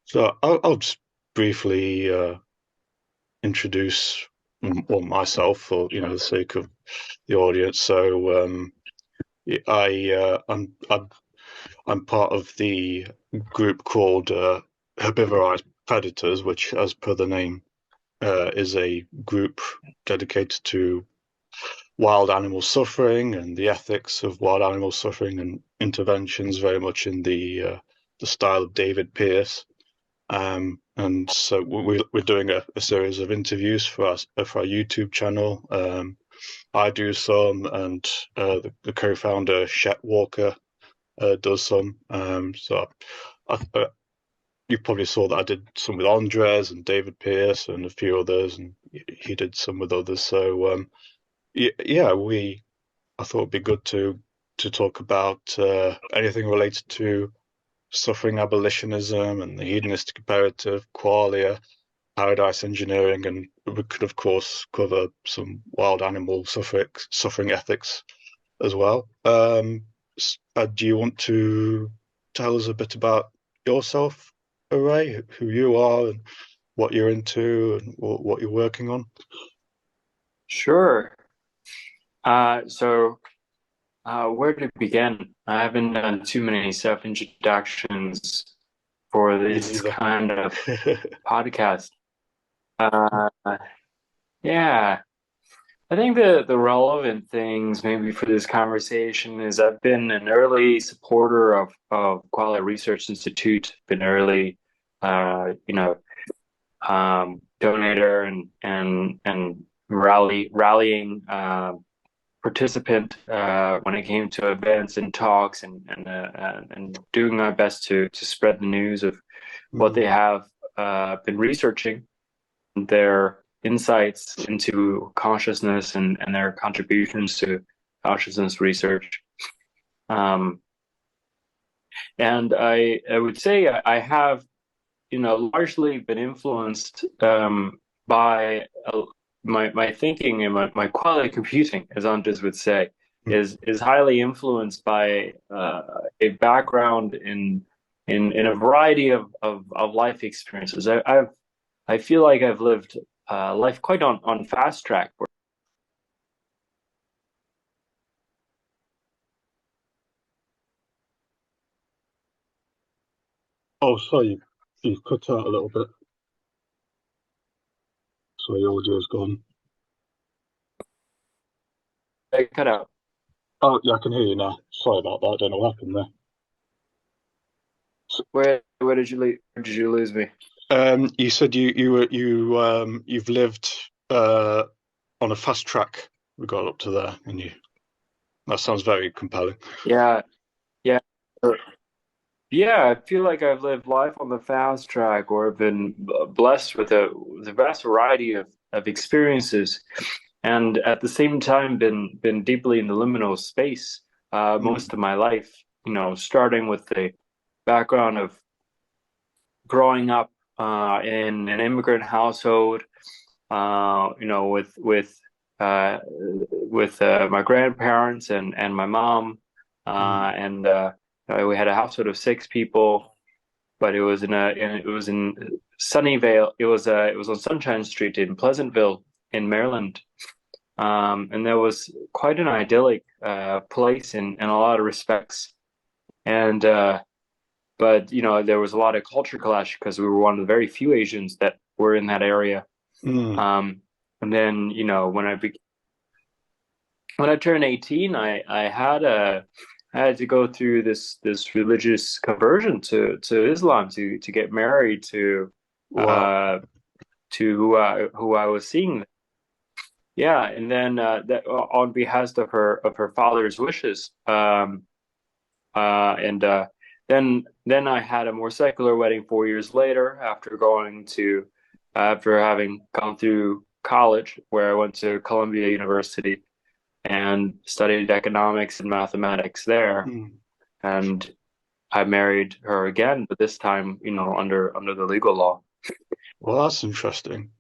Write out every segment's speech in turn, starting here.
So I'll just briefly introduce myself for the sake of the audience. So I'm part of the group called Herbivorous Predators, which, as per the name, is a group dedicated to wild animal suffering and the ethics of wild animal suffering and interventions, very much in the style of David Pearce. And so we're doing a series of interviews for our YouTube channel. I do some, and the co-founder Shet Walker does some. You probably saw that I did some with Andres and David Pearce and a few others, and he did some with others. So yeah, I thought it'd be good to talk about anything related to suffering abolitionism and the hedonistic imperative, qualia, paradise engineering, and we could, of course, cover some wild animal suffering ethics as well. Do you want to tell us a bit about yourself, Ray, who you are and what you're into and what you're working on? Sure. Where to begin? I haven't done too many self-introductions for Me this neither. kind of podcast. Uh, yeah, I think the relevant things maybe for this conversation is I've been an early supporter of Quality Research Institute, been early, you know, donator and rallying. Participant when it came to events and talks and doing my best to spread the news of what they Mm. have been researching, their insights into consciousness and their contributions to consciousness research. Um, and I would say I have, largely been influenced by my thinking and my quality computing, as Andres would say, is highly influenced by a background in a variety of life experiences. I feel like I've lived life quite on fast track. Oh, sorry, you've cut out a little bit, so your audio's gone. I cut out. Oh, yeah, I can hear you now. Sorry about that. I don't know what happened there. Where did you leave? Where did you lose me? You said you've lived uh on a fast track. We got up to there, and you that sounds very compelling. Yeah, yeah. Yeah, I feel like I've lived life on the fast track or been blessed with a vast variety of experiences, and at the same time been deeply in the liminal space Mm, most of my life. Starting with the background of growing up in an immigrant household, with my grandparents and my mom, mm, and we had a household of six people, but it was in Sunnyvale. It was on Sunshine Street in Pleasantville in Maryland, and that was quite an idyllic place in a lot of respects. And but there was a lot of culture clash because we were one of the very few Asians that were in that area. mm. Um, and then when I turned 18, I had to go through this religious conversion to Islam to get married Wow. uh to who I was seeing. Yeah, and then that on behalf of her father's wishes. And then I had a more secular wedding 4 years later after having gone through college where I went to Columbia University and studied economics and mathematics there. Mm. And I married her again, but this time, under the legal law. Well, that's interesting.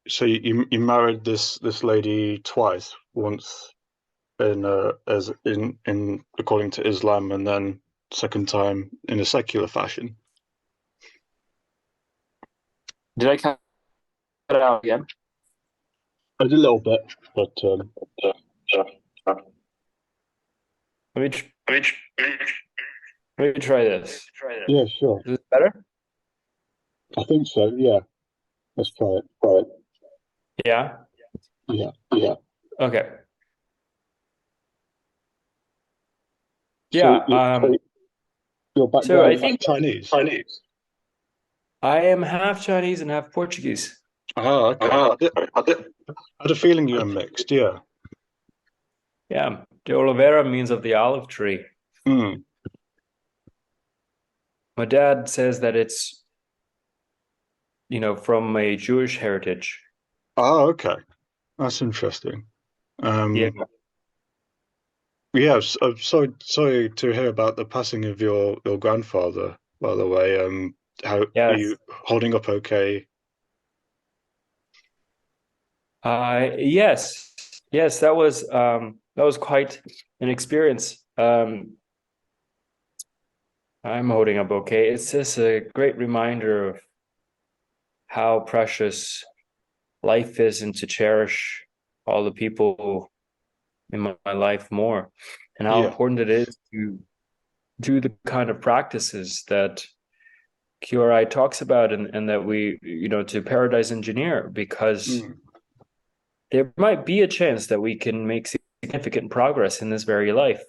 So you married this lady twice, once in as in according to Islam, and then second time in a secular fashion. Did I cut it out again? I did a little bit, but Uh, uh, uh, Let me tr let me, let me try this. yeah, sure. Is this better? I think so. Yeah, let's try it. Right. Yeah. Yeah. Yeah. Okay. So Yeah. your So I background's think Chinese. Chinese. I am half Chinese and half Portuguese. Oh, okay. Ah, I did. I had a feeling you were mixed. Yeah. Yeah. De Oliveira means of the olive tree. Mm. My dad says that it's, from a Jewish heritage. Oh, okay. That's interesting. Yeah. Um, yeah, I'm sorry to hear about the passing of your grandfather, by the way. How are Yes. you holding up okay? Yes. Yes, that was quite an experience. I'm holding up okay. It's just a great reminder of how precious life is and to cherish all the people in my life more, and how Yeah. important it is to do the kind of practices that QRI talks about, and that we, to paradise engineer, because Mm. there might be a chance that we can make significant progress in this very life.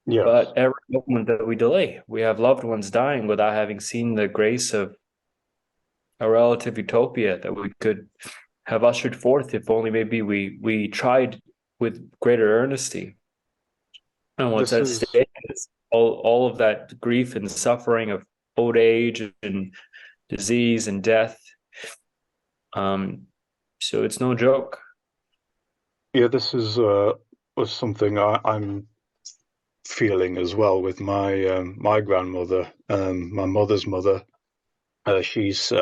Yes. But every moment that we delay, we have loved ones dying without having seen the grace of a relative utopia that we could have ushered forth if only maybe we tried with greater earnesty. And what's This at is stake is all of that grief and suffering of old age and disease and death. Um, so it's no joke. yeah, this is was something I'm feeling as well with my grandmother, my mother's mother. She's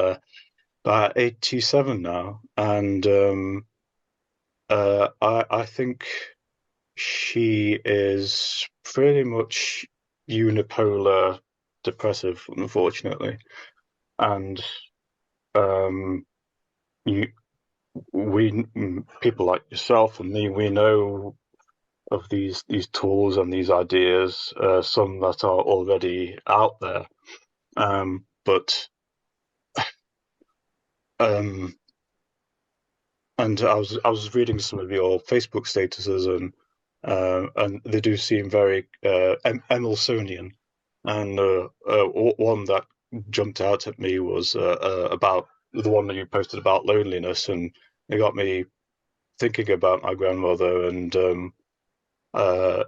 about 87 now, and I think she is pretty much unipolar depressive, unfortunately. And um, you, people like yourself and me, we know of these tools and these ideas, some that are already out there. But um, and I was reading some of your Facebook statuses, and they do seem very Emersonian. And one that jumped out at me was about the one that you posted about loneliness, and it got me thinking about my grandmother and uh,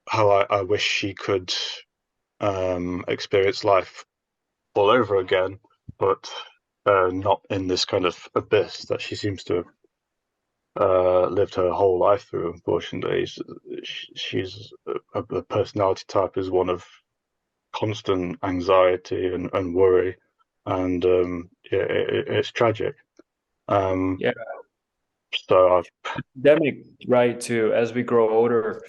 how I wish she could experience life all over again, but not in this kind of abyss that she seems to have lived her whole life through. Unfortunately, she's a personality type is one of constant anxiety and worry, and yeah, it's tragic. Um, Yeah, so pandemic, right? Too, as we grow older,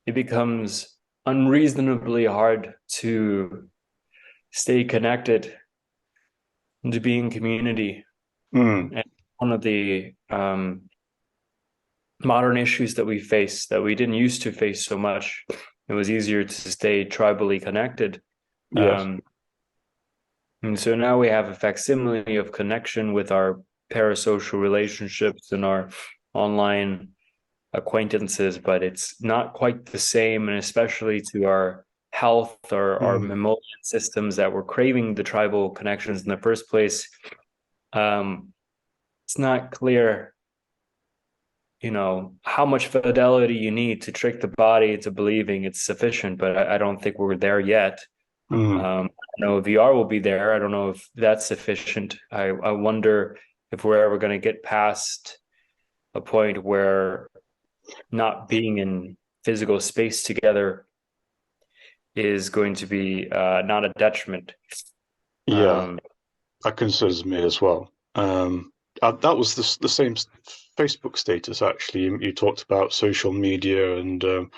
it becomes unreasonably hard to stay connected and to be in community. mm, And one of the modern issues that we face that we didn't used to face so much, it was easier to stay tribally connected. yes, Um, and so now we have a facsimile of connection with our parasocial relationships and our online acquaintances, but it's not quite the same, and especially to our health or our mm, mammalian systems that were craving the tribal connections in the first place. Um, it's not clear, how much fidelity you need to trick the body into believing it's sufficient, but I don't think we're there yet. mm, I don't know if VR will be there. I don't know if that's sufficient. I wonder if we're ever going to get past a point where not being in physical space together is going to be not a detriment. yeah, Um, that concerns me as well. That was the same Facebook status actually. You talked about social media and you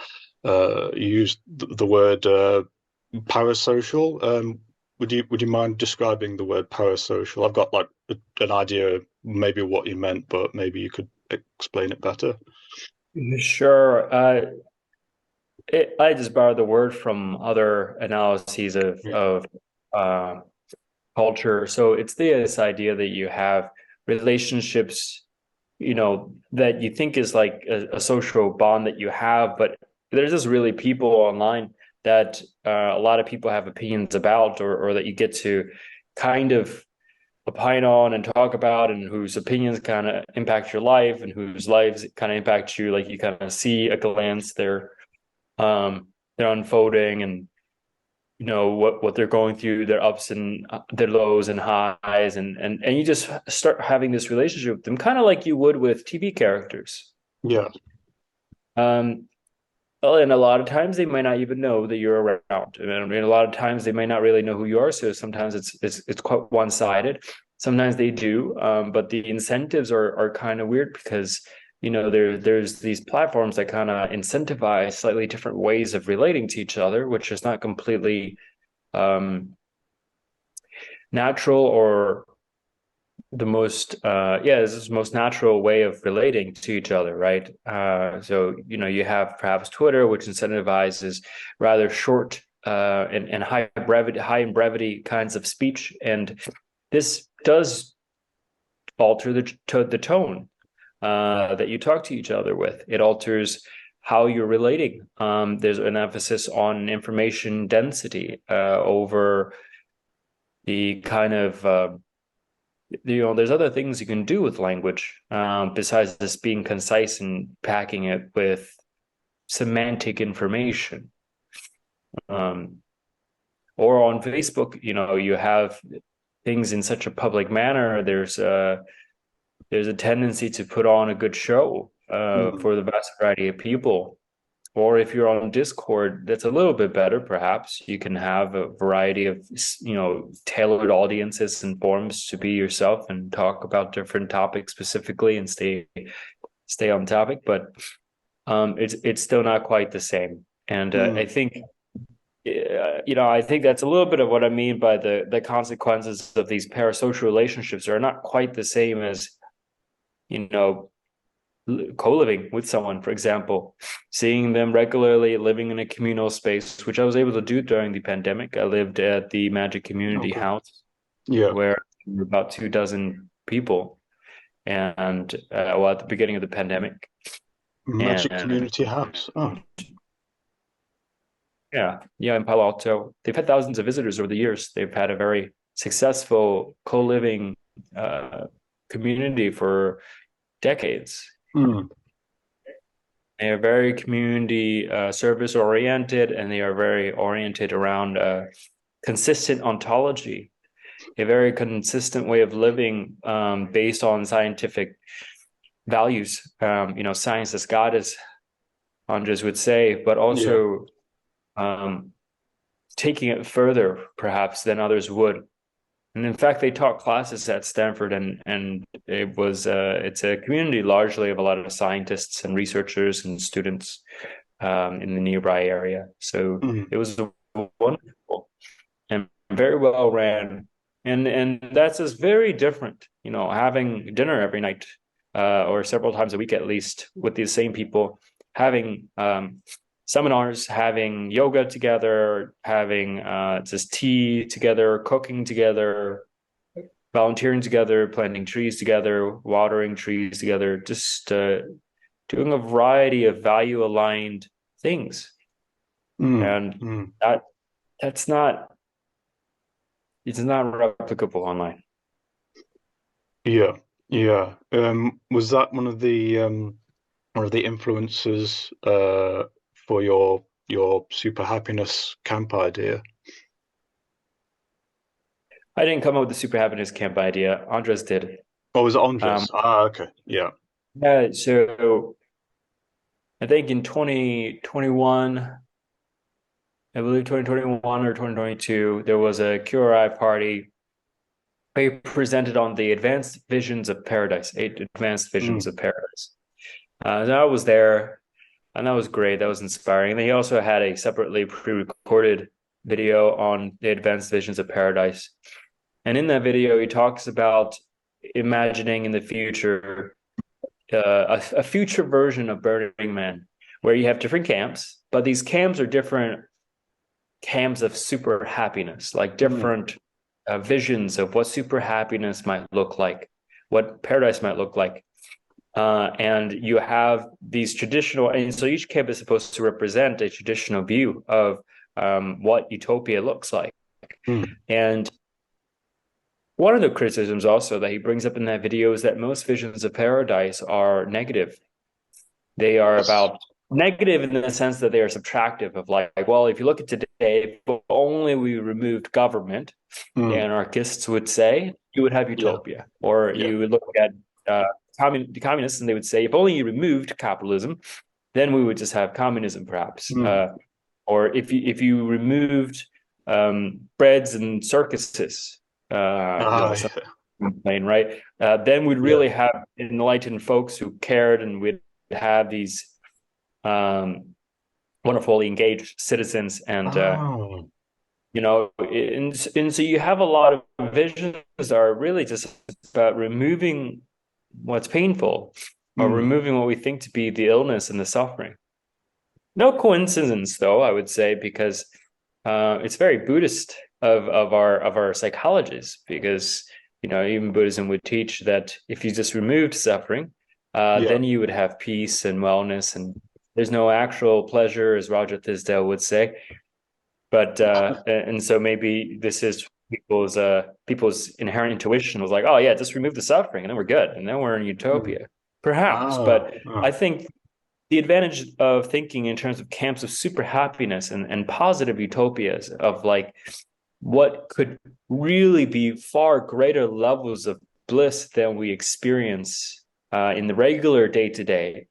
used the word parasocial. would you mind describing the word parasocial? I've got like an idea of maybe what you meant, but maybe you could explain it better. Sure. I just borrowed the word from other analyses Yeah. of uh, culture. So it's this idea that you have relationships, that you think is like a social bond that you have, but there's just really people online that a lot of people have opinions about, or that you get to kind of opine on and talk about, and whose opinions kind of impact your life and whose lives kind of impact you. Like you kind of see a glance they're unfolding, and what they're going through, their ups and their lows and highs, and you just start having this relationship with them, kind of like you would with TV characters. Yeah. um well, and a lot of times they might not even know that you're around. I mean, a lot of times they might not really know who you are, so sometimes it's quite one-sided. Sometimes they do, but the incentives are kind of weird, because there's these platforms that kind of incentivize slightly different ways of relating to each other, which is not completely um, natural, or the most this is the most natural way of relating to each other, right? So you have perhaps Twitter, which incentivizes rather short and high in brevity kinds of speech, and this does alter the tone that you talk to each other with. It alters how you're relating. There's an emphasis on information density over the kind of there's other things you can do with language, besides just being concise and packing it with semantic information. Um, or on Facebook, you have things in such a public manner. There's a tendency to put on a good show Mm. for the vast variety of people. Or if you're on Discord, that's a little bit better, perhaps. You can have a variety of, tailored audiences and forums to be yourself and talk about different topics specifically and stay on topic. But it's still not quite the same. And I Mm. think, I think that's a little bit of what I mean by the consequences of these parasocial relationships are not quite the same as, you know, co-living with someone, for example, seeing them regularly, living in a communal space, which I was able to do during the pandemic. I lived at the Magic Community Okay. House, Yeah. where there were about 2 dozen people, and at the beginning of the pandemic. Magic And Community House. Oh. yeah, in Palo Alto, they've had thousands of visitors over the years. They've had a very successful co-living community for decades. Mm. They are very community service oriented, and they are very oriented around consistent ontology, a very consistent way of living based on scientific values. Science as God, as Andres would say, but Yeah. also um, taking it further, perhaps, than others would. And in fact, they taught classes at Stanford, and it's a community largely of a lot of scientists and researchers and students in the nearby area. So Mm. it was wonderful and very well ran, and that's just very different. Having dinner every night or several times a week at least with these same people, having seminars, having yoga together, having just tea together, cooking together, volunteering together, planting trees together, watering trees together, just doing a variety of value aligned things. Mm. And Mm. that that's not it's not replicable online. Yeah. Yeah. Was that one of the influences for your super happiness camp idea? I didn't come up with the super happiness camp idea. Andres did. Oh, was it Um, Andres? Ah, okay. Yeah. so I think in 2021, I believe 2021 or 2022, there was a QRI party. They presented on the advanced visions of paradise, 8 advanced visions Mm. of paradise. And I was there, and that was great. That was inspiring. And he also had a separately pre-recorded video on the advanced visions of paradise. And in that video, he talks about imagining in the future a future version of Burning Man, where you have different camps, but these camps are different camps of super happiness, like Mm. different visions of what super happiness might look like, what paradise might look like. And you have these traditional, and so each camp is supposed to represent a traditional view of what utopia looks like. Mm. And one of the criticisms also that he brings up in that video is that most visions of paradise are negative. They are Yes. about negative in the sense that they are subtractive of like, well, if you look at today, if only we removed government, the Mm. anarchists would say, you would have Yeah. utopia. Or Yeah. you would look at the communists and they would say, if only you removed capitalism, then we would just have communism, perhaps. Mm. Or if you removed breads and circuses, some Yeah. complain, right? Then we'd Yeah. really have enlightened folks who cared, and we'd have these um, wonderfully engaged citizens, and Oh. and so you have a lot of visions that are really just about removing what's painful, or Mm. removing what we think to be the illness and the suffering. No coincidence, though, I would say, because it's very Buddhist of our psychologists, because even Buddhism would teach that if you just removed suffering, Yeah. then you would have peace and wellness, and there's no actual pleasure, as Roger Tisdale would say. But and so maybe this is people's inherent intuition was like, oh yeah, just remove the suffering, and then we're good, and then we're in Mm. utopia, perhaps. Ah. But Ah. I think the advantage of thinking in terms of camps of super happiness and positive utopias of like what could really be far greater levels of bliss than we experience in the regular day to day.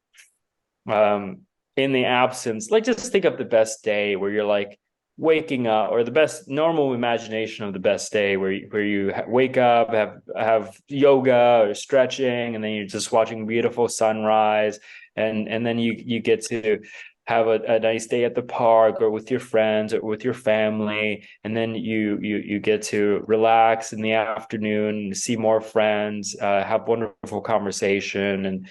In the absence, like just think of the best day where you're like waking up, or the best normal imagination of the best day where you wake up, have yoga or stretching, and then you're just watching beautiful sunrise, and then you get to have a nice day at the park or with your friends or with your family, and then you get to relax in the afternoon, see more friends, have wonderful conversation, and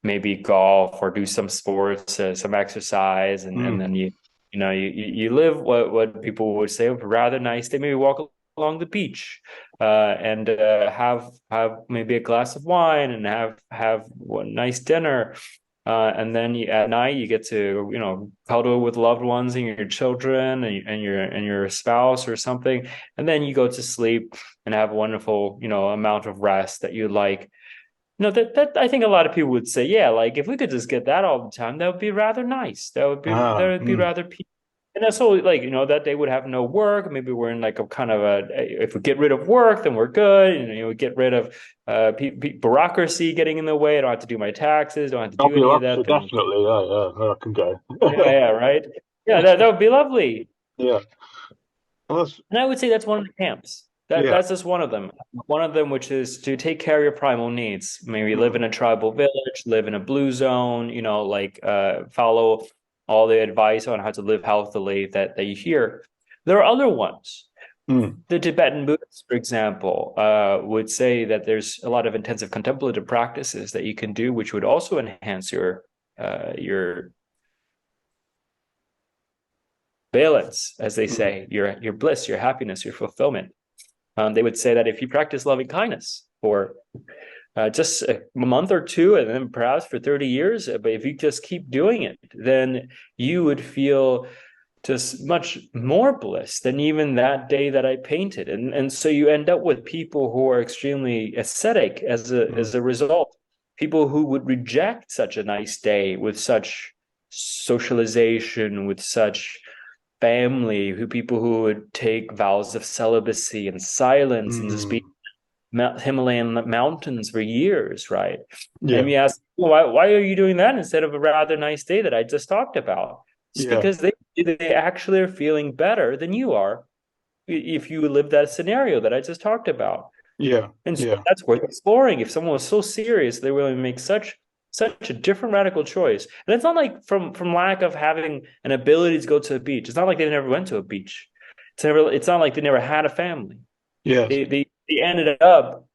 maybe golf or do some sports, some exercise, and Mm. then you live what people would say a rather nice day. Maybe walk along the beach, and have maybe a glass of wine, and have one nice dinner. And then at night you get to cuddle with loved ones and your children and your spouse or something, and then you go to sleep and have a wonderful amount of rest that you like. No, that I think a lot of people would say, yeah, like if we could just get that all the time, that would be rather nice. That Ah. would be Mm. rather peaceful. And that's so like that they would have no work. Maybe we're in like a kind of if we get rid of work, then we're good. We get rid of bureaucracy getting in the way. I don't have to do my taxes. Don't have to Oh, do any of bureaucracy, that. Then definitely. Yeah. Yeah. I can go. yeah, right. Yeah, that would be lovely. Yeah. Well, that's, And I would say that's one of the camps. yeah. That's just one of them. One of them, which is to take care of your primal needs. Maybe live Mm. in a tribal village, live in a blue zone. Like follow all the advice on how to live healthily that you hear. There are other ones. Mm. The Tibetan Buddhists, for example, would say that there's a lot of intensive contemplative practices that you can do, which would also enhance your balance, as they Mm. say, your bliss, your happiness, your fulfillment. They would say that if you practice loving kindness for just a month or two, and then perhaps for 30 years, but if you just keep doing it, then you would feel just much more bliss than even that day that I painted. And so you end up with people who are extremely ascetic as Mm. a result, people who would reject such a nice day with such socialization, with such family, people who would take vows of celibacy and silence and just be Mm. Himalayan mountains for years, right? And Yeah. we ask, well, why are you doing that instead of a rather nice day that I just talked about? It's Yeah. because they actually are feeling better than you are if you live that scenario that I just talked about. Yeah. And so Yeah. that's worth exploring. If someone was so serious, they willing to make such a different radical choice. And it's not like from lack of having an ability to go to a beach. It's not like they never went to a beach. It's not like they never had a family. Yes. They ended up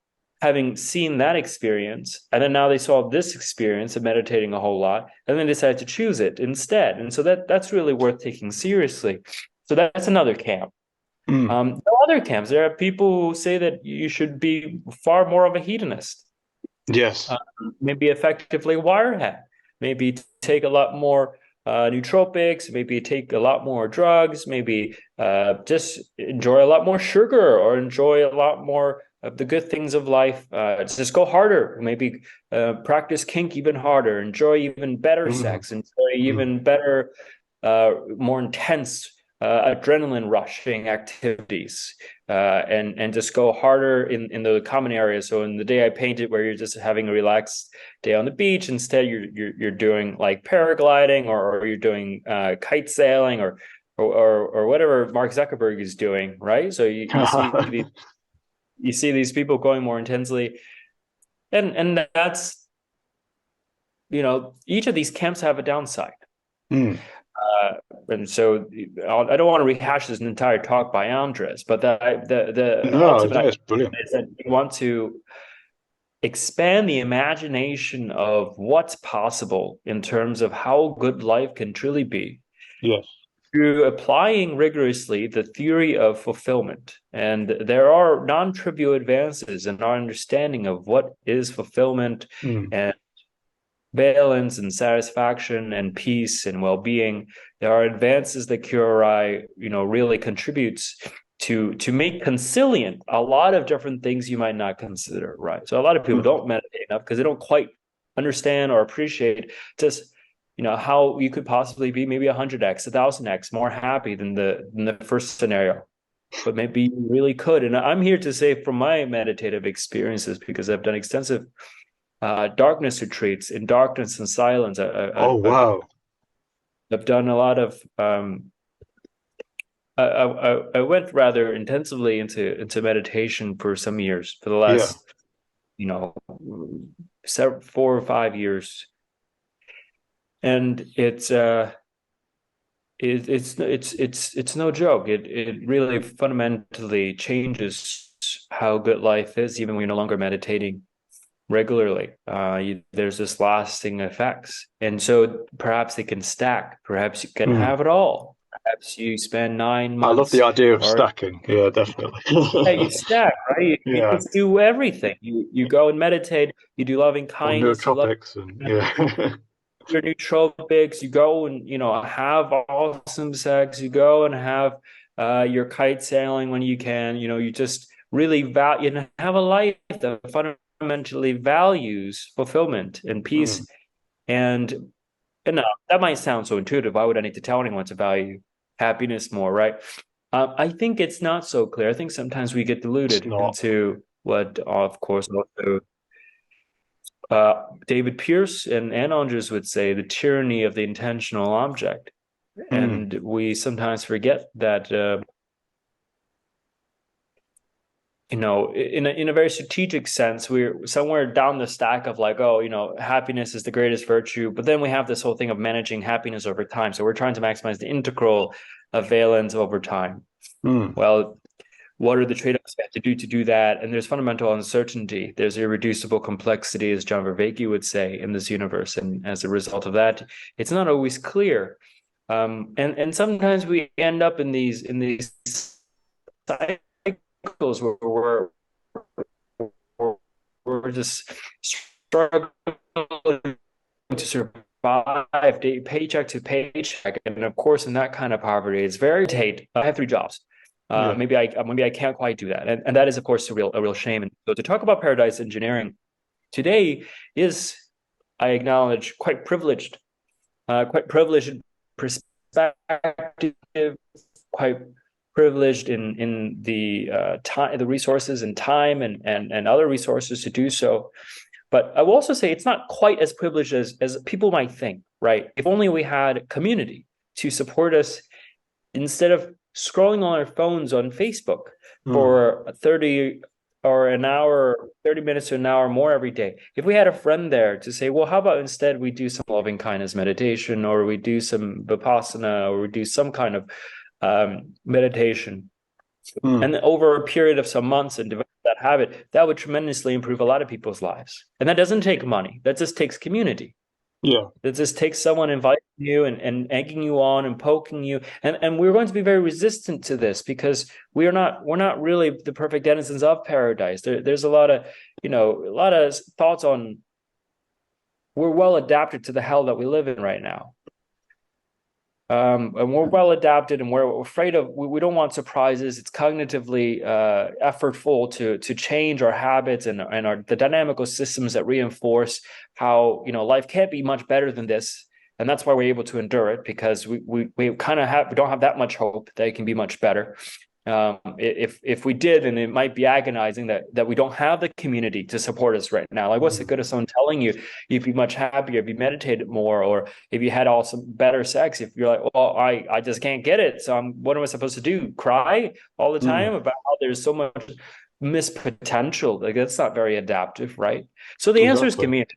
having seen that experience, and then now they saw this experience of meditating a whole lot, and then decided to choose it instead. And so that's really worth taking seriously. So that's another camp. Mm. There are other camps. There are people who say that you should be far more of a hedonist, Yes. uh, maybe effectively wirehead, maybe take a lot more nootropics, maybe take a lot more drugs, maybe just enjoy a lot more sugar or enjoy a lot more of the good things of life. Just go harder, maybe practice kink even harder, enjoy even better Mm. sex, enjoy Mm. even better, more intense adrenaline rushing activities, and just go harder in the common areas. So in the day I painted, where you're just having a relaxed day on the beach, instead you're doing like paragliding, or you're doing kite sailing, or whatever Mark Zuckerberg is doing, right? So you see these people going more intensely, and that's, each of these camps have a downside. Mm. Uh, and so I don't want to rehash this entire talk by Andres, but the No, ultimate that idea is brilliant. is that you want to expand the imagination of what's possible in terms of how good life can truly be Yes. through applying rigorously the theory of fulfillment. And there are non-trivial advances in our understanding of what is fulfillment Mm. and balance and satisfaction and peace and well-being. There are advances that QRI, really contributes to make consilient a lot of different things you might not consider, right? So a lot of people Mm. don't meditate enough because they don't quite understand or appreciate just how you could possibly be maybe 100x, 1,000x more happy than the first scenario. But maybe you really could. And I'm here to say from my meditative experiences, because I've done extensive darkness retreats in darkness and silence. Oh, wow. I've done a lot of. I went rather intensively into meditation for some years, for the Yeah. last, you know, 4 or 5 years, and it's no joke. It really fundamentally changes how good life is, even when you're no longer meditating regularly. There's this lasting effects, and so perhaps they can stack. Perhaps you can Mm. have it all. Perhaps you spend nine I love the months, idea of or stacking. Yeah, definitely. yeah, you stack, right? You Yeah. just do everything. You go and meditate. You do loving Or kindness. You love nootropics and yeah. your nootropics. You go and have awesome sex. You go and have your kite sailing when you can. You just really value, have a life that fundamentally values fulfillment and peace. Mm. And that might sound so intuitive. Why would I need to tell anyone to value happiness more, right? I think it's not so clear. I think sometimes we get It's deluded not. into what, of course, also David Pierce and Andres would say, the tyranny of the intentional object. Mm. And we sometimes forget that, in a very strategic sense, we're somewhere down the stack of like, oh, happiness is the greatest virtue. But then we have this whole thing of managing happiness over time. So we're trying to maximize the integral valence over time. Mm. Well, what are the trade-offs we have to do that? And there's fundamental uncertainty. There's irreducible complexity, as John Vervaeke would say, in this universe. And as a result of that, it's not always clear. And sometimes we end up in these cycles where we're just struggling to survive day paycheck to paycheck, and of course, in that kind of poverty, it's very tight. I have 3 jobs. Yeah. Maybe I can't quite do that, and that is of course a real shame. And so to talk about paradise engineering today is, I acknowledge, quite privileged perspective, quite privileged in the time, the resources and time and other resources to do so. But I will also say it's not quite as privileged as people might think, right? If only we had community to support us instead of scrolling on our phones on Facebook Mm. for 30 or an hour, 30 minutes to an hour more every day. If we had a friend there to say, well, how about instead we do some loving kindness meditation, or we do some vipassana, or we do some kind of meditation, Mm. and over a period of some months and develop that habit, that would tremendously improve a lot of people's lives. And that doesn't take money. That just takes community. Yeah. It just takes someone inviting you and egging you on and poking you. And we're going to be very resistant to this because we're not really the perfect denizens of paradise. There's a lot of, a lot of thoughts on we're well adapted to the hell that we live in right now. And we're well adapted, and we're afraid of. We don't want surprises. It's cognitively effortful to change our habits and the dynamical systems that reinforce how life can't be much better than this, and that's why we're able to endure it because we kind of we don't have that much hope that it can be much better. If we did, and it might be agonizing that we don't have the community to support us right now. Like, what's the Mm. good of someone telling you you'd be much happier if you meditated more, or if you had all some better sex? If you're like, well, I just can't get it, so what am I supposed to do? Cry all the Mm. time about how there's so much missed potential? Like, that's not very adaptive, right? So the answer is Exactly. community.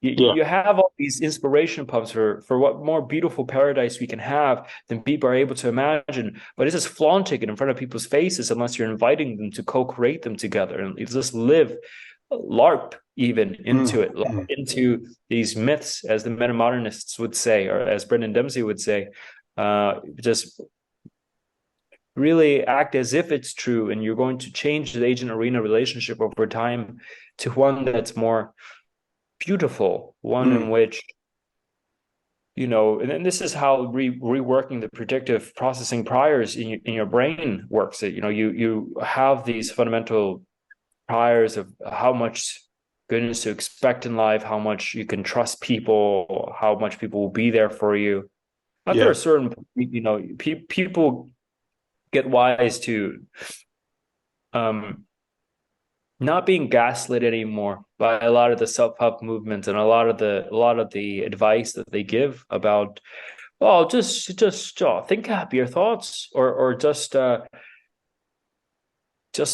You, Yeah. you have all these inspiration pumps for what more beautiful paradise we can have than people are able to imagine. But it's just flaunting it in front of people's faces unless you're inviting them to co-create them together and just live LARP even into Mm. it, LARP Mm. into these myths, as the metamodernists would say, or as Brendan Dempsey would say. Just really act as if it's true, and you're going to change the agent arena relationship over time to one that's more beautiful, one in Mm. which and then this is how reworking the predictive processing priors in your brain works. You have these fundamental priors of how much goodness to expect in life, how much you can trust people, how much people will be there for you. After a Yeah. certain, people get wise to um, not being gaslit anymore by a lot of the self-help movements and a lot of the advice that they give about, oh, just think happier thoughts, or just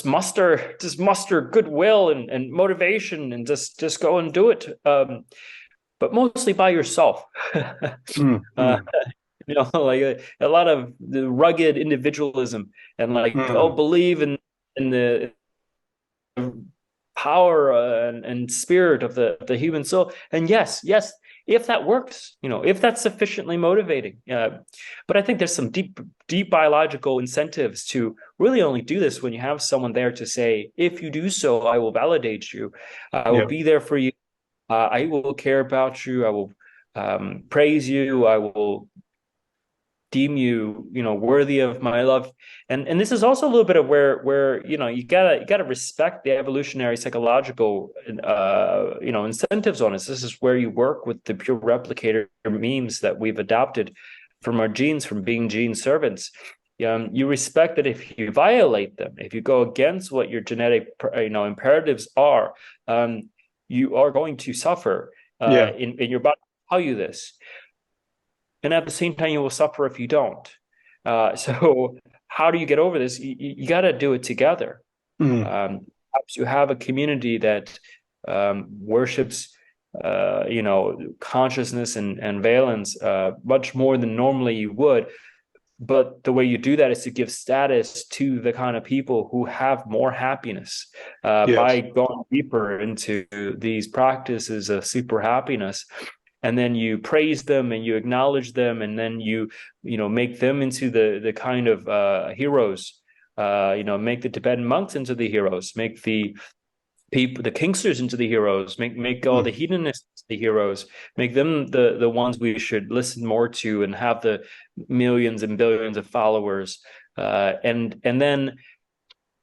muster goodwill and motivation, and just go and do it. But mostly by yourself. Mm. uh, Mm. like a lot of the rugged individualism, and like, oh, Mm. believe in the power and spirit of the human soul. And yes, if that works, if that's sufficiently motivating. But I think there's some deep biological incentives to really only do this when you have someone there to say, if you do so, I will validate you. I will Yeah. be there for you. I will care about you. I will praise you. I will deem you worthy of my love. And this is also a little bit of where you gotta respect the evolutionary psychological incentives on us. This is where you work with the pure replicator memes that we've adopted from our genes, from being gene servants. You respect that if you violate them, if you go against what your genetic imperatives are, you are going to suffer Yeah. in your body. I'll tell you this, and at the same time you will suffer if you don't. So how do you get over this? You got to do it together. Mm. Perhaps you have a community that worships consciousness and valence much more than normally you would, but the way you do that is to give status to the kind of people who have more happiness by Yes. going deeper into these practices of super happiness. And then you praise them and you acknowledge them, and then you make them into the kind of heroes. Make the Tibetan monks into the heroes, make the Kingsters into the heroes, make all the Mm. hedonists the heroes, make them the ones we should listen more to and have the millions and billions of followers, and then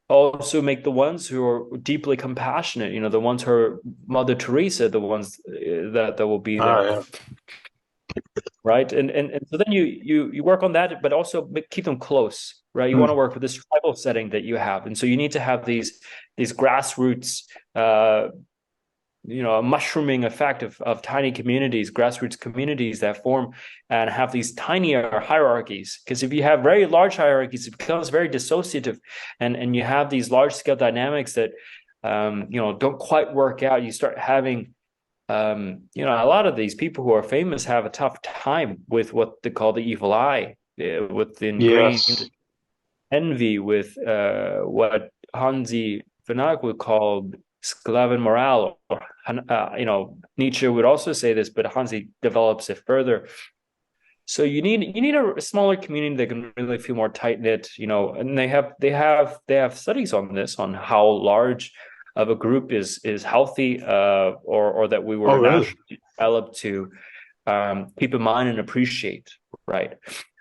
also make the ones who are deeply compassionate, the ones who are Mother Teresa, the ones that will be Ah, there, yeah. right? And so then you work on that, but also keep them close, right? You want to Mm. work with this tribal setting that you have, and so you need to have these grassroots, uh, a mushrooming effect of tiny communities, grassroots communities that form and have these tinier hierarchies. Because if you have very large hierarchies, it becomes very dissociative, and you have these large scale dynamics that don't quite work out. You start having a lot of these people who are famous have a tough time with what they call the evil eye. with the ingrained Yes. envy, with what Hansi Fnac would call Sklavenmoral. Or, Nietzsche would also say this, but Hansi develops it further. So you need a smaller community that can really feel more tight knit, and they have studies on this, on how large of a group is healthy, or that we Oh, were really? naturally developed to keep in mind and appreciate, right?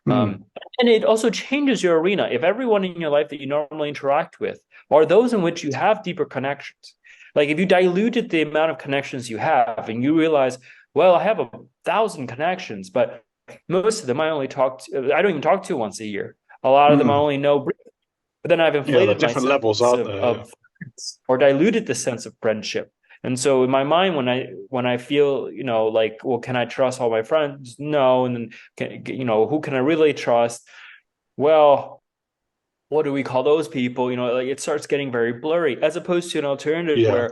Hmm. And it also changes your arena. If everyone in your life that you normally interact with are those in which you have deeper connections, like if you diluted the amount of connections you have and you realize, well, I have 1,000 connections, but most of them I don't even talk to once a year. A lot of them I Hmm. only know, but then I've Yeah, there are inflated my different sense levels, aren't of, there? Yeah. of or diluted the sense of friendship. And so in my mind, when I feel, like, well, can I trust all my friends? No. And then, who can I really trust? Well, what do we call those people? Like it starts getting very blurry, as opposed to an alternative Yeah. where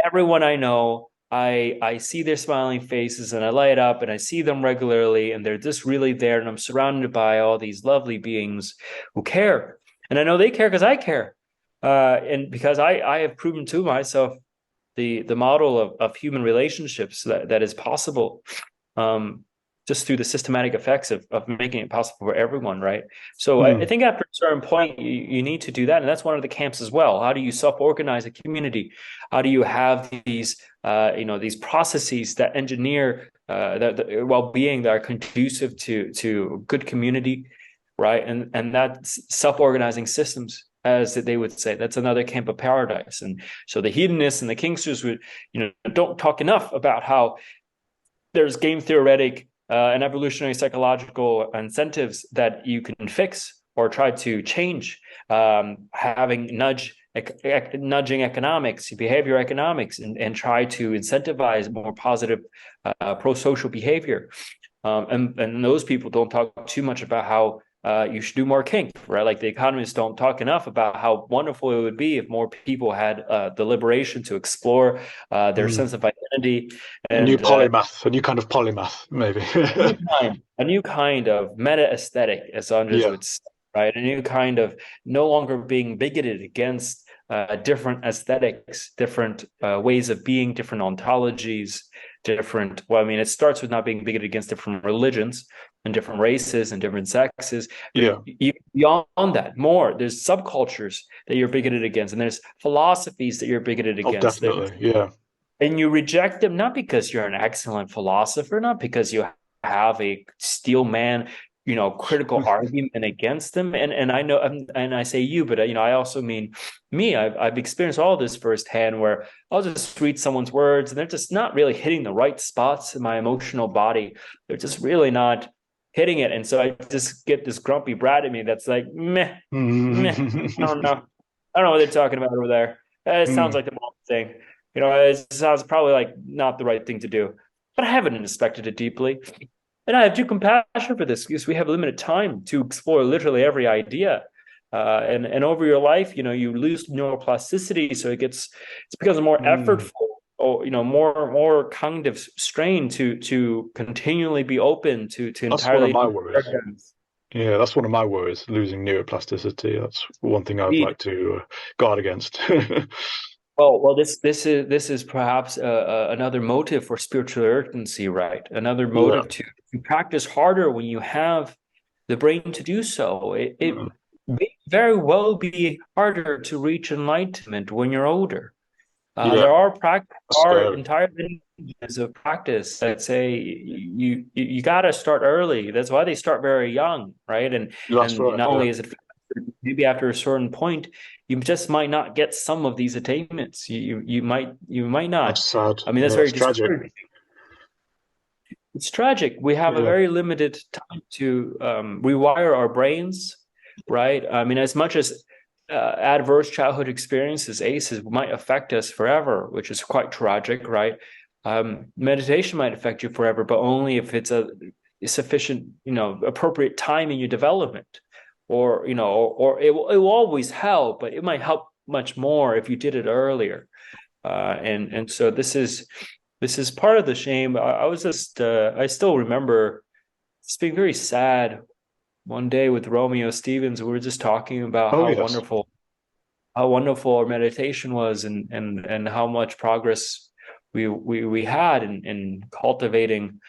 everyone I know, I see their smiling faces and I light up and I see them regularly and they're just really there and I'm surrounded by all these lovely beings who care, and I know they care because I care, and because I have proven to myself the model of human relationships that is possible, um, just through the systematic effects of making it possible for everyone, right? So I Hmm. think after a certain point, you need to do that. And that's one of the camps as well. How do you self-organize a community? How do you have these processes that engineer the well-being that are conducive to good community, right? And that's self-organizing systems, as they would say. That's another camp of paradise. And so the hedonists and the kingsters would, don't talk enough about how there's game theoretic and evolutionary psychological incentives that you can fix or try to change, having nudging economics, behavior economics, and try to incentivize more positive pro-social behavior. And those people don't talk too much about how you should do more kink, right? Like the economists don't talk enough about how wonderful it would be if more people had the liberation to explore their Hmm. sense of identity, A new and polymath, a new kind of polymath, maybe. a new kind of meta aesthetic, as Andres Yeah. would say, right? A new kind of no longer being bigoted against different aesthetics, different ways of being, different ontologies, different. Well, I mean, it starts with not being bigoted against different religions and different races and different sexes, but Yeah. beyond that, more there's subcultures that you're bigoted against, and there's philosophies that you're bigoted Oh, against. definitely. Yeah. And you reject them not because you're an excellent philosopher, not because you have a steel man, critical argument against them. And I know, and I say you, but I also mean me. I've experienced all this firsthand, where I'll just read someone's words and they're just not really hitting the right spots in my emotional body. They're just really not hitting it, and so I just get this grumpy brat in me that's like, meh, meh. I don't know. I don't know what they're talking about over there. It sounds Hmm. like the wrong thing. It sounds probably like not the right thing to do, but I haven't inspected it deeply. And I have due compassion for this because we have limited time to explore literally every idea. And over your life, you lose neuroplasticity, so it becomes more Hmm. effortful, or more cognitive strain to continually be open to That's one of entirely my new worries. paradigms. Yeah, that's one of my worries, losing neuroplasticity. That's one thing I'd Indeed. like to guard against. Well, this is perhaps another motive for spiritual urgency, right? Another Yeah. motive to practice harder when you have the brain to do so. It Mm. may very well be harder to reach enlightenment when you're older. Yeah. There are Scary. entire lineages of practice that say you got to start early. That's why they start very young, right? And That's and right. not Yeah. only is it maybe after a certain point, you just might not get some of these attainments. You might not. That's sad. I mean, that's Yeah, very it's tragic. discouraging. It's tragic. We have a Yeah. very limited time to rewire our brains, right? I mean, as much as adverse childhood experiences, ACEs, might affect us forever, which is quite tragic, right? Meditation might affect you forever, but only if it's a sufficient, appropriate time in your development, or it will always help, but it might help much more if you did it earlier. And so this is part of the shame. I was just I still remember just being very sad one day with Romeo Stevens. We were just talking about Oh yes. how wonderful our meditation was, and how much progress we had in cultivating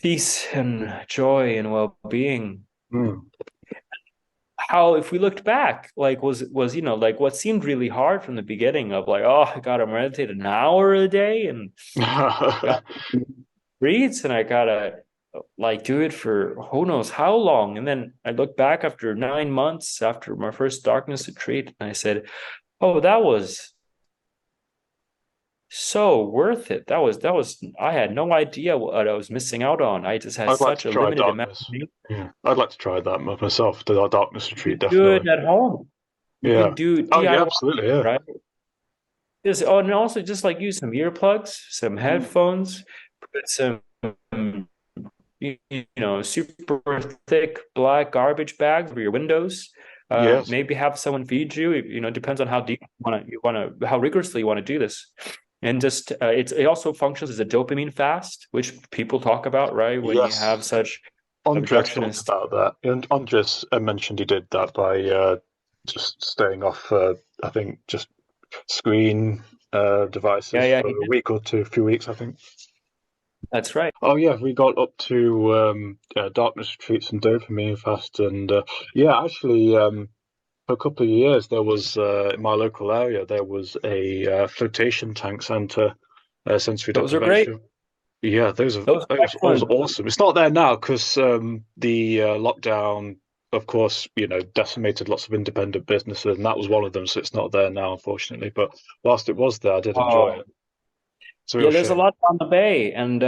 peace and joy and well-being. Mm. How, if we looked back, like was like what seemed really hard from the beginning of like, oh, I gotta meditate an hour a day and got breathes, and I gotta like do it for who knows how long. And then I look back after 9 months after my first darkness retreat, and I said, oh, that was so worth it. That was I had no idea what I was missing out on. I just had I'd like such to a try limited darkness. imagination. Yeah, I'd like to try that myself. The darkness You retreat, can do it definitely. at home. You Yeah. can do Oh yeah, DIY, absolutely. Yeah. right? Just, oh, and also just like use some earplugs, some Mm. headphones, put some super thick black garbage bags over your windows. Yes. Maybe have someone feed you. It depends on how deep how rigorously you want to do this. And just it also functions as a dopamine fast, which people talk about, right? When you Yes. have such Andres talked obstructionist. about that, and Andres mentioned he did that by just staying off, I think, just screen Yeah, devices yeah, for he a did. week or two, a few weeks, I think. That's right. Oh yeah, we got up to darkness retreats and dopamine fast, and yeah, actually, for a couple of years there was in my local area there was a flotation tank center, sensory Those are great. deprivation. Yeah, Those that are was excellent. awesome. It's not there now because the lockdown, of course, decimated lots of independent businesses, and that was one of them. So it's not there now, unfortunately. But whilst it was there, I did enjoy Oh, it. It's a real yeah, there's a shame. lot on the bay, and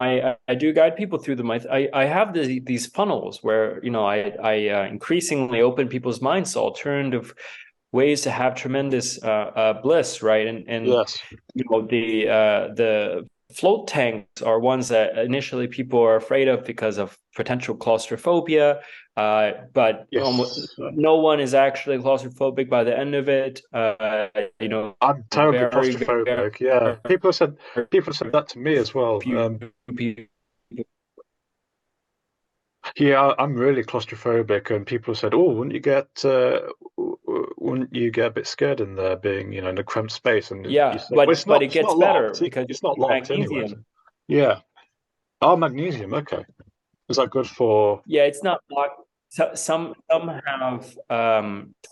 I do guide people through them. I have these funnels where I increasingly open people's minds to alternative ways to have tremendous bliss, right? And Yes, the float tanks are ones that initially people are afraid of because of potential claustrophobia, but almost yes. no one is actually claustrophobic by the end of it. I'm terribly Very, very claustrophobic. Yeah, people said that to me as well. few people. Yeah, I'm really claustrophobic, and people said, "Oh, wouldn't you get a bit scared in there, being, in a cramped space?" And you Yeah, said, "Well, but it it's gets not better locked. because It's not it's locked anyway." So, magnesium. yeah. Oh, magnesium. Okay, is that good for? Yeah, it's not blocked. So, some have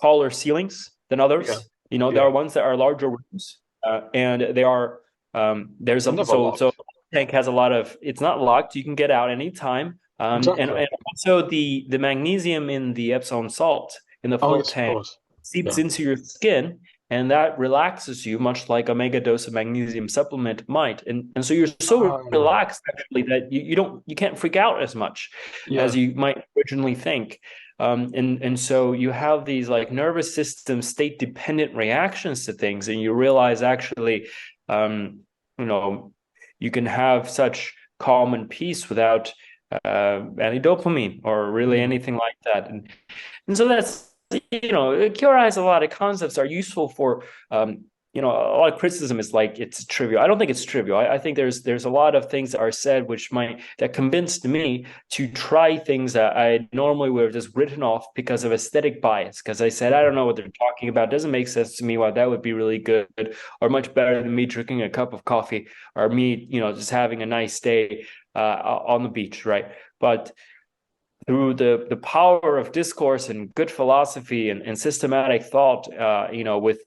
taller ceilings than Yeah, others. There yeah. are ones that are larger rooms, and they are there's They're a never so locked. tank has a lot of. It's not locked. You can get out anytime. Exactly. And also the magnesium in the Epsom salt in the Oh, float yes, of tank course. seeps Yeah. into your skin, and that relaxes you, much like a mega dose of magnesium supplement might. And so you're so Ah, relaxed actually that you can't freak out as much as yeah. you might originally think. And so you have these like nervous system state dependent reactions to things, and you realize actually, um, you know, you can have such calm and peace without any dopamine or really Mm, anything like that. And so that's, Cure has a lot of concepts are useful for, a lot of criticism is like it's trivial. I don't think it's trivial. I think there's a lot of things that are said that convinced me to try things that I normally would have just written off because of aesthetic bias. Because I said I don't mm, know what they're talking about. It doesn't make sense to me. Why that would be really good or much better than me drinking a cup of coffee or me, just having a nice day on the beach, right? But through the power of discourse and good philosophy and systematic thought, with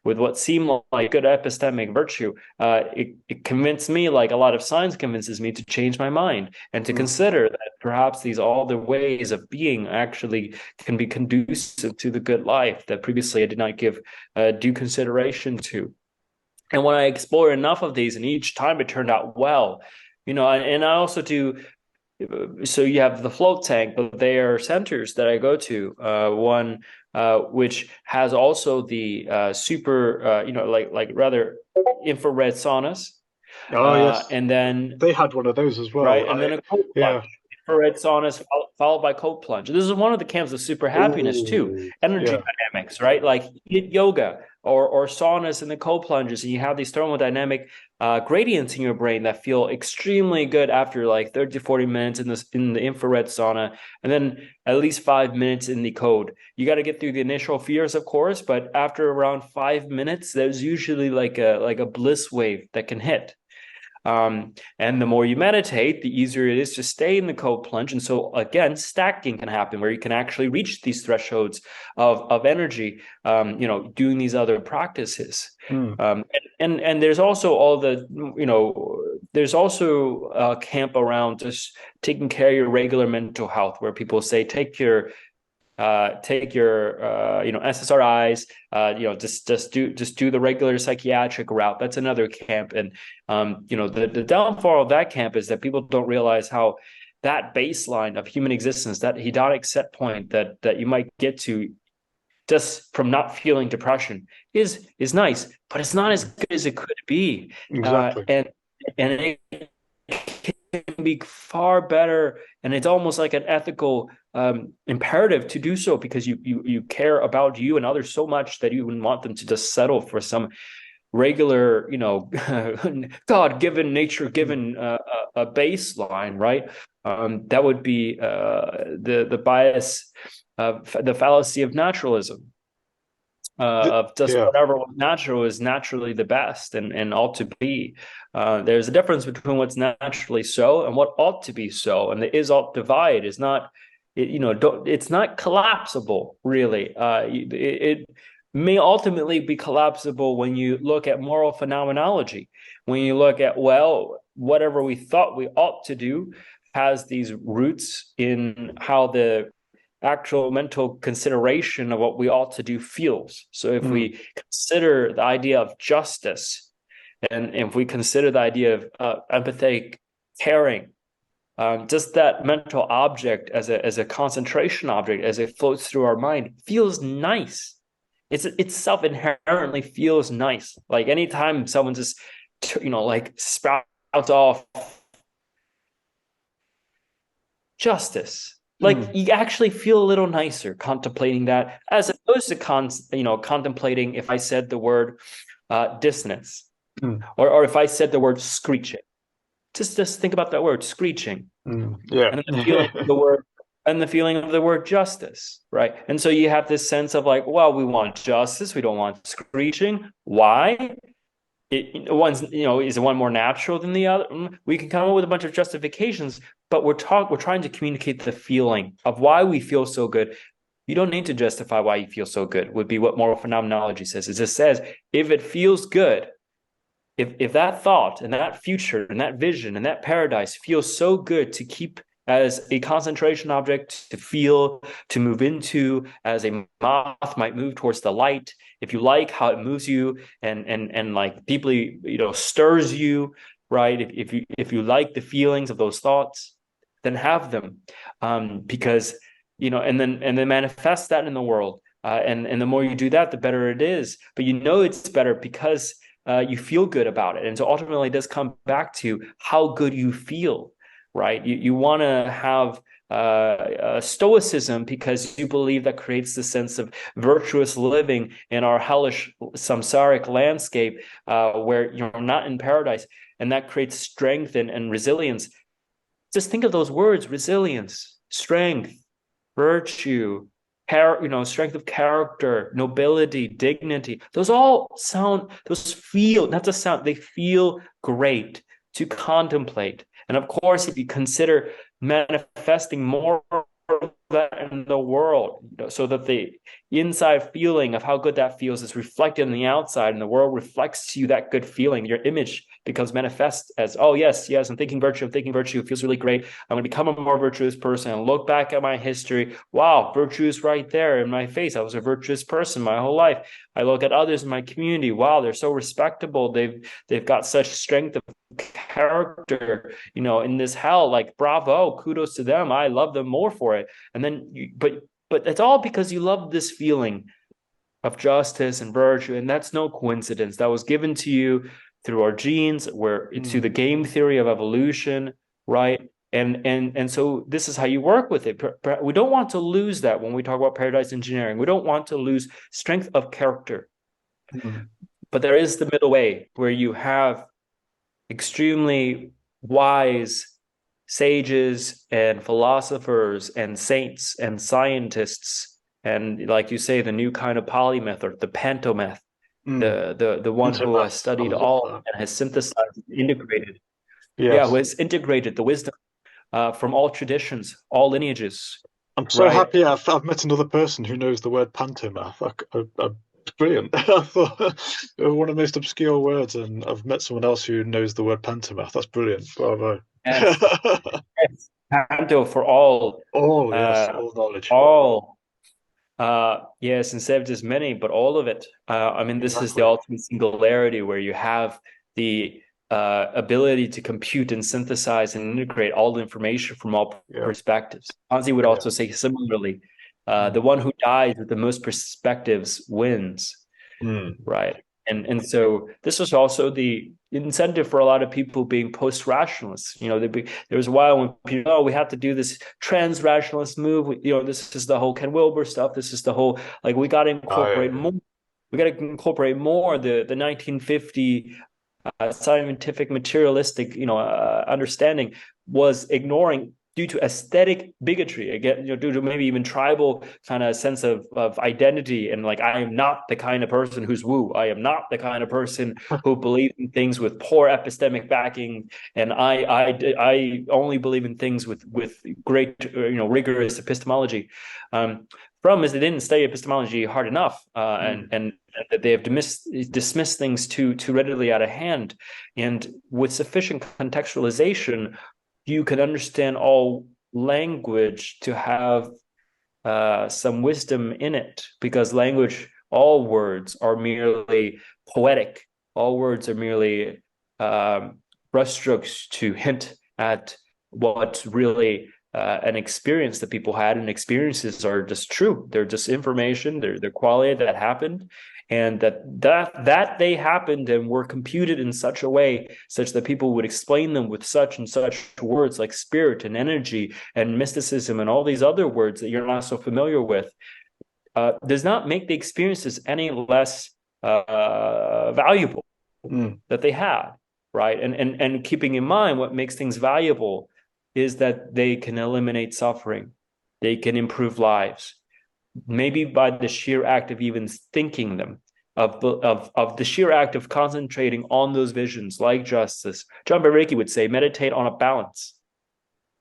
what seemed like good epistemic virtue, it convinced me, like a lot of science convinces me, to change my mind and to mm, consider that perhaps these all the ways of being actually can be conducive to the good life that previously I did not give due consideration to. And when I explored enough of these, and each time it turned out well, and I also do so you have the float tank, but they are centers that I go to. One which has also the super, like rather infrared saunas, oh, yes. and then They had one of those as well. right, and then a cold plunge. Yeah. Infrared saunas followed by cold plunge. This is one of the camps of super happiness too. Oh, Energy yeah. dynamics, right? Like yoga or saunas and the cold plunges, and you have these thermodynamic gradients in your brain that feel extremely good after like 30 to 40 minutes in the infrared sauna, and then at least 5 minutes in the code. You got to get through the initial fears, of course, but after around 5 minutes, there's usually like a bliss wave that can hit. And the more you meditate, the easier it is to stay in the cold plunge. And so again, stacking can happen where you can actually reach these thresholds of energy, doing these other practices. Mm. And there's also all the, there's also a camp around just taking care of your regular mental health, where people say, take your SSRIs, just do the regular psychiatric route. That's another camp. And the downfall of that camp is that people don't realize how that baseline of human existence, that hedonic set point that you might get to just from not feeling depression is nice, but it's not as good as it could be. Exactly. And it can be far better, and it's almost like an ethical imperative to do so, because you care about you and others so much that you wouldn't want them to just settle for some regular, God-given, nature-given a baseline, right? That would be the bias of the fallacy of naturalism, of just Yeah. whatever was natural is naturally the best and ought to be. There's a difference between what's naturally so and what ought to be so, and the is-ought divide is not, it's not collapsible, really. It may ultimately be collapsible when you look at moral phenomenology, when you look at, well, whatever we thought we ought to do has these roots in how the actual mental consideration of what we ought to do feels. So if Mm. we consider the idea of justice, and if we consider the idea of empathetic caring, just that mental object as a concentration object, as it floats through our mind, feels nice. It's itself inherently feels nice. Like anytime someone just like spouts off justice, like Mm. you actually feel a little nicer contemplating that, as opposed to contemplating if I said the word dissonance, Mm. or if I said the word screeching. Just think about that word screeching, Mm. Yeah. and then the feeling of the word justice, right? And so you have this sense of like, well, we want justice, we don't want screeching. Why? One's, is one more natural than the other? We can come up with a bunch of justifications, but we're trying to communicate the feeling of why we feel so good. You don't need to justify why you feel so good, would be what moral phenomenology says. It just says, if it feels good, if that thought and that future and that vision and that paradise feels so good to keep as a concentration object, to feel, to move into, as a moth might move towards the light, if you like how it moves you and like deeply, stirs you, right? If you like the feelings of those thoughts, then have them, because and then manifest that in the world. And the more you do that, the better it is. But it's better because you feel good about it. And so ultimately, it does come back to how good you feel, right? You want to have stoicism because you believe that creates the sense of virtuous living in our hellish samsaric landscape, where you're not in paradise, and that creates strength and resilience. Just think of those words: resilience, strength, virtue, strength of character, nobility, dignity. Those feel, not just sound, they feel great to contemplate. And of course, if you consider manifesting more of that in the world, so that the inside feeling of how good that feels is reflected in the outside, and the world reflects to you that good feeling, your image becomes manifest as, oh, yes, I'm thinking virtue, it feels really great. I'm going to become a more virtuous person and look back at my history. Wow, virtue is right there in my face. I was a virtuous person my whole life. I look at others in my community. Wow, they're so respectable. They've got such strength of character, in this hell. Like, bravo, kudos to them. I love them more for it. And then, but it's all because you love this feeling of justice and virtue, and that's no coincidence. That was given to you through our genes, where it's through Mm. the game theory of evolution, right? And so this is how you work with it. We don't want to lose that when we talk about paradise engineering. We don't want to lose strength of character, Mm. but there is the middle way where you have extremely wise sages and philosophers and saints and scientists, and like you say, the new kind of polymath or the pantomath, Mm. the one who has Intermath. I studied love all that. and has synthesized and integrated, yeah, who Yes. has integrated the wisdom from all traditions, all lineages, I'm so right? happy I've met another person who knows the word pantomath. It's brilliant. I thought one of the most obscure words, and I've met someone else who knows the word pantomath. That's brilliant. Bravo. Yes, yes. Panto for all, Oh, yes, uh, all knowledge. all. Yes, instead of just many, but all of it. I mean, this is the Exactly. ultimate singularity where you have the ability to compute and synthesize and integrate all the information from all Yeah, perspectives. Hansi would yeah. also say similarly, the Mm. one who dies with the most perspectives wins. Mm. Right. And so this was also the incentive for a lot of people being post-rationalists. There was a while when people, oh, we have to do this trans-rationalist move. This is the whole Ken Wilber stuff. This is the whole, like, we got to Oh, yeah, incorporate yeah. more. We got to incorporate more the 1950 scientific materialistic understanding was ignoring due to aesthetic bigotry, again, due to maybe even tribal kind of sense of identity, and like, I am not the kind of person who's woo, I am not the kind of person who believes in things with poor epistemic backing, and I only believe in things with great rigorous epistemology. Problem is they didn't study epistemology hard enough, Mm. and that they have dismissed things too readily out of hand. And with sufficient contextualization, you can understand all language to have some wisdom in it, because language, all words are merely poetic. All words are merely brushstrokes to hint at what really an experience that people had, and experiences are just true. They're just information. They're quality that happened, and that they happened and were computed in such a way such that people would explain them with such and such words like spirit and energy and mysticism and all these other words that you're not so familiar with, does not make the experiences any less valuable Mm. that they had, right? And keeping in mind what makes things valuable is that they can eliminate suffering, they can improve lives, maybe by the sheer act of even thinking them, of the sheer act of concentrating on those visions like justice. John Bereki would say, meditate on a balance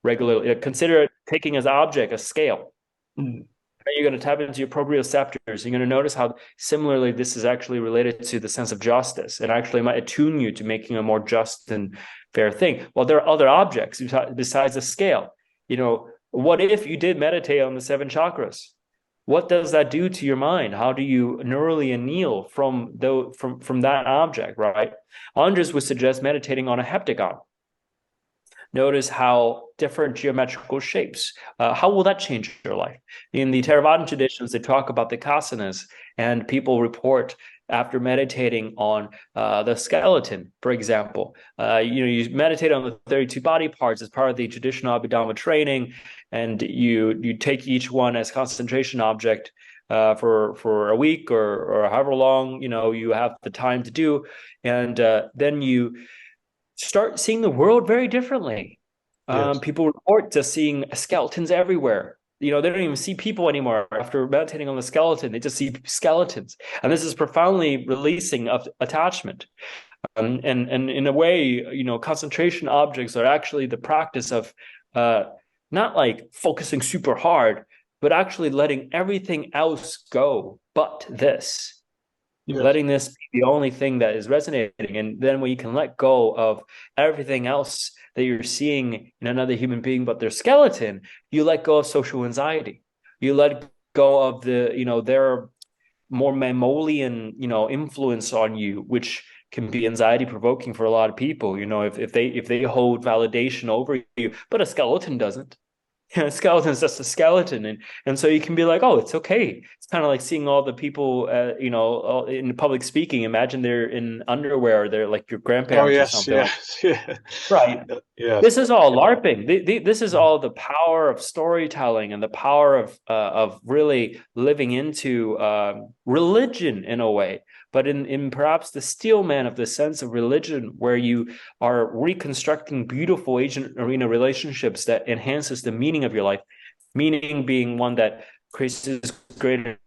regularly. Consider taking as object a scale. Mm. You're going to tap into your proprioceptors. You're going to notice how similarly this is actually related to the sense of justice. It actually might attune you to making a more just and fair thing. Well, there are other objects besides the scale. What if you did meditate on the seven chakras? What does that do to your mind? How do you neurally anneal from that object, right? Andres would suggest meditating on a heptagon. Notice how different geometrical shapes. How will that change your life? In the Theravadan traditions, they talk about the kasanas, and people report after meditating on the skeleton, for example. You meditate on the 32 body parts as part of the traditional Abhidhamma training, and you take each one as concentration object for a week or however long you have the time to do, and then you start seeing the world very differently. Yes. People report to seeing skeletons everywhere. They don't even see people anymore after meditating on the skeleton. They just see skeletons. And this is profoundly releasing of attachment. And in a way, concentration objects are actually the practice of uh, not like focusing super hard, but actually letting everything else go but this, Yes. letting this be the only thing that is resonating. And then when you can let go of everything else that you're seeing in another human being but their skeleton, you let go of social anxiety. You let go of their more mammalian influence on you, which can be anxiety provoking for a lot of people. If they hold validation over you, but a skeleton doesn't. skeleton's just a skeleton, and so you can be like, oh, it's okay. It's kind of like seeing all the people, in public speaking. Imagine they're in underwear, or they're like your Oh grandparents or yes, something like. yes, yeah, Right. yes. This is all LARPing. This is Mm. all the power of storytelling and the power of really living into religion in a way, but in perhaps the steelman of the sense of religion, where you are reconstructing beautiful agent arena relationships that enhances the meaning of your life. Meaning being one that creates greater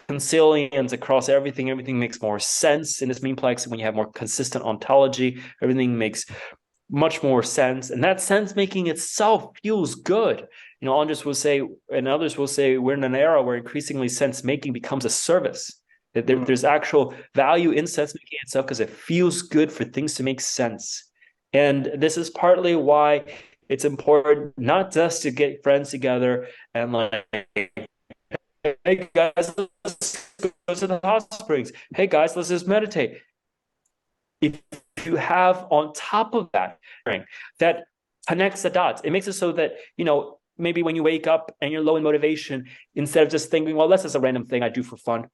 consilience across everything. Everything makes more sense in this memeplex when you have more consistent ontology. Everything makes much more sense, and that sense making itself feels good. Andres will say, and others will say, we're in an era where increasingly sense making becomes a service. That there's Mm. actual value in sense making itself because it feels good for things to make sense. And this is partly why it's important not just to get friends together and like, hey guys, let's go to the hot springs. Hey guys, let's just meditate. If you have on top of that that connects the dots, it makes it so that maybe when you wake up and you're low in motivation, instead of just thinking, well, that's just a random thing I do for fun,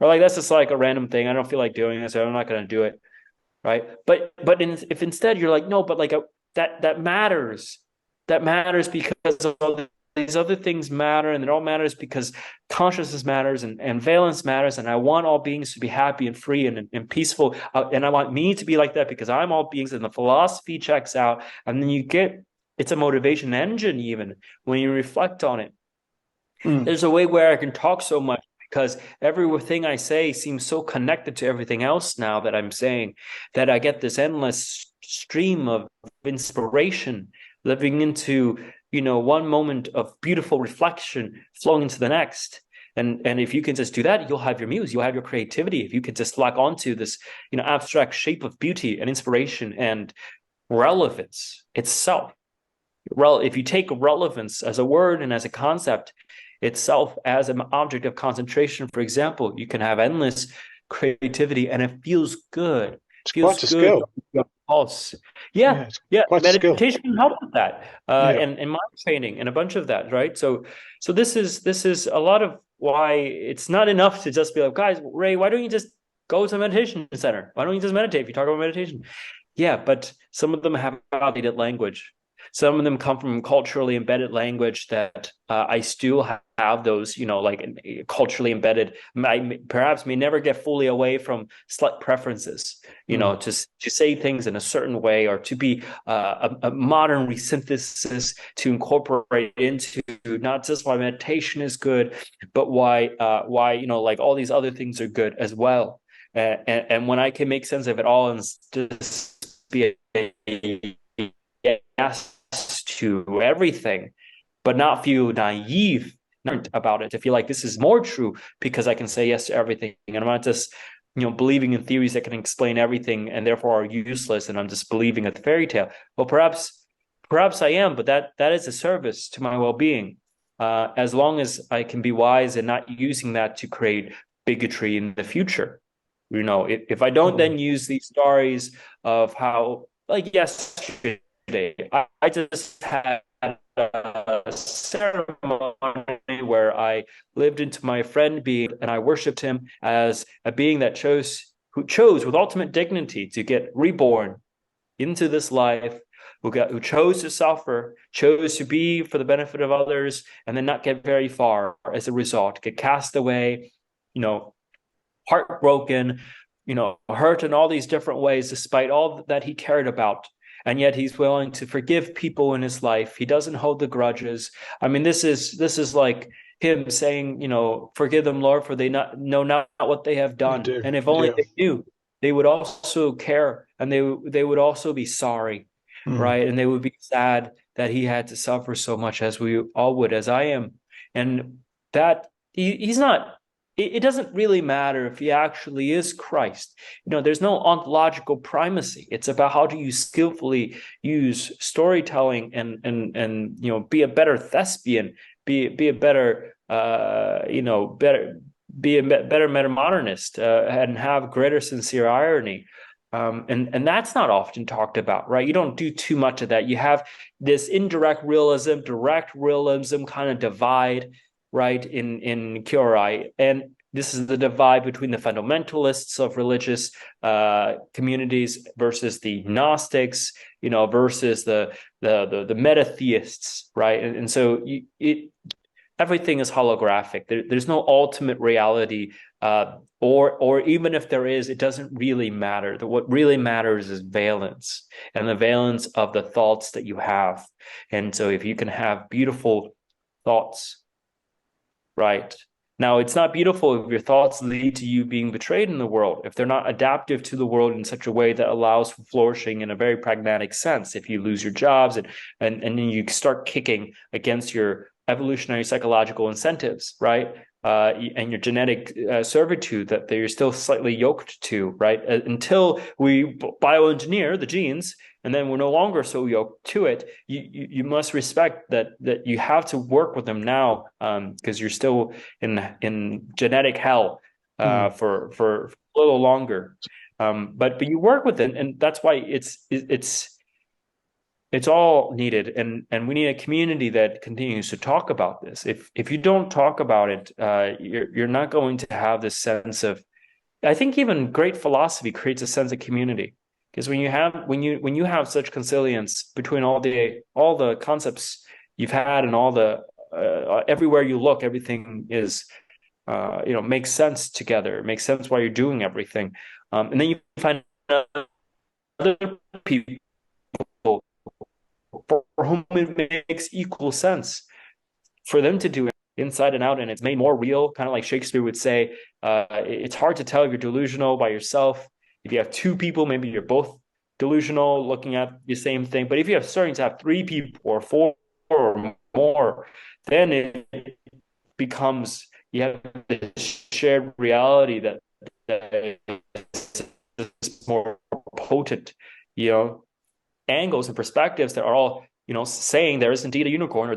or like that's just like a random thing I don't feel like doing this, so I'm not going to do it, right? If instead you're like, no, but like that matters, because of these other things matter, and it all matters because consciousness matters, and valence matters, and I want all beings to be happy and free and peaceful, and I want me to be like that because I'm all beings, and the philosophy checks out, and then it's a motivation engine even when you reflect on it. Mm. There's a way where I can talk so much because everything I say seems so connected to everything else now that I'm saying, that I get this endless stream of inspiration living into, one moment of beautiful reflection flowing into the next. And if you can just do that, you'll have your muse, you'll have your creativity. If you could just lock onto this, abstract shape of beauty and inspiration and relevance itself. If you take relevance as a word and as a concept itself as an object of concentration, for example, you can have endless creativity and it feels good. It's Feels quite a good. skill. Pulse. Yeah, Yeah, it's yeah. quite a skill. Meditation can help with that, Yeah. and mind training and a bunch of that, right? So this is a lot of why it's not enough to just be like, guys, Ray, why don't you just go to a meditation center? Why don't you just meditate if you talk about meditation? Yeah, but some of them have outdated language. Some of them come from culturally embedded language that I still have those, like culturally embedded, perhaps may never get fully away from select preferences, Mm. to say things in a certain way, or to be a modern resynthesis to incorporate into not just why meditation is good, but why like all these other things are good as well. And when I can make sense of it all and just be a yes to everything, but not feel naive about it, to feel like this is more true because I can say yes to everything. And I'm not just, believing in theories that can explain everything and therefore are useless, and I'm just believing a fairy tale. Well, perhaps I am, but that is a service to my well-being. As long as I can be wise and not using that to create bigotry in the future. If I don't Mm. then use these stories of how, like yesterday, I just had a ceremony where I lived into my friend being, and I worshipped him as a being who chose with ultimate dignity to get reborn into this life, who chose to suffer, chose to be for the benefit of others, and then not get very far as a result, get cast away, you know, heartbroken, hurt in all these different ways, despite all that he cared about. And yet he's willing to forgive people in his life. He doesn't hold the grudges. I mean, this is like him saying, forgive them, Lord, for they know not what they have They done. do. And if only Yeah. they knew, they would also care, and they would also be sorry, Mm. right? And they would be sad that he had to suffer so much, as we all would, as I am. And that he's not, it doesn't really matter if he actually is Christ. There's no ontological primacy. It's about how do you skillfully use storytelling and be a better thespian, be a better better be a better metamodernist, and have greater sincere irony. And that's not often talked about, right? You don't do too much of that. You have this indirect realism, direct realism kind of divide, right? In Kyorai, and this is the divide between the fundamentalists of religious communities versus the Gnostics, versus the meta-theists, right? And so everything is holographic. There's no ultimate reality, or even if there is, it doesn't really matter. What really matters is valence, and the valence of the thoughts that you have. And so if you can have beautiful thoughts, right? Now, it's not beautiful if your thoughts lead to you being betrayed in the world, if they're not adaptive to the world in such a way that allows for flourishing in a very pragmatic sense. If you lose your jobs and then you start kicking against your evolutionary psychological incentives, right? And your genetic servitude that you're still slightly yoked to, right? Until we bioengineer the genes, and then we're no longer so yoked to it. You must respect that you have to work with them now, because you're still in genetic hell for a little longer. But you work with it, and that's why it's all needed, and we need a community that continues to talk about this. If you don't talk about it, you're not going to have this sense of. I think even great philosophy creates a sense of community, because when you have such consilience between all the concepts you've had, and all the everywhere you look, everything is makes sense together. It makes sense why you're doing everything, and then you find other people for whom it makes equal sense for them to do it inside and out, and it's made more real, kind of like Shakespeare would say. It's hard to tell if you're delusional by yourself. If you have two people, maybe you're both delusional looking at the same thing. But if you're starting to have three people or four or more, then it becomes, you have this shared reality that is more potent, angles and perspectives that are all saying there is indeed a unicorn, or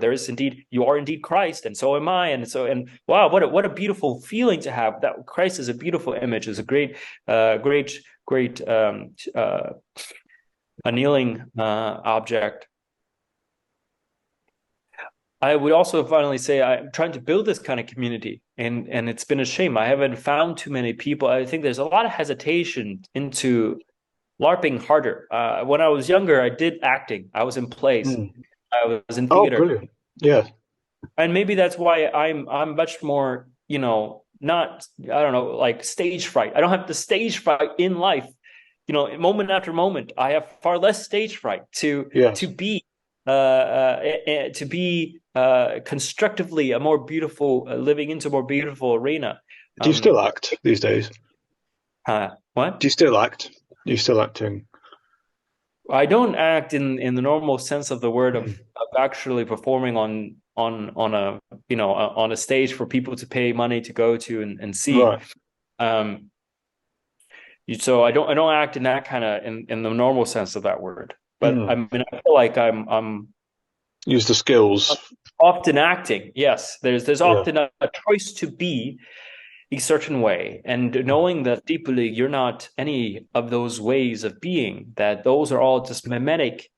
you are indeed Christ, and so am I, and wow, what a beautiful feeling to have that Christ is a beautiful image, is a great annealing object. I would also finally say I'm trying to build this kind of community, and it's been a shame. I haven't found too many people. I think there's a lot of hesitation into LARPing harder. When I was younger, I did acting. I was in plays. Mm. I was in Oh, theater, brilliant. Yeah. and maybe that's why I'm much more, not, I don't know, like stage fright. I don't have the stage fright in life. Moment after moment, I have far less stage fright to Yes. to be constructively a more beautiful, living into a more beautiful arena. Do you Um, still act these days? what? Do you still act? Are you still acting? I don't act in the normal sense of the word of, Mm. actually performing on a on a stage for people to pay money to go to and see. Right. Um, so I don't act in that kind of in the normal sense of that word. But I Mm. mean, I feel like I'm Use the skills. often acting. Yes, there's Yeah. often a choice to be a certain way, and knowing that deeply you're not any of those ways of being, that those are all just mimetic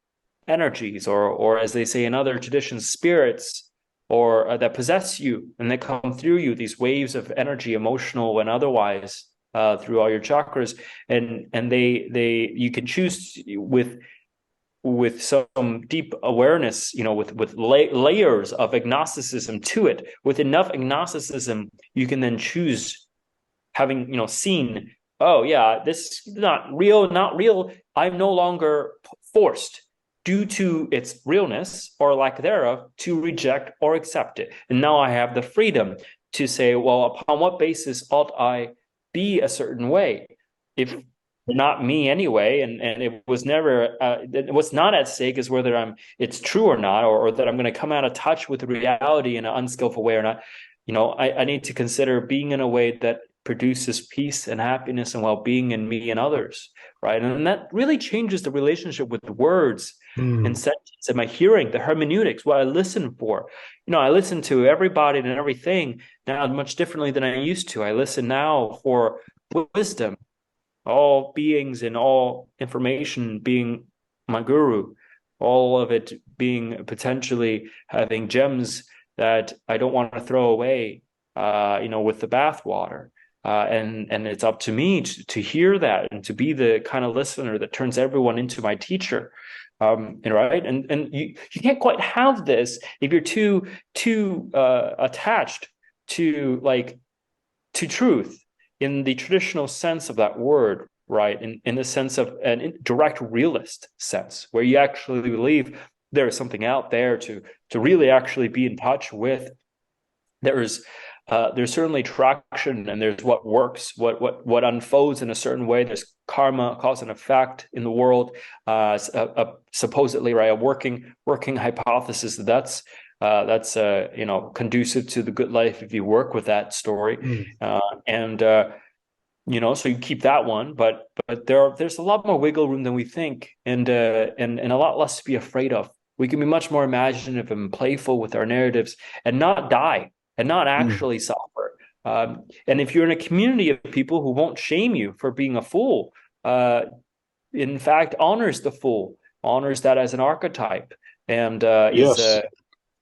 energies, or as they say in other traditions, spirits, or that possess you and that come through you, these waves of energy, emotional and otherwise, through all your chakras, and they you can choose with some deep awareness, with layers of agnosticism to it. With enough agnosticism, you can then choose, having seen, oh yeah, this is not real. I'm no longer forced, due to its realness or lack thereof, to reject or accept it. And now I have the freedom to say, well, upon what basis ought I be a certain way? If not me anyway, and it was never, what's not at stake is whether it's true or not, or that I'm going to come out of touch with reality in an unskillful way or not. I need to consider being in a way that produces peace and happiness and well-being in me and others, right? And that really changes the relationship with the words and Mm. sentence and my hearing, the hermeneutics, what I listen for. I listen to everybody and everything now much differently than I used to. I listen now for wisdom, all beings and all information being my guru, all of it being potentially having gems that I don't want to throw away, with the bathwater. And it's up to me to hear that and to be the kind of listener that turns everyone into my teacher. And right, and you can't quite have this if you're too attached to to truth in the traditional sense of that word, right? In the sense of an direct realist sense, where you actually believe there is something out there to really actually be in touch with. There's certainly traction, and there's what works, what unfolds in a certain way. There's karma, cause and effect in the world. Supposedly, right, a working hypothesis that's conducive to the good life if you work with that story. Mm. And so you keep that one, but there's a lot more wiggle room than we think, and a lot less to be afraid of. We can be much more imaginative and playful with our narratives and not die and not Mm. actually suffer. And if you're in a community of people who won't shame you for being a fool, in fact, honors the fool, honors that as an archetype, and is Yes.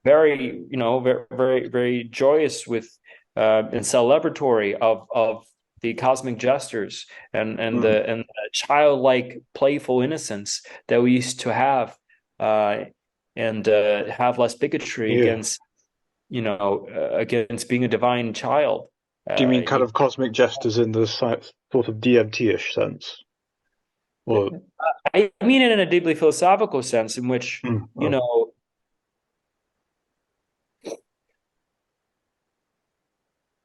very, very, very, very joyous with and celebratory of the cosmic gestures Mm. and the childlike playful innocence that we used to have, and have less bigotry Yeah. against against being a divine child. Do you mean kind You of cosmic jesters in the sort of DMT-ish sense? Or I mean it in a deeply philosophical sense, in which, you okay. know,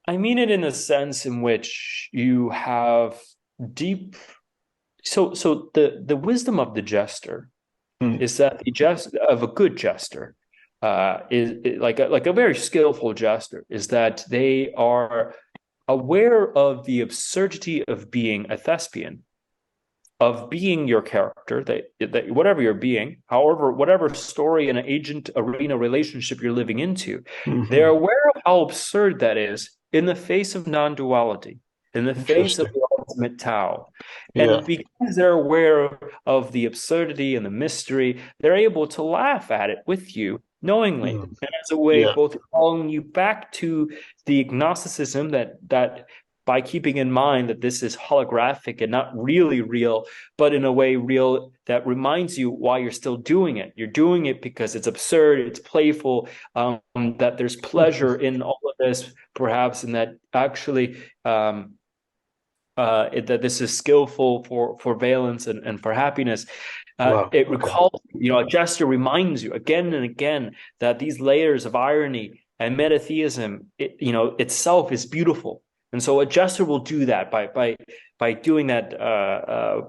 I mean it in a sense in which you have deep. So the wisdom of the jester Mm. is that the jest of a good jester, is like a very skillful jester, is that they are aware of the absurdity of being a thespian, of being your character, that whatever you're being, however, whatever story and agent arena relationship you're living into, they're Hmm. aware of how absurd that is in the face of non-duality, in the face of Interesting. the ultimate Tao. Yeah. And because they're aware of the absurdity and the mystery, they're able to laugh at it with you knowingly. Mm. And as a way Yeah. both calling you back to the agnosticism that by keeping in mind that this is holographic and not really real, but in a way real that reminds you why you're still doing it. You're doing it because it's absurd, it's playful, that there's pleasure Interesting. in all of this, perhaps, and that actually that this is skillful for valence and for happiness. Wow. It Okay. recalls, a gesture reminds you again and again that these layers of irony and metatheism, itself is beautiful. And so a gesture will do that by doing that,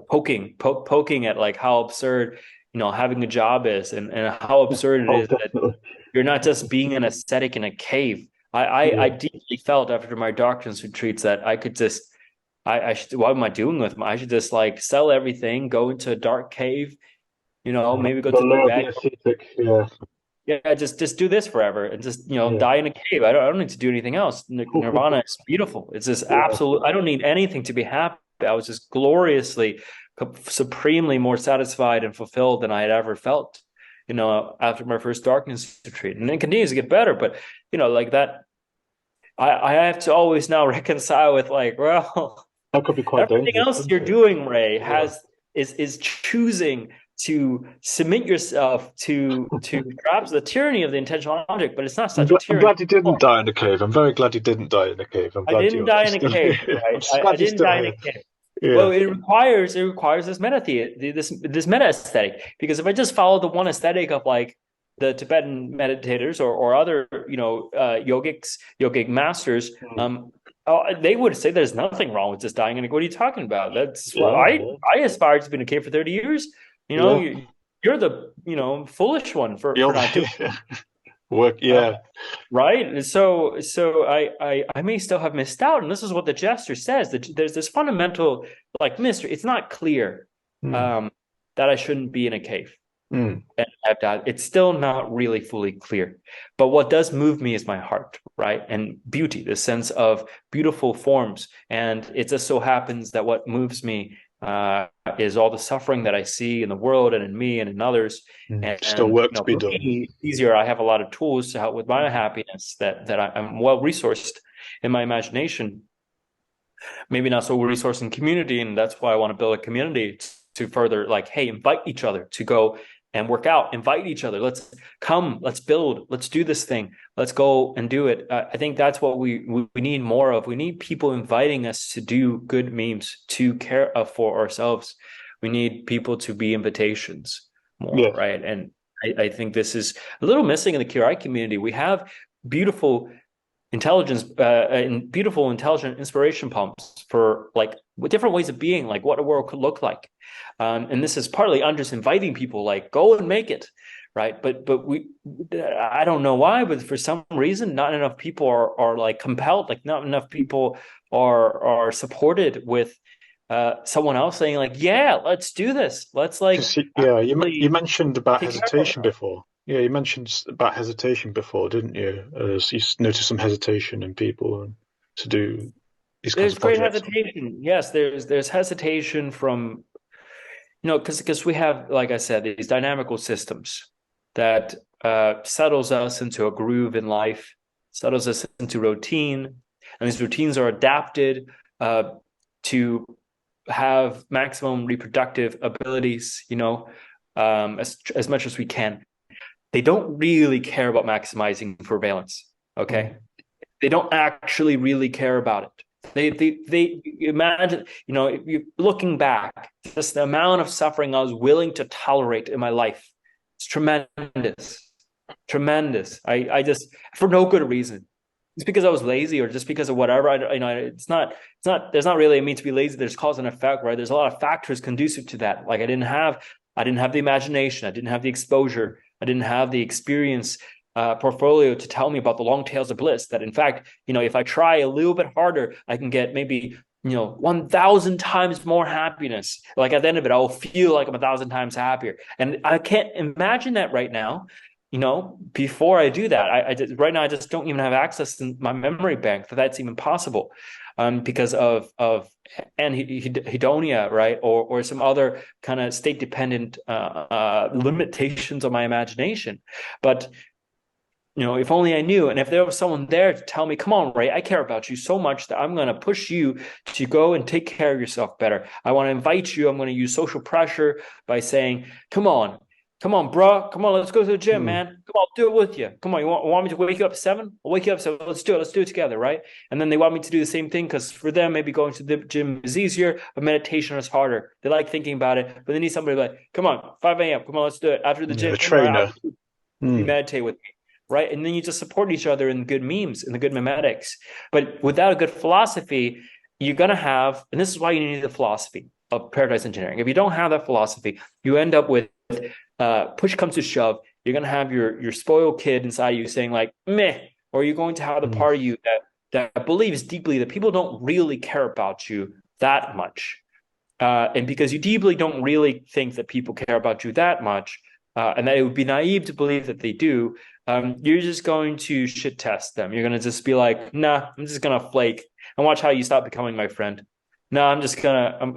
poking at like how absurd, having a job is, and how absurd it Oh, is that definitely. you're not just being an ascetic in a cave. I Yeah. deeply felt after my doctor's retreats that I could just I should, what am I doing with my, I should just like sell everything, go into a dark cave, maybe go The to layer of bed. the ascetic. Yeah. Yeah, just do this forever and just, Yeah. die in a cave. I don't need to do anything else. Nirvana is beautiful. It's just Yeah. absolute. I don't need anything to be happy. I was just gloriously, supremely more satisfied and fulfilled than I had ever felt, after my first darkness retreat. And it continues to get better, but like that, I have to always now reconcile with like, well, That could be quite everything dangerous, else couldn't you're it? doing, Ray, Yeah. is choosing to submit yourself to perhaps the tyranny of the intentional object, but it's not such a I'm tyranny. glad he didn't die in a cave. I'm very glad he didn't die in a cave. I'm I glad didn't you're die in a still cave, here. I'm right? just I glad you're didn't still die in a here. cave. Yeah. Well, it requires this this meta aesthetic, because if I just follow the one aesthetic of like the Tibetan meditators or other yogic masters, Mm. they would say there's nothing wrong with just dying. And like, what are you talking about? That's what Yeah. Yeah. I aspired to be in a cave for 30 years. Yeah. You're the foolish one for You'll not doing work. it. Yeah. Right. So I may still have missed out. And this is what the gesture says, that there's this fundamental like mystery. It's not clear Mm. um, that I shouldn't be in a cave. Mm. And I've died. It's still not really fully clear. But what does move me is my heart, right? And beauty, the sense of beautiful forms. And it just so happens that what moves me uh, is all the suffering that I see in the world and in me and in others. Still And work to be for done. me, it's easier. I have a lot of tools to help with my Mm. happiness that I'm well resourced in my imagination, maybe not so resourced in community, and that's why I want to build a community to further like, hey, invite each other to go and work out, invite each other, let's come, let's build, let's do this thing, let's go and do it. I think that's what we need more of. We need people inviting us to do good memes, to care for ourselves. We need people to be invitations more, Yes. right? And I think this is a little missing in the QI community. We have beautiful intelligence and beautiful intelligent inspiration pumps for like different ways of being, like what a world could look like. And this is partly I'm just inviting people like go and make it, right? But we, I don't know why, but for some reason not enough people are like compelled, like not enough people are supported with someone else saying like, yeah, let's do this, let's like Because yeah, you actually mentioned about take care of hesitation ourselves. before. Yeah, you mentioned about hesitation before, didn't you? So noticed some hesitation in people to do these kinds There's of great projects. hesitation. Yes, there's hesitation from, because we have, like I said, these dynamical systems that settles us into a groove in life, settles us into routine, and these routines are adapted uh, to have maximum reproductive abilities, as much as we can. They don't really care about maximizing for valence. Okay, Mm. they don't actually really care about it. They imagine, if you looking back, just the amount of suffering I was willing to tolerate in my life. It's tremendous, tremendous. I just for no good reason. It's because I was lazy or just because of whatever. There's not really a mean to be lazy. There's cause and effect, right? There's a lot of factors conducive to that. Like I didn't have the imagination. I didn't have the exposure. I didn't have the experience portfolio to tell me about the long tails of bliss. That in fact, if I try a little bit harder, I can get maybe 1,000 times more happiness. Like at the end of it, I will feel like I'm 1,000 times happier. And I can't imagine that right now. Before I do that, right now I just don't even have access to my memory bank that that's even possible, because of anhedonia, right, or some other kind of state dependent limitations on my imagination. But if only I knew, and if there was someone there to tell me, come on, Ray, I care about you so much that I'm going to push you to go and take care of yourself better. I want to invite you. I'm going to use social pressure by saying, come on, bro. Come on, let's go to the gym, Mm. man. Come on, I'll do it with you. Come on, you want me to wake you up at 7? I'll wake you up at 7. Let's do it. Let's do it together, right? And then they want me to do the same thing because for them, maybe going to the gym is easier, but meditation is harder. They like thinking about it, but they need somebody like, come on, 5 a.m. Come on, let's do it. After the Yeah, gym, a right? trainer. You Mm. meditate with me, right? And then you just support each other in good memes, in the good memetics. But without a good philosophy, you're going to have, and this is why you need the philosophy of paradise engineering. If you don't have that philosophy, you end up with push comes to shove, you're going to have your spoiled kid inside you saying like, meh, or you're going to have the Mm. part of you that believes deeply that people don't really care about you that much. And because you deeply don't really think that people care about you that much, and that it would be naive to believe that they do, you're just going to shit test them. You're going to just be like, nah, I'm just going to flake and watch how you stop becoming my friend. No, I'm just gonna, um,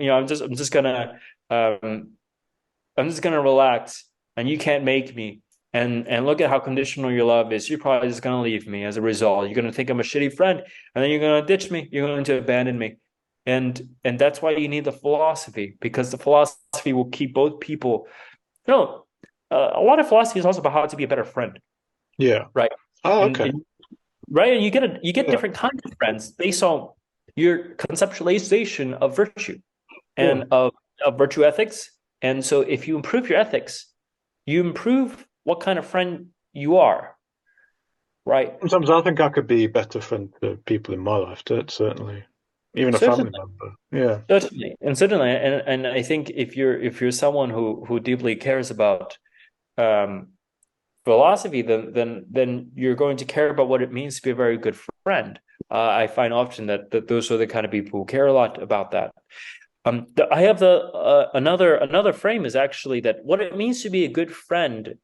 I'm just gonna relax, and you can't make me. And look at how conditional your love is. You're probably just gonna leave me as a result. You're gonna think I'm a shitty friend, and then you're gonna ditch me. You're going to abandon me, and that's why you need the philosophy, because the philosophy will keep both people. You know, a lot of philosophy is also about how to be a better friend, Yeah. right? Oh, And, okay. and right, and you get Yeah. different kinds of friends based on your conceptualization of virtue Yeah. and of virtue ethics. And so if you improve your ethics, you improve what kind of friend you are, right? Sometimes I think I could be a better friend to people in my life, certainly. Even a family Certainly, member. Yeah. certainly, and I think if you're someone who deeply cares about um, philosophy, then you're going to care about what it means to be a very good friend. I find often that those are the kind of people who care a lot about that. I have the another frame is actually that what it means to be a good friend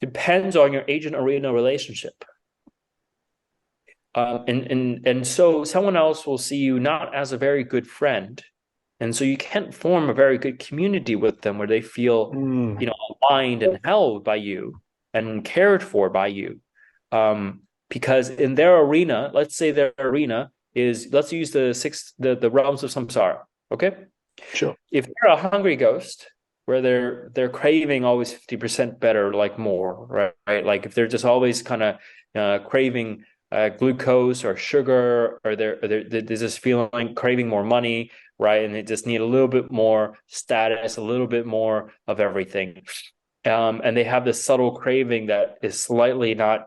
depends on your agent arena relationship. And so someone else will see you not as a very good friend, And so you can't form a very good community with them where they feel, Mm. aligned and held by you and cared for by you. Because in their arena, let's say their arena is, let's use the realms of samsara. Okay. Sure. If they're a hungry ghost, where they're craving always 50% better, like more, right? Right? Like if they're just always kind of craving glucose or sugar, or they're just feeling like craving more money, right? And they just need a little bit more status, a little bit more of everything. And they have this subtle craving that is slightly not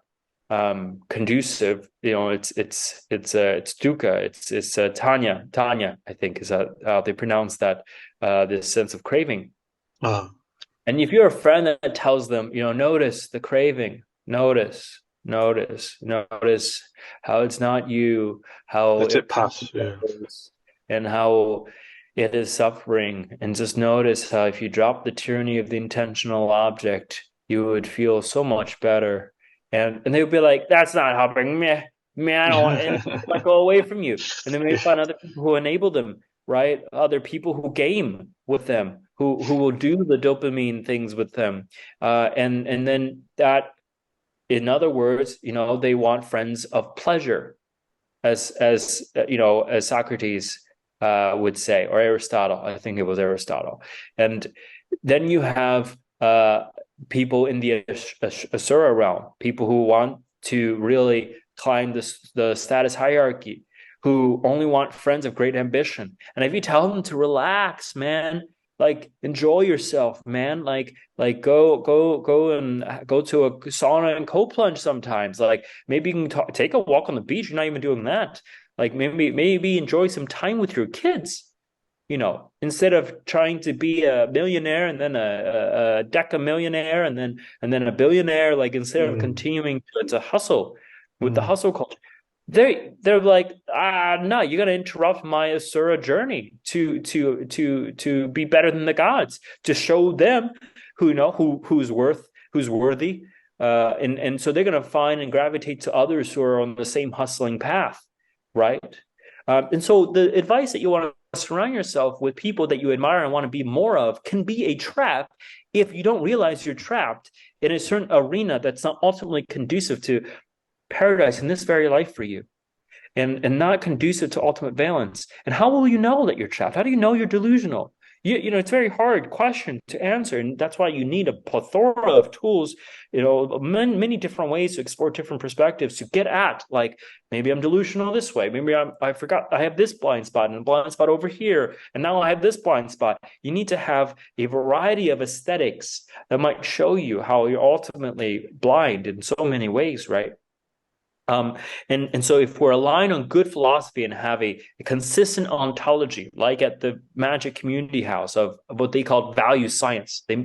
conducive. It's dukkha, it's Tanya, I think is how they pronounce that, this sense of craving. Ah, And if you're a friend that tells them, notice the craving, notice how it's not you, how let it it pass. Yeah. comes, and how it is suffering. And just notice how if you drop the tyranny of the intentional object, you would feel so much better. And they would be like, that's not helping me. Man, I don't want, and they might go away from you. And they may find other people who enable them, right? Other people who game with them, who will do the dopamine things with them, and then that, in other words, they want friends of pleasure, as Socrates would say, or Aristotle. I think it was Aristotle. And then you have people in the Asura realm, people who want to really climb the status hierarchy, who only want friends of great ambition. And if you tell them to relax, man, like enjoy yourself, man, like go and go to a sauna and cold plunge sometimes. Like maybe you can take a walk on the beach. You're not even doing that. Like maybe enjoy some time with your kids, instead of trying to be a millionaire and then a deca millionaire and then a billionaire. Like instead of Mm. continuing to hustle with the Mm. hustle culture, they're like, no, you're gonna interrupt my Asura journey to be better than the gods, to show them who's worthy. And so they're gonna find and gravitate to others who are on the same hustling path, right? And so the advice that you want to surround yourself with people that you admire and want to be more of can be a trap if you don't realize you're trapped in a certain arena that's not ultimately conducive to paradise in this very life for you, and not conducive to ultimate balance. And how will you know that you're trapped? How do you know you're delusional? It's a very hard question to answer, and that's why you need a plethora of tools, many different ways to explore different perspectives to get at, like, maybe I'm delusional this way, maybe I forgot I have this blind spot and a blind spot over here, and now I have this blind spot. You need to have a variety of aesthetics that might show you how you're ultimately blind in so many ways, right? Um, and so if we're aligned on good philosophy and have a consistent ontology, like at the Magic Community House of what they call value science, they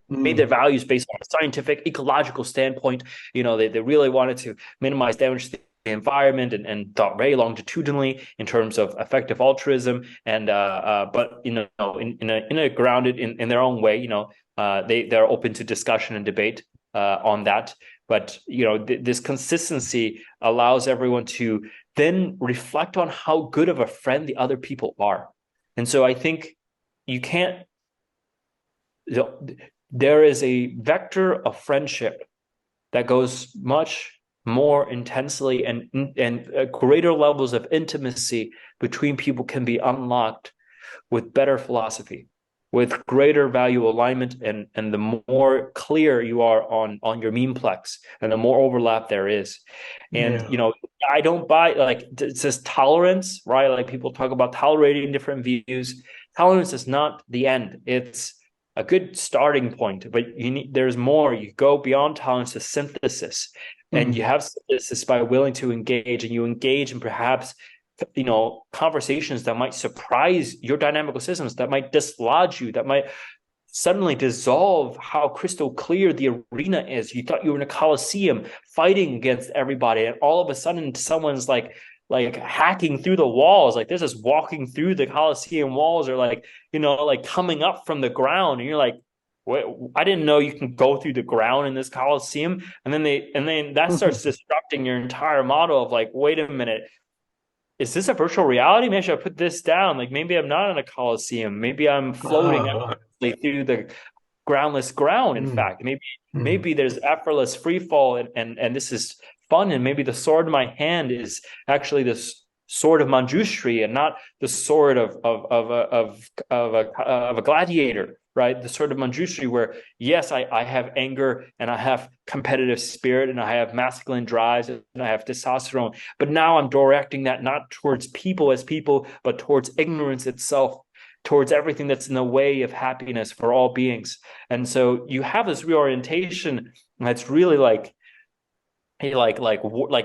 made their Mm. values based on a scientific, ecological standpoint. They really wanted to minimize damage to the environment, and thought very longitudinally in terms of effective altruism. And but in a grounded in their own way, they're open to discussion and debate on that. But this consistency allows everyone to then reflect on how good of a friend the other people are. And so I think you can't you know, there is a vector of friendship that goes much more intensely, and greater levels of intimacy between people can be unlocked with better philosophy, with greater value alignment, and the more clear you are on your memeplex, and the more overlap there is. And Yeah. I don't buy, like, it says tolerance, right? Like people talk about tolerating different views. Tolerance is not the end. It's a good starting point, but there's more. You go beyond tolerance to synthesis, and you Mm. have synthesis by willing to engage, and you engage in perhaps conversations that might surprise your dynamical systems, that might dislodge you, that might suddenly dissolve how crystal clear the arena is. You thought you were in a coliseum fighting against everybody, and all of a sudden someone's like hacking through the walls, like this is walking through the coliseum walls, or like coming up from the ground, and you're like, wait, I didn't know you can go through the ground in this coliseum. And then that starts disrupting your entire model of, like, wait a minute, is this a virtual reality? Maybe I should put this down. Like maybe I'm not in a coliseum. Maybe I'm floating Ah, right. through the groundless ground. In Mm, fact, maybe mm, there's effortless free fall, and this is fun. And maybe the sword in my hand is actually this sword of Manjushri, and not the sword of a gladiator. Right, the sword of Manjushri, where yes, I have anger and I have competitive spirit and I have masculine drives and I have testosterone, but now I'm directing that not towards people as people, but towards ignorance itself, towards everything that's in the way of happiness for all beings. And so you have this reorientation that's really like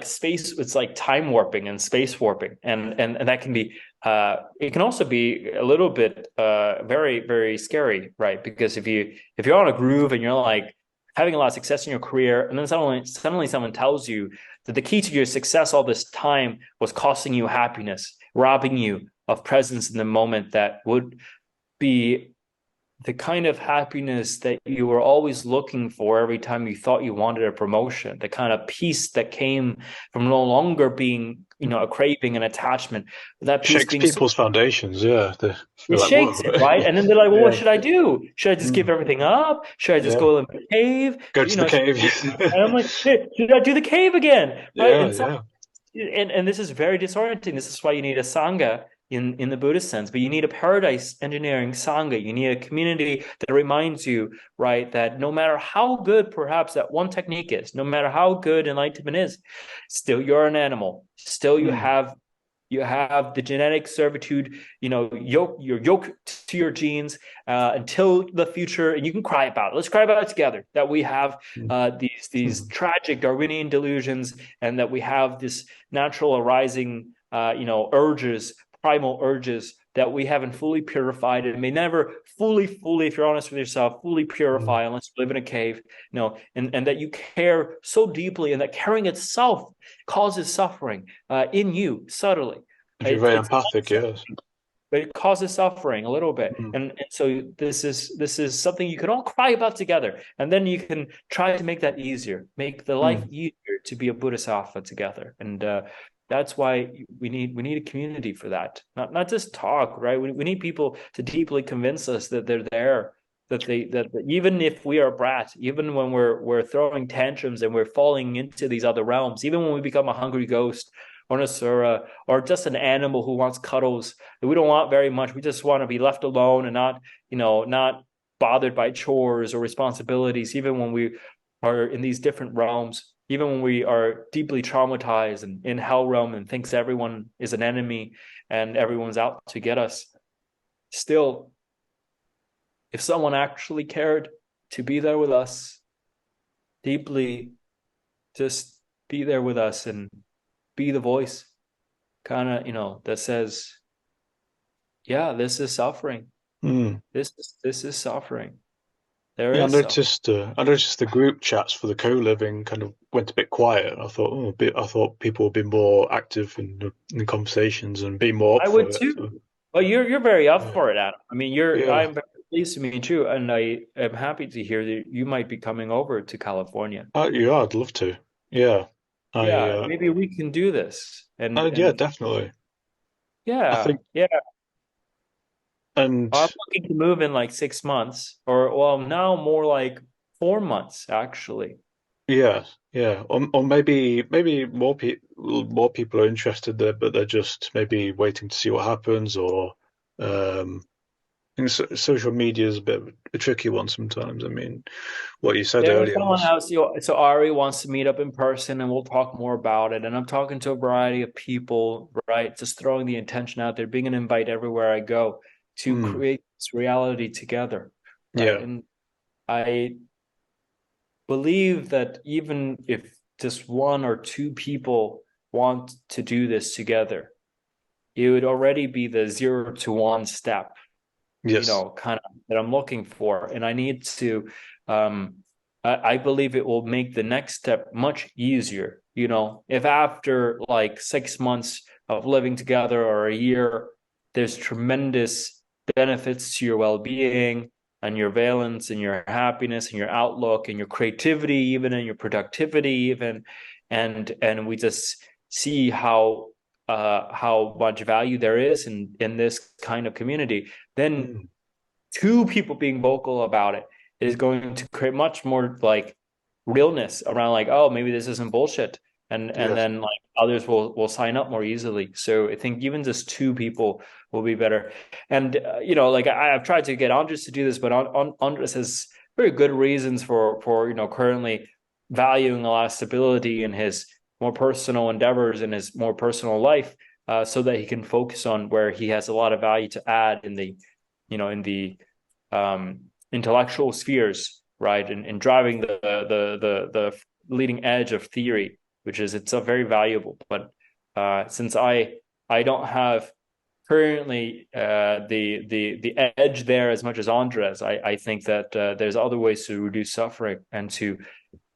space. It's like time warping and space warping, and that can be it can also be a little bit very very scary, right? Because if you're on a groove and you're like having a lot of success in your career, and then suddenly someone tells you that the key to your success all this time was costing you happiness, robbing you of presence in the moment that would be the kind of happiness that you were always looking for every time you thought you wanted a promotion, the kind of peace that came from no longer being, a craving and attachment, that peace shakes being so, people's foundations. Yeah, they it feel like, shakes whoa. it, right? And then they're like, well, what Yeah. should I do? Should I just give Mm, everything up? Should I just yeah. go in the cave? Go to the cave. And I'm like, hey, should I do the cave again? Right. Yeah, And so yeah. and this is very disorienting. This is why you need a sangha in the Buddhist sense, but you need a paradise engineering sangha. You need a community that reminds you, right, that no matter how good perhaps that one technique is, no matter how good enlightenment is, still you're an animal. Still Mm, you have the genetic servitude, you're yoked to your genes until the future, and you can cry about it. Let's cry about it together. That we have mm, these mm, tragic Darwinian delusions, and that we have this natural arising, urges, primal urges that we haven't fully purified and may never fully, if you're honest with yourself, fully mm. purify unless you live in a cave, and that you care so deeply, and that caring itself causes suffering in you subtly. If you're It, very it's empathic, yes. but it causes suffering a little bit, Mm, and so this is something you can all cry about together, and then you can try to make that easier, make the life mm, easier to be a bodhisattva together, and that's why we need a community for that, not just talk, right? We need people to deeply convince us that they're there, that even if we are brats, even when we're throwing tantrums and we're falling into these other realms, even when we become a hungry ghost or an asura or just an animal who wants cuddles, we don't want very much. We just want to be left alone and not bothered by chores or responsibilities, even when we are in these different realms, even when we are deeply traumatized and in hell realm and thinks everyone is an enemy and everyone's out to get us. Still, if someone actually cared to be there with us, deeply just be there with us and be the voice, kind of, that says, yeah, this is suffering. mm. This is suffering. There Yeah, is suffering. I noticed the group chats for the co-living kind of went a bit quiet. I thought, I thought people would be more active in the conversations and be more up I would for it. too. So, Well, you're very up yeah, for it, Adam. I mean, yeah, I'm very pleased to meet you, and I am happy to hear that you might be coming over to California. yeah, I'd love to. Yeah, Yeah, maybe we can do this. yeah, And definitely. I yeah, think, yeah. and I'm looking to move in like 6 months, or well, now more like 4 months actually. yeah, yeah, or maybe more people are interested there, but they're just maybe waiting to see what happens, or um, I think social media is a bit of a tricky one sometimes. I mean, what you said There's earlier someone was, else. So Ari wants to meet up in person, and we'll talk more about it. And I'm talking to a variety of people, right? Just throwing the intention out there, being an invite everywhere I go to mm, create this reality together, right? yeah, And I believe that even if just one or two people want to do this together, it would already be the 0 to 1 step, yes, kind of that I'm looking for. And I need to, um, I believe it will make the next step much easier. If after like 6 months of living together or a year, there's tremendous benefits to your well-being and your valence and your happiness and your outlook and your creativity, even and your productivity, even, and we just see how how much value there is in this kind of community, then Mm. two people being vocal about it is going to create much more like realness around like, oh, maybe this isn't bullshit. And Yes. then like others will sign up more easily. So I think even just two people will be better. And like I've tried to get Andres to do this, but Andres has very good reasons for currently valuing a lot of stability in his more personal endeavors in his more personal life, so that he can focus on where he has a lot of value to add in the intellectual spheres, right? And driving the leading edge of theory, which is it's a very valuable. But since I don't have currently the edge there as much as Andres, I think that there's other ways to reduce suffering and to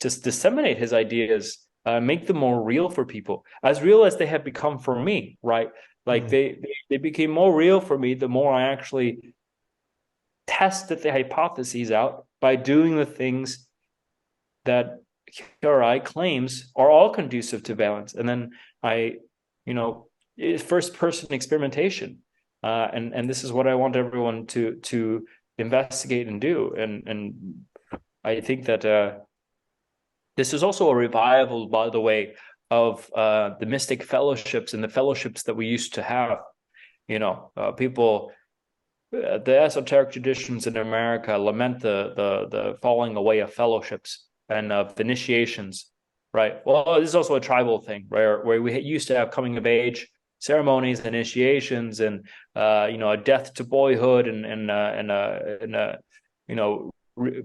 just disseminate his ideas, make them more real for people, as real as they have become for me, right? Like Mm. they became more real for me the more I actually tested the hypotheses out by doing the things that QRI claims are all conducive to balance. And then I, first person experimentation. And this is what I want everyone to investigate and do. And I think that this is also a revival, by the way, of the mystic fellowships and the fellowships that we used to have. People, the esoteric traditions in America lament the falling away of fellowships and of initiations, right? Well, this is also a tribal thing, right? Where we used to have coming of age ceremonies, initiations, and a death to boyhood, and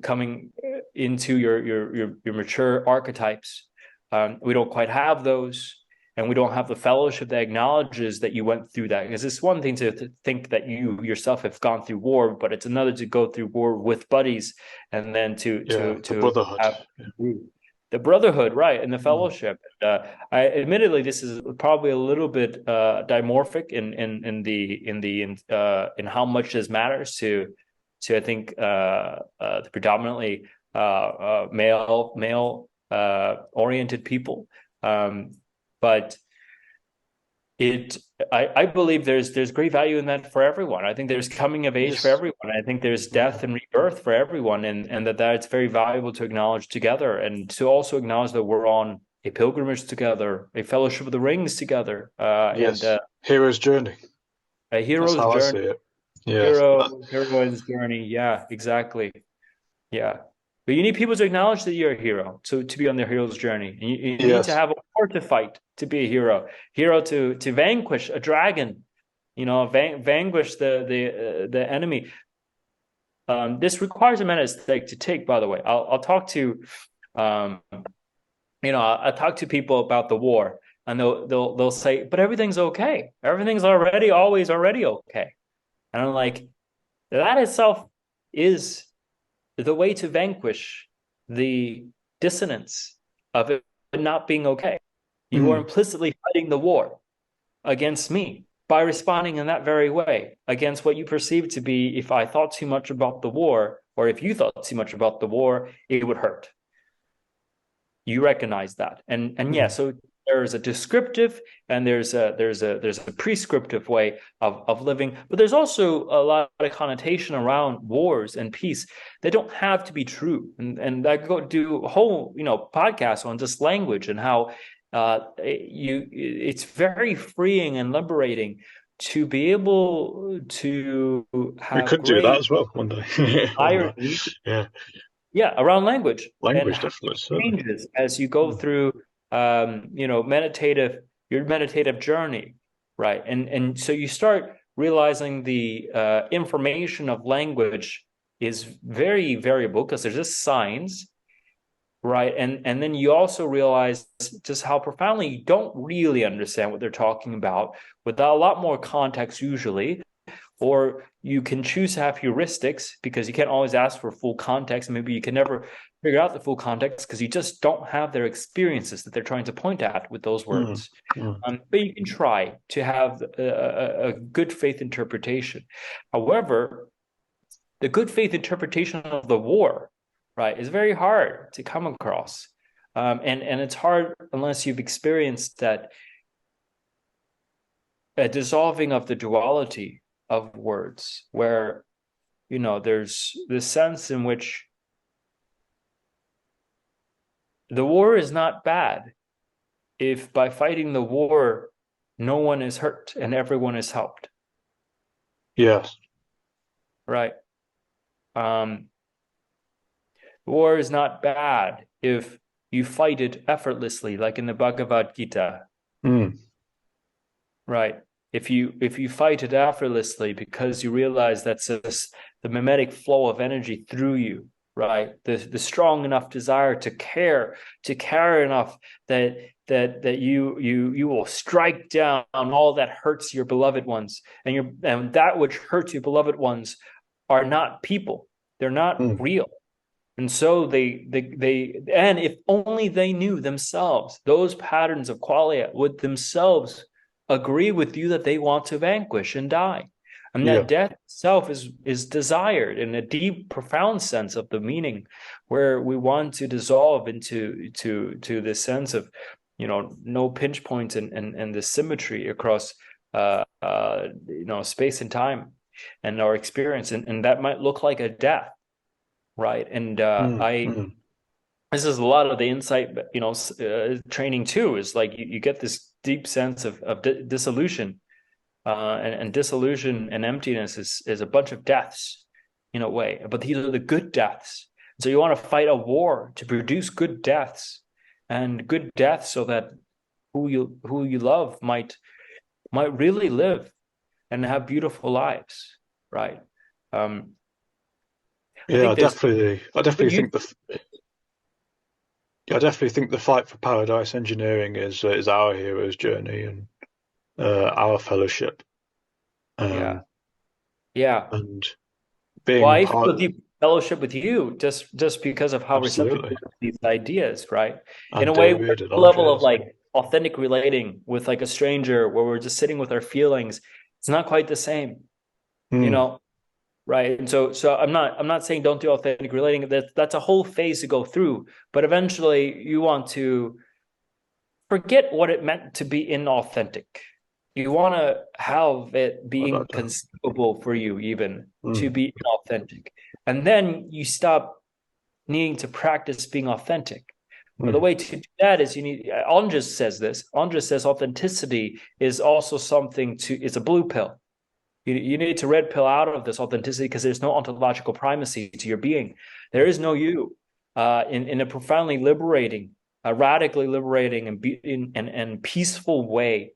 coming into your mature archetypes. We don't quite have those, and we don't have the fellowship that acknowledges that you went through that. Because it's one thing to think that you yourself have gone through war, but it's another to go through war with buddies, and then to Yeah. to The to Brotherhood. have the brotherhood, right, and the Mm. fellowship. I admittedly, this is probably a little bit dimorphic in how much this matters to I think the predominantly male oriented people. But it I believe there's great value in that for everyone. I think there's coming of age for Yes. everyone. I think there's Mm. death and rebirth for everyone, and that it's very valuable to acknowledge together, and to also acknowledge that we're on a pilgrimage together, a fellowship of the rings together, and Yes. Hero's journey. a That's hero's how I see journey, it. Yes. hero's journey. Yeah, exactly. Yeah. But you need people to acknowledge that you're a hero to be on their hero's journey. And you need to Yes. have a war to fight to be a hero. Hero to vanquish a dragon, vanquish the enemy. This requires a minute to take, by the way. I'll talk to um, I talk to people about the war, and they'll say, but everything's okay. Everything's already okay. And I'm like, that itself is the way to vanquish the dissonance of it not being okay. You are Mm. implicitly fighting the war against me by responding in that very way against what you perceive to be, if I thought too much about the war, or if you thought too much about the war, it would hurt. You recognize that. And yeah, Mm. so there's a descriptive and there's a prescriptive way of living, but there's also a lot of connotation around wars and peace that don't have to be true. And I go do a whole podcast on just language and how it's very freeing and liberating to be able to We have could do that great as well one day. On the, irony, yeah, yeah, around language and language how definitely, it certainly. changes as you go Mm. through your meditative journey, right? And so you start realizing the information of language is very variable because there's just signs, right? And then you also realize just how profoundly you don't really understand what they're talking about without a lot more context usually, or you can choose to have heuristics because you can't always ask for full context. Maybe you can never figure out the full context because you just don't have their experiences that they're trying to point at with those Mm. words. Mm. But you can try to have a good faith interpretation. However, the good faith interpretation of the war, right, is very hard to come across. And it's hard unless you've experienced that. a dissolving of the duality of words, where there's this sense in which the war is not bad if by fighting the war no one is hurt and everyone is helped, Yes. right? Um, War is not bad if you fight it effortlessly, like in the Bhagavad Gita, Mm. right? If you fight it effortlessly because you realize that's just the mimetic flow of energy through you, right? The strong enough desire to care enough that you will strike down all that hurts your beloved ones, and that which hurts your beloved ones are not people. They're not Mm. real. And so and if only they knew themselves, those patterns of qualia would themselves agree with you that they want to vanquish and die. And Yeah. that death itself is desired in a deep, profound sense of the meaning, where we want to dissolve into this sense of, no pinch points and the symmetry across space and time and our experience. And that might look like a death, right? And Mm. I Mm. this is a lot of the insight, training too. Is like you get this deep sense of dissolution, and dissolution and emptiness is a bunch of deaths in a way, but these are the good deaths. So you want to fight a war to produce good deaths, and good deaths so that who you love might really live and have beautiful lives, right? Um, I Yeah, think there's I definitely good use. think I definitely think the fight for paradise engineering is our hero's journey and our fellowship. Yeah, Um, yeah. and Well, being I feel part, a deep fellowship with you just because of how receptive you absolutely, are to these ideas, right? In and a way, we're David and at a level of Andres. like authentic relating with like a stranger where we're just sitting with our feelings. It's not quite the same, you Mm. know, right? And so I'm not saying don't do authentic relating. That's a whole phase to go through, but eventually you want to forget what it meant to be inauthentic. You want to have it be Without a doubt. inconceivable for you, even to Mm. be inauthentic. And then you stop needing to practice being authentic. But the Mm. way to do that is Andres says this. Andres says authenticity is also it's a blue pill. You need to red pill out of this authenticity because there's no ontological primacy to your being. There is no you, in a profoundly liberating, radically liberating and peaceful way,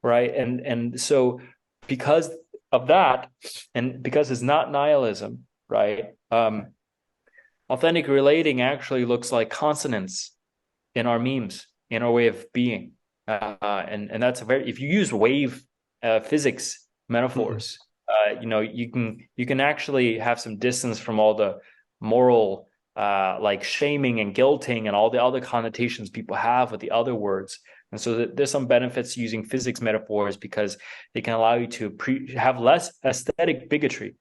right? And so because of that, and because it's not nihilism, right? Authentic relating actually looks like consonance in our memes, in our way of being, and that's a very if you use wave physics Mm. metaphors, you can actually have some distance from all the moral like shaming and guilting and all the other connotations people have with the other words. And so there's some benefits using physics metaphors because they can allow you to have less aesthetic bigotry,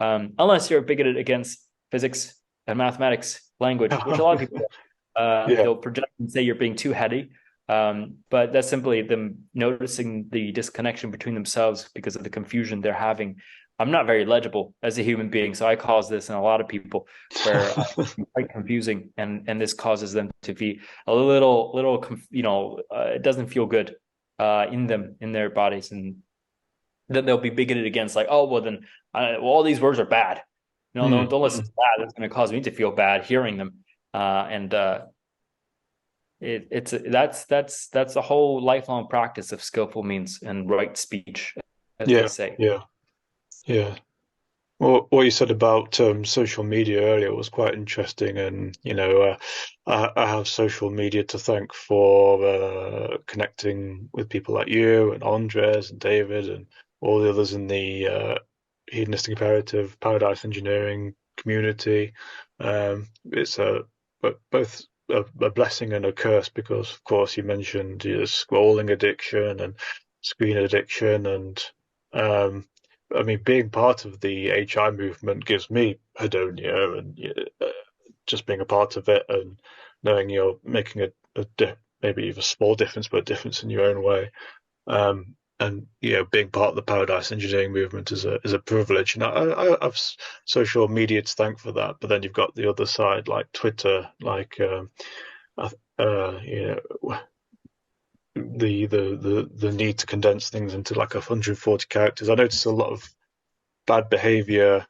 unless you're bigoted against physics and mathematics language, which a lot of people Yeah. they'll project and say you're being too heady. But that's simply them noticing the disconnection between themselves because of the confusion they're having. I'm not very legible as a human being, so I cause this in a lot of people where I'm quite confusing, and this causes them to be a little it doesn't feel good in their bodies, and then they'll be bigoted against, like, oh well, then all these words are bad. No, Mm. don't listen Mm. to that. That's going to cause me to feel bad hearing them. And it's that's a whole lifelong practice of skillful means and right speech, as they Yeah. say. Yeah. Yeah. Well, what you said about social media earlier was quite interesting, and I have social media to thank for connecting with people like you and Andres and David and all the others in the hedonistic imperative paradise engineering community. It's both a blessing and a curse because, of course, you mentioned scrolling addiction and screen addiction, and um, I mean, being part of the HI movement gives me hedonia, and just being a part of it and knowing you're making maybe even a small difference, but a difference in your own way. and being part of the paradise engineering movement is a privilege. And I've social media to thank for that. But then you've got the other side, like Twitter, like you know, the need to condense things into like 140 characters. I notice a lot of bad behavior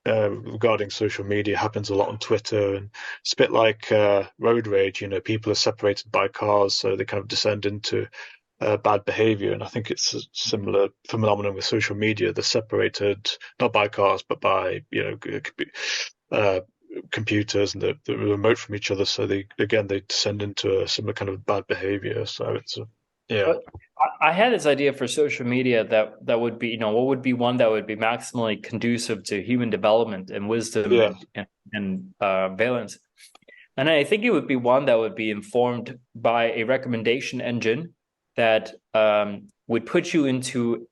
regarding social media happens a lot on Twitter, and it's a bit like road rage. People are separated by cars, so they kind of descend into bad behavior. And I think it's a similar phenomenon with social media. They're separated not by cars, but by uh, computers, and they're remote from each other. So they descend into a similar kind of bad behavior. So yeah. But I had this idea for social media that would be, what would be one that would be maximally conducive to human development and wisdom Yeah. and balance. And I think it would be one that would be informed by a recommendation engine that would put you into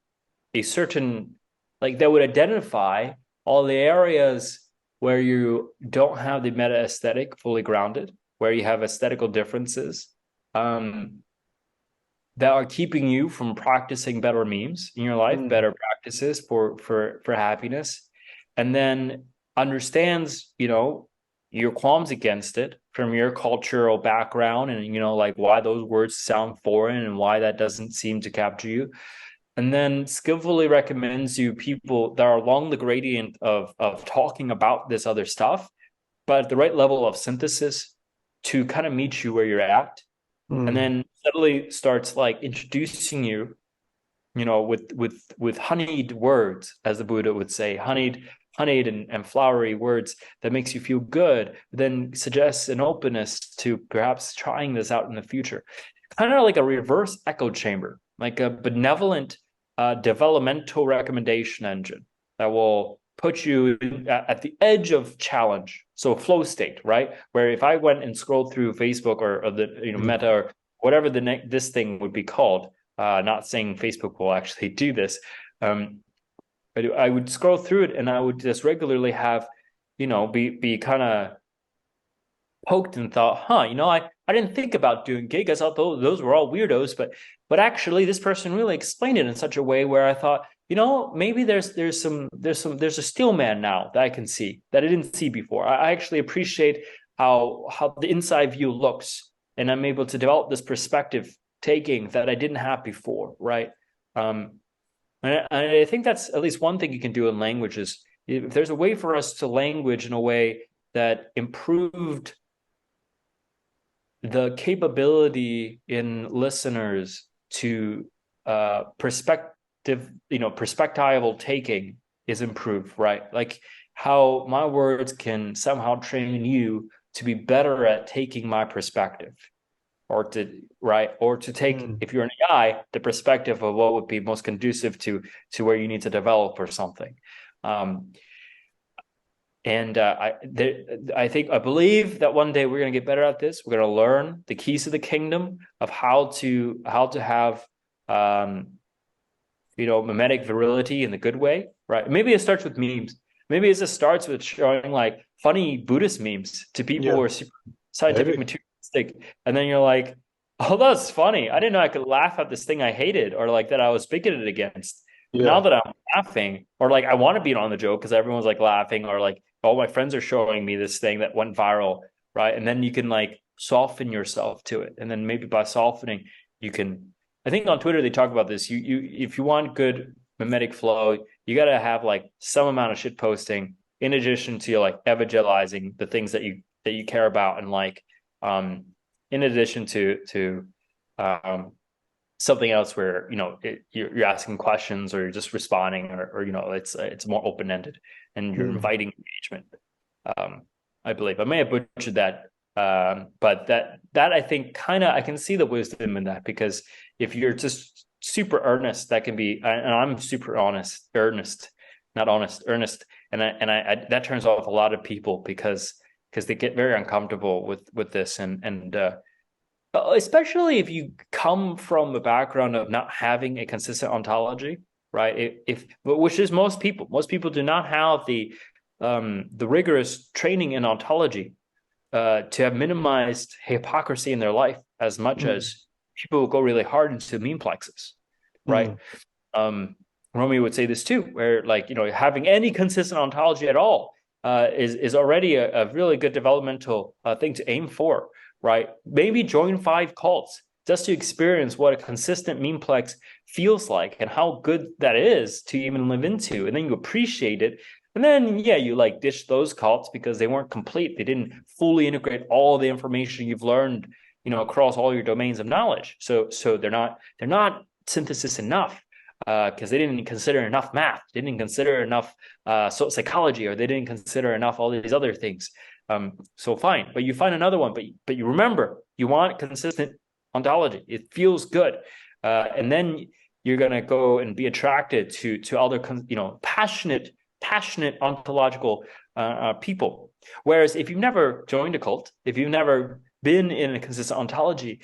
a certain, like that would identify all the areas where you don't have the meta aesthetic fully grounded, where you have aesthetical differences. That are keeping you from practicing better memes in your life, Mm. better practices for happiness, and then understands, your qualms against it from your cultural background and like why those words sound foreign and why that doesn't seem to capture you. And then skillfully recommends you people that are along the gradient of talking about this other stuff, but at the right level of synthesis to kind of meet you where you're at, and Mm. then suddenly starts like introducing you, with honeyed words, as the Buddha would say, honeyed and flowery words that makes you feel good, then suggests an openness to perhaps trying this out in the future. Kind of like a reverse echo chamber, like a benevolent developmental recommendation engine that will put you at the edge of challenge. So a flow state, right? Where if I went and scrolled through Facebook or the Mm. Meta or whatever this thing would be called, not saying Facebook will actually do this. I would scroll through it and I would just regularly have, be kind of poked and thought, I didn't think about doing gig. I thought those were all weirdos, but actually this person really explained it in such a way where I thought, maybe there's a steel man now that I can see that I didn't see before. I actually appreciate how the inside view looks, and I'm able to develop this perspective taking that I didn't have before, right? And I think that's at least one thing you can do in language is if there's a way for us to language in a way that improved the capability in listeners to perspectival taking is improved, right? Like how my words can somehow train you to be better at taking my perspective, or to take, Mm. if you're an AI, the perspective of what would be most conducive to where you need to develop or something. um, and I believe that one day we're going to get better at this. We're going to learn the keys to the kingdom of how to have mimetic virility in the good way, right? Maybe it starts with memes. Maybe it just starts with showing like funny Buddhist memes to people Yeah, who are super scientific maybe. materialistic, and then you're like, oh, that's funny. I didn't know I could laugh at this thing I hated or like that I was bigoted against. But now Yeah. that I'm laughing, or like I want to be on the joke because everyone's like laughing, or like all my friends are showing me this thing that went viral, right? And then you can like soften yourself to it, and then maybe by softening, you can. I think on Twitter they talk about this. You if you want good mimetic flow, you got to have like some amount of shit posting in addition to like evangelizing the things that you care about, and like in addition to um something else where you're asking questions or you're just responding, or it's more open ended and you're Mm. inviting engagement. um I believe I may have butchered that, but that I think kind of I can see the wisdom in that, because if you're just super earnest, that can be, and I'm super honest, earnest, not honest, earnest, and I that turns off a lot of people because they get very uncomfortable with this, and especially if you come from a background of not having a consistent ontology, right? If which is most people. Most people do not have the rigorous training in ontology to have minimized hypocrisy in their life as much Mm. as people will go really hard into meme plexes. right? Mm. Romeo would say this too, where like, having any consistent ontology at all is already a really good developmental thing to aim for, right? Maybe join 5 cults just to experience what a consistent memeplex feels like and how good that is to even live into. And then you appreciate it. And then, yeah, you like ditch those cults because they weren't complete. They didn't fully integrate all the information you've learned, across all your domains of knowledge. So they're not synthesis enough because they didn't consider enough math, they didn't consider enough psychology, or they didn't consider enough all these other things. So fine, but you find another one, but you remember you want consistent ontology. It feels good, and then you're gonna go and be attracted to other passionate ontological people. Whereas if you've never joined a cult, if you've never been in a consistent ontology,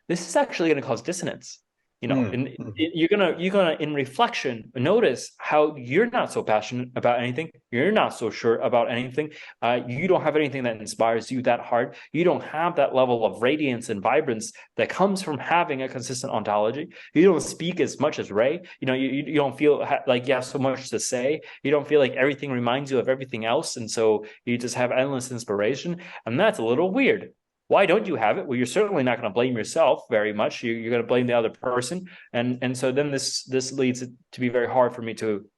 this is actually going to cause dissonance. Mm. And Mm. you're gonna in reflection notice how you're not so passionate about anything. You're not so sure about anything. You don't have anything that inspires you that hard. You don't have that level of radiance and vibrance that comes from having a consistent ontology. You don't speak as much as Ray. You don't feel like you have so much to say. You don't feel like everything reminds you of everything else, and so you just have endless inspiration. And that's a little weird. Why don't you have it? Well, you're certainly not going to blame yourself very much. You're going to blame the other person, and so then this leads it to be very hard for me to,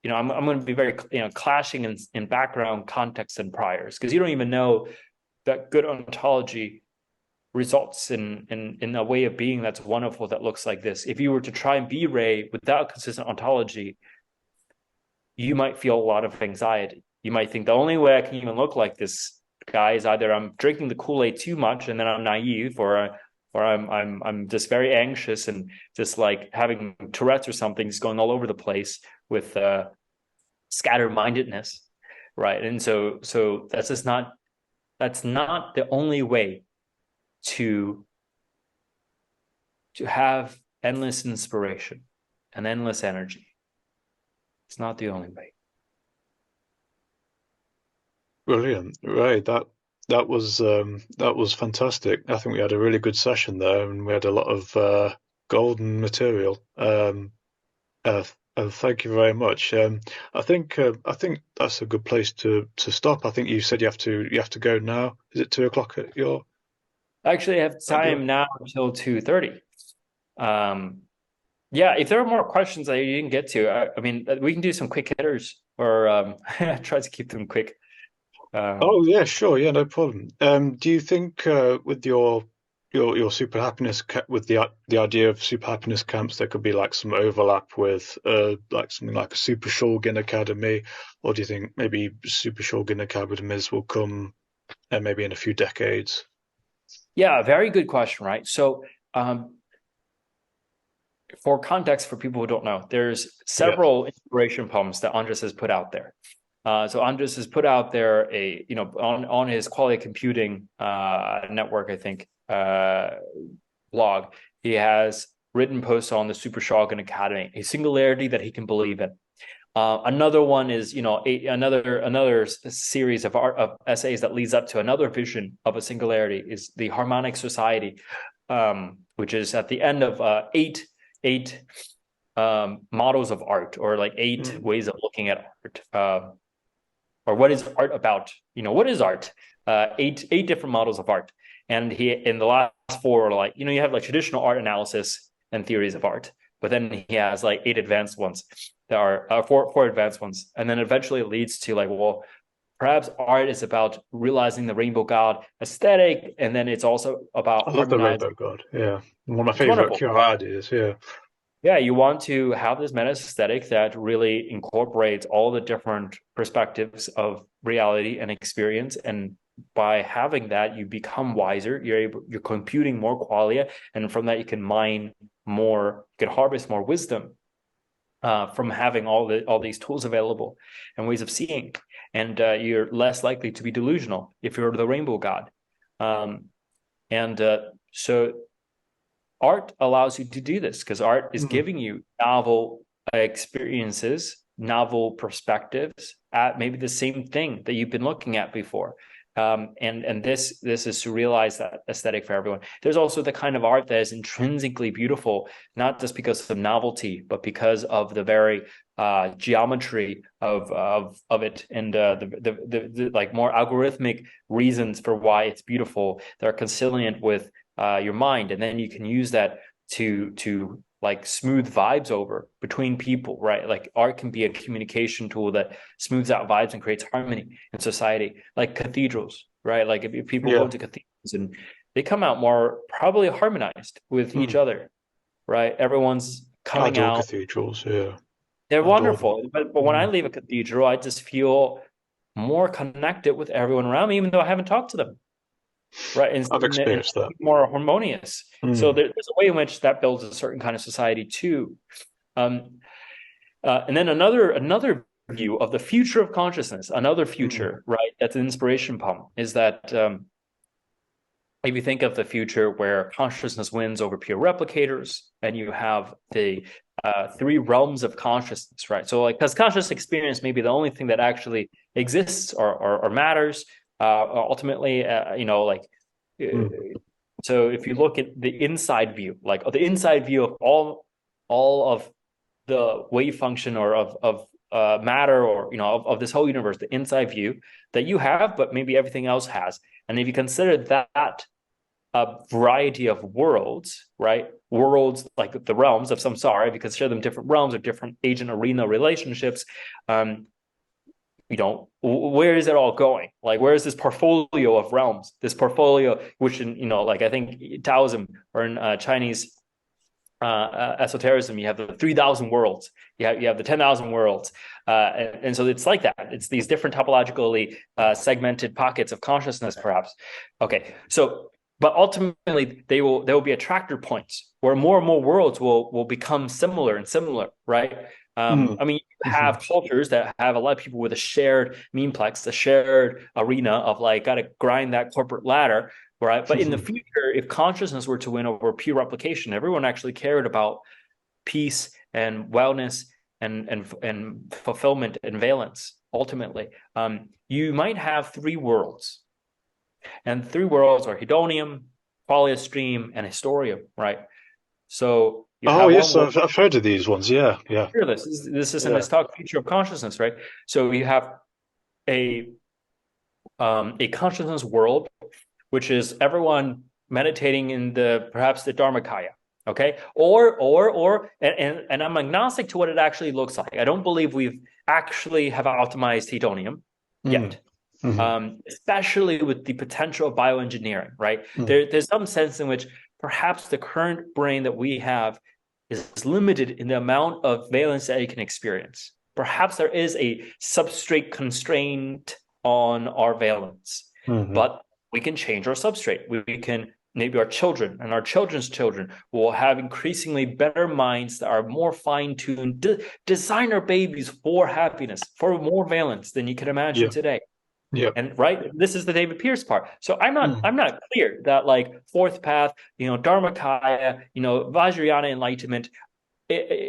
I'm going to be very clashing in background context and priors, because you don't even know that good ontology results in a way of being that's wonderful, that looks like this. If you were to try and be Ray without consistent ontology, you might feel a lot of anxiety. You might think the only way I can even look like this guy is either I'm drinking the Kool-Aid too much and then I'm naive, or I'm just very anxious and just like having Tourette's or something, just going all over the place with scattered-mindedness, right? And so that's not the only way to have endless inspiration and endless energy. It's not the only way. Brilliant. Right. That was fantastic. I think we had a really good session there, and we had a lot of golden material. Thank you very much. I think that's a good place to stop. I think you said you have to go now. Is it 2 o'clock at your Actually, I have at your? time now until 2:30. Um, yeah, if there are more questions that you didn't get to, I mean, we can do some quick hitters, or try to keep them quick. Oh yeah, sure, yeah, no problem. Do you think with your super happiness with the idea of super happiness camps, there could be like some overlap with like something like a super Shulgin Academy, or do you think maybe super Shulgin academies will come maybe in a few decades? Yeah, very good question, right? So, for context, for people who don't know, there's Yeah. several inspiration poems that Andres has put out there. So Andres has put out there on his quality computing network, I think, blog. He has written posts on the Super Shogun Academy, a singularity that he can believe in. Another one is, another series of essays that leads up to another vision of a singularity is the harmonic society, which is at the end of eight models of art, or like eight Mm. ways of looking at art, or what is art about? What is art? Eight different models of art, and he in the last four are like, you have like traditional art analysis and theories of art, but then he has like 8 advanced ones that are four advanced ones, and then eventually it leads to like, well, perhaps art is about realizing the rainbow god aesthetic, and then it's also about I love the harmonizing. Rainbow God. Yeah, one of my It's favorite wonderful. cure ideas. Yeah. Yeah, you want to have this meta aesthetic that really incorporates all the different perspectives of reality and experience. And by having that, you become wiser. You're computing more qualia, and from that you can mine more, you can harvest more wisdom from having all these tools available and ways of seeing. And you're less likely to be delusional if you're the rainbow god. And so art allows you to do this, because art is Mm. giving you novel experiences, novel perspectives at maybe the same thing that you've been looking at before. And this is to realize that aesthetic for everyone. There's also the kind of art that is intrinsically beautiful, not just because of novelty, but because of the very geometry of it, and the like more algorithmic reasons for why it's beautiful that are conciliant with your mind, and then you can use that to like smooth vibes over between people, right? Like art can be a communication tool that smooths out vibes and creates harmony in society, like cathedrals, right? Like if people go Yeah. into cathedrals and they come out more probably harmonized with each Mm. other, right? Everyone's I coming adore out. cathedrals. Yeah, They're I adore them. wonderful. But when I Mm. leave a cathedral, I just feel more connected with everyone around me, even though I haven't talked to them, right? I've And experienced that. more harmonious. So Mm. there's a way in which that builds a certain kind of society too. Um, and then another view of the future of consciousness, another Mm. future, right? That's an inspiration poem. Is that if you think of the future where consciousness wins over pure replicators, and you have the three realms of consciousness, right? So, like, because conscious experience may be the only thing that actually exists or matters ultimately, like. Uh, Mm. so, if you look at the inside view, like the inside view of all of the wave function or of matter, or of this whole universe, the inside view that you have, but maybe everything else has. And if you consider that a variety of worlds, right? Worlds like the realms of samsara, if you consider them different realms or different agent arena relationships, um, where is it all going? Like, where is this portfolio of realms? This portfolio, which in like I think Taoism or in Chinese esotericism, you have the 3,000 worlds, you have the 10,000 worlds, and so it's like that. It's these different topologically segmented pockets of consciousness, perhaps. Okay, so but ultimately there will be attractor points where more and more worlds will become similar and similar, right? Mm. I mean, you Mhm. have cultures that have a lot of people with a shared memeplex, a shared arena of like got to grind that corporate ladder, right? But in the future, if consciousness were to win over pure replication, everyone actually cared about peace and wellness and fulfillment and valence. Ultimately, you might have three worlds, and three worlds are hedonium, qualia stream, and historium, right? So you Oh have one yes, world. I've heard of these ones. Yeah, yeah, This is in yeah. this talk, future of consciousness, right? So you have a a consciousness world, which is everyone meditating in the perhaps the Dharmakaya. Okay, and I'm agnostic to what it actually looks like. I don't believe we've actually have optimized hedonium Mm. yet, Mhm. especially with the potential of bioengineering. Right, Mm. there's some sense in which perhaps the current brain that we have is limited in the amount of valence that it can experience. Perhaps there is a substrate constraint on our valence, Mhm. but we can change our substrate. We can, maybe our children and our children's children will have increasingly better minds that are more fine-tuned, design our babies for happiness, for more valence than you can imagine Yeah, today. yeah. And right, this is the David Pierce part. So Mm. I'm not clear that like fourth path, Dharmakaya, Vajrayana enlightenment,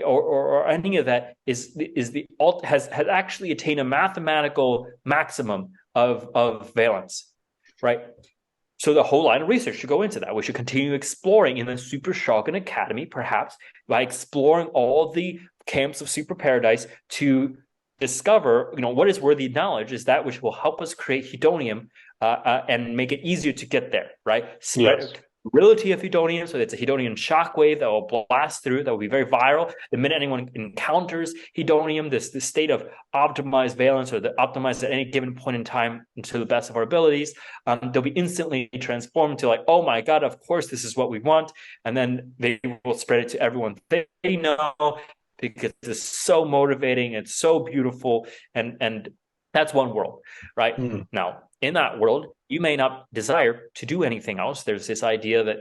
or any of that is the alt has actually attained a mathematical maximum of valence, right? So the whole line of research should go into that. We should continue exploring in the Super Shogun Academy, perhaps by exploring all the camps of Super Paradise to discover, what is worthy knowledge is that which will help us create hedonium and make it easier to get there, right? Yes. Spread reality of hedonium, so it's a hedonium shockwave that will blast through, that will be very viral. The minute anyone encounters hedonium, this state of optimized valence or the optimized at any given point in time to the best of our abilities, they'll be instantly transformed to like, oh my God, of course, this is what we want. And then they will spread it to everyone they know because it's so motivating, it's so beautiful, and that's one world, right? Mm. Now, in that world, you may not desire to do anything else. There's this idea that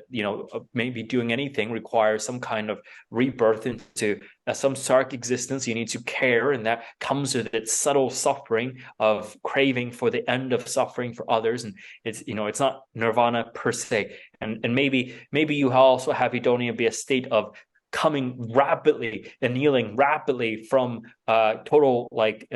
maybe doing anything requires some kind of rebirth into some sark existence. You need to care, and that comes with its subtle suffering of craving for the end of suffering for others. And it's not nirvana per se. And maybe you also have hedonia be a state of coming rapidly, annealing rapidly from total, like,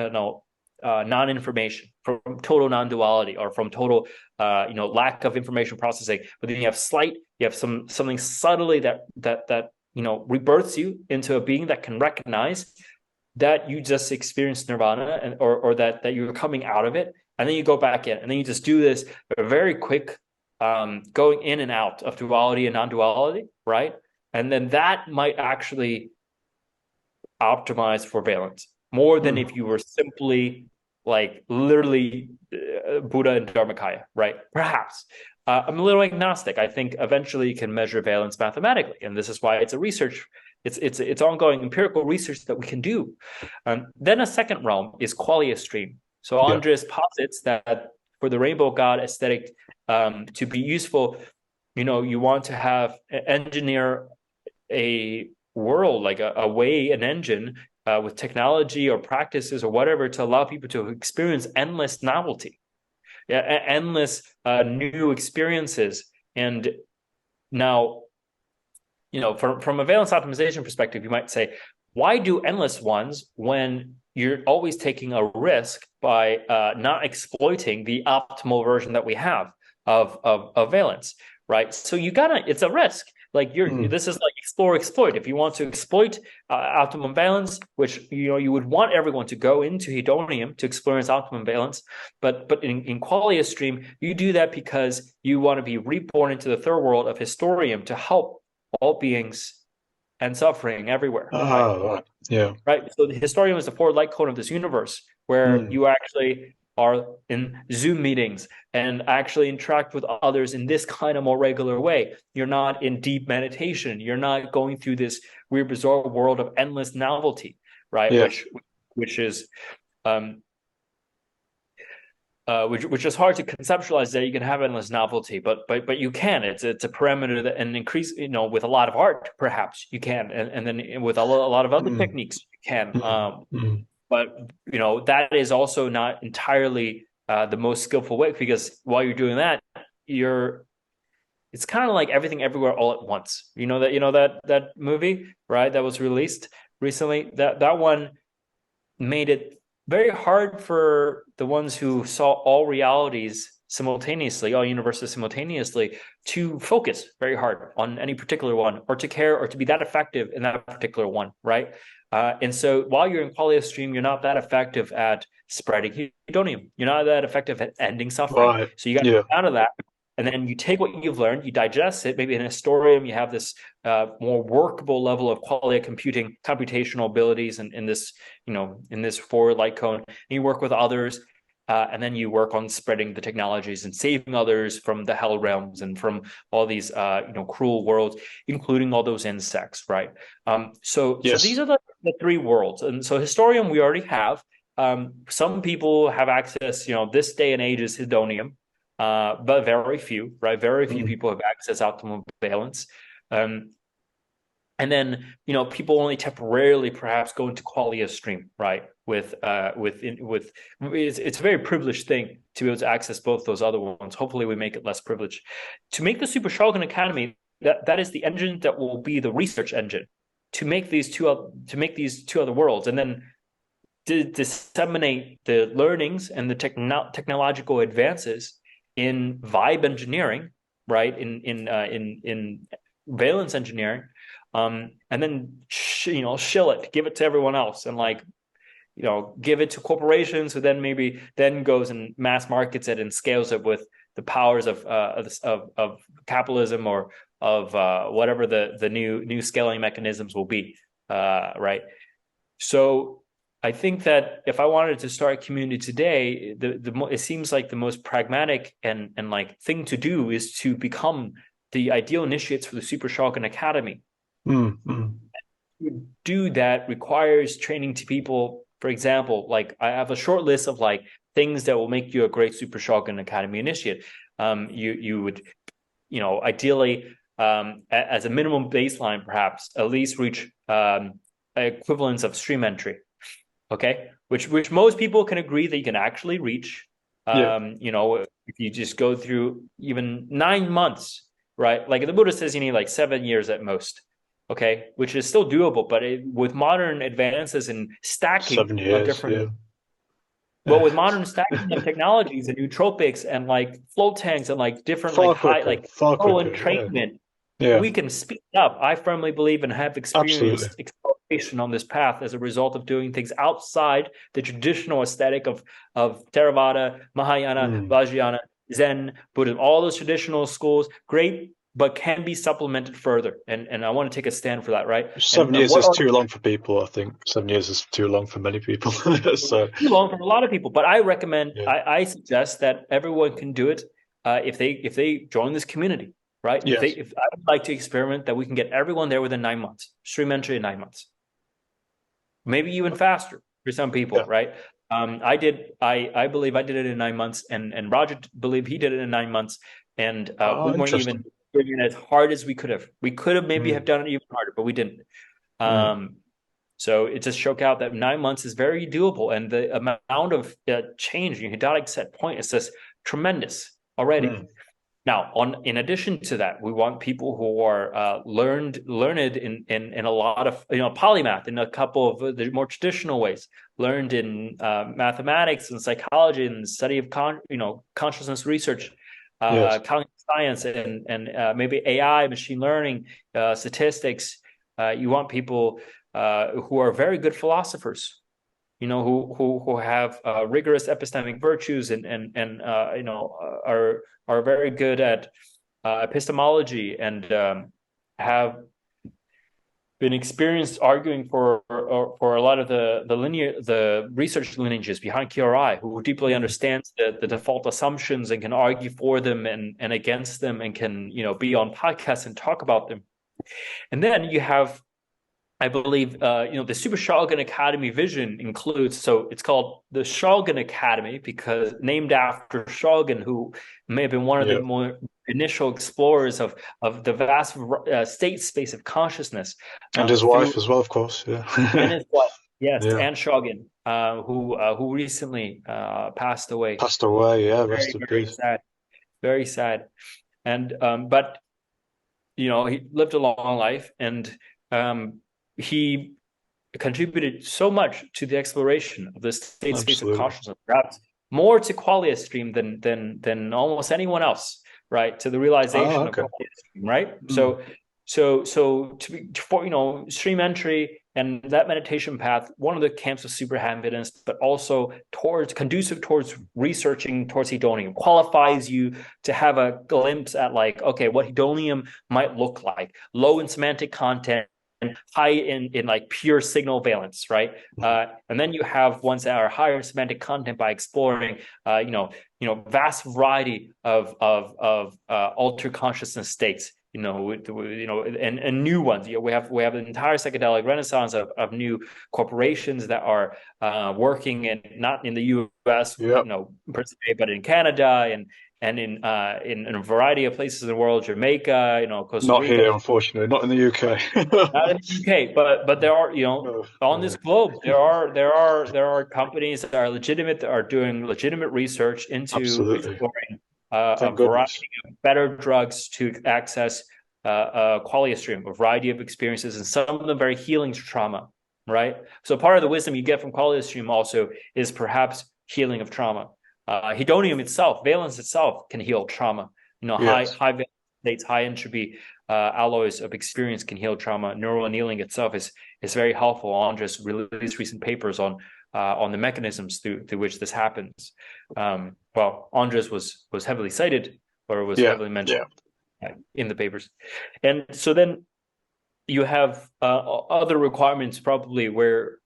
non-information, from total non-duality, or from total lack of information processing. But then you have something subtly that rebirths you into a being that can recognize that you just experienced nirvana, or that you're coming out of it, and then you go back in, and then you just do this very quick going in and out of duality and non-duality, right? And then that might actually optimize for valence more than if you were simply like literally Buddha and Dharmakaya, right? Perhaps. I'm a little agnostic. I think eventually you can measure valence mathematically, and this is why it's a research. It's ongoing empirical research that we can do. Then a second realm is qualia stream. So Yeah. Andres posits that for the rainbow god aesthetic to be useful, you want to have engineer a world, like a way, an engine with technology or practices or whatever to allow people to experience endless novelty, endless new experiences. And now, from a valence optimization perspective, you might say, why do endless ones when you're always taking a risk by not exploiting the optimal version that we have of valence, right? So it's a risk. Like this is like explore, exploit. If you want to exploit optimum valence, which you would want everyone to go into hedonium to experience optimum valence, but in qualia stream, you do that because you want to be reborn into the third world of historium to help all beings and suffering everywhere, right? Right. Yeah. Right. So the historium is the forward light code of this universe, where you actually are in Zoom meetings and actually interact with others in this kind of more regular way. You're not in deep meditation. You're not going through this weird, bizarre world of endless novelty, right? Yeah. Which is which is hard to conceptualize, that you can have endless novelty, but you can. It's a parameter that, and increase, with a lot of art, perhaps you can, and then with a lot of other techniques you can. But that is also not entirely the most skillful way, because while you're doing that, it's kind of like Everything Everywhere All at Once. That movie, right? That was released recently. That one made it very hard for the ones who saw all realities simultaneously, all universes simultaneously, to focus very hard on any particular one, or to care, or to be that effective in that particular one, right? And so while you're in qualia stream, you're not that effective at spreading hedonium. You're not that effective at ending suffering. Right. So you got to Yeah. get out of that. And then you take what you've learned, you digest it. Maybe in historium, you have this more workable level of qualia computing, computational abilities, and in this forward light cone. And you work with others, and then you work on spreading the technologies and saving others from the hell realms and from all these cruel worlds, including all those insects, right? So Yes. these are the three worlds. And so historium we already have. Some people have access. This day and age is hedonium. But very few, right? Very few people have access optimal valence. And then, people only temporarily perhaps go into qualia stream, right? It's a very privileged thing to be able to access both those other ones. Hopefully we make it less privileged. To make the Super Shogun Academy, that is the engine that will be the research engine to make these two other worlds, and then to disseminate the learnings and the technological advances in vibe engineering, right? In valence engineering, and then shill it, give it to everyone else, and give it to corporations who then maybe goes and mass markets it and scales it with the powers of capitalism, or of whatever the new scaling mechanisms will be, right? So I think that if I wanted to start a community today, it seems like the most pragmatic and like thing to do is to become the ideal initiates for the Super Shogun Academy. To do that requires training to people. For example, like I have a short list of like things that will make you a great Super Shogun Academy initiate. You would, ideally, as a minimum baseline, perhaps at least reach equivalence of stream entry. Okay, which most people can agree that you can actually reach. If you just go through even 9 months, right? Like the Buddha says, you need like 7 years at most. Okay, which is still doable, but with modern advances in stacking 7 years. of different, But with modern stacking of technologies and nootropics and like float tanks and like different like high like far flow quicker. Yeah, entrainment, yeah, we can speed up. I firmly believe and have absolutely. experienced acceleration on this path as a result of doing things outside the traditional aesthetic of Theravada, Mahayana, Vajrayana, Zen, Buddhism, all those traditional schools, great, but can be supplemented further. And I want to take a stand for that, right? 7 years is too long for people, I think. 7 years is too long for many people. So too long for a lot of people. But I recommend, yeah. I suggest that everyone can do it if they join this community, right? Yes. If I would like to experiment that we can get everyone there within 9 months, stream entry in 9 months, maybe even faster for some people, Yeah. right? I believe I did it in 9 months, and Roger believed he did it in 9 months, and we weren't even doing it as hard as we could have. We could have maybe have done it even harder, but we didn't. So it just shook out that 9 months is very doable, and the amount of change in your hedonic set point is just tremendous already. Now, in addition to that, we want people who are learned in a lot of polymath in a couple of the more traditional ways, learned in mathematics and psychology and study of consciousness research, cognitive science, and maybe AI, machine learning, statistics. You want people who are very good philosophers, who have rigorous epistemic virtues and are very good at epistemology and have been experienced arguing for a lot of the research lineages behind QRI, who deeply understands the default assumptions and can argue for them and against them, and can be on podcasts and talk about them. And then you have, I believe, the Super Shogun Academy vision includes, so it's called the Shogun Academy because named after Shogun, who may have been one of the more initial explorers of the vast state space of consciousness. And his wife as well, of course. Yeah. And his wife, yes, and Shogun, who recently passed away. Passed away, yeah. Rest in peace. Sad, very sad. And but he lived a long life, and he contributed so much to the exploration of the state space of consciousness, perhaps more to qualia stream than almost anyone else, right? To the realization of qualia stream, right? So for stream entry and that meditation path, one of the camps of superhappiness, but also conducive towards researching towards hedonium, qualifies you to have a glimpse at what hedonium might look like, low in semantic content, high in like pure signal valence, right? And then you have ones that are higher semantic content by exploring, vast variety of altered consciousness states, and new ones. We have an entire psychedelic renaissance of new corporations that are working, and not in the U.S., per se, but in Canada and in a variety of places in the world, Jamaica, Costa Rica. Not here, unfortunately, not in the UK. Not in the UK, but there are, on this globe, there are companies that are legitimate, that are doing legitimate research into exploring a variety of better drugs to access a qualia stream, a variety of experiences, and some of them very healing to trauma, right? So part of the wisdom you get from qualia stream also is perhaps healing of trauma. Hedonium itself, valence itself, can heal trauma. High valence states, high entropy alloys of experience can heal trauma. Neural annealing itself is very helpful. Andres released recent papers on the mechanisms through which this happens. Well, Andres was heavily cited, or was heavily mentioned in the papers, and so then you have other requirements probably where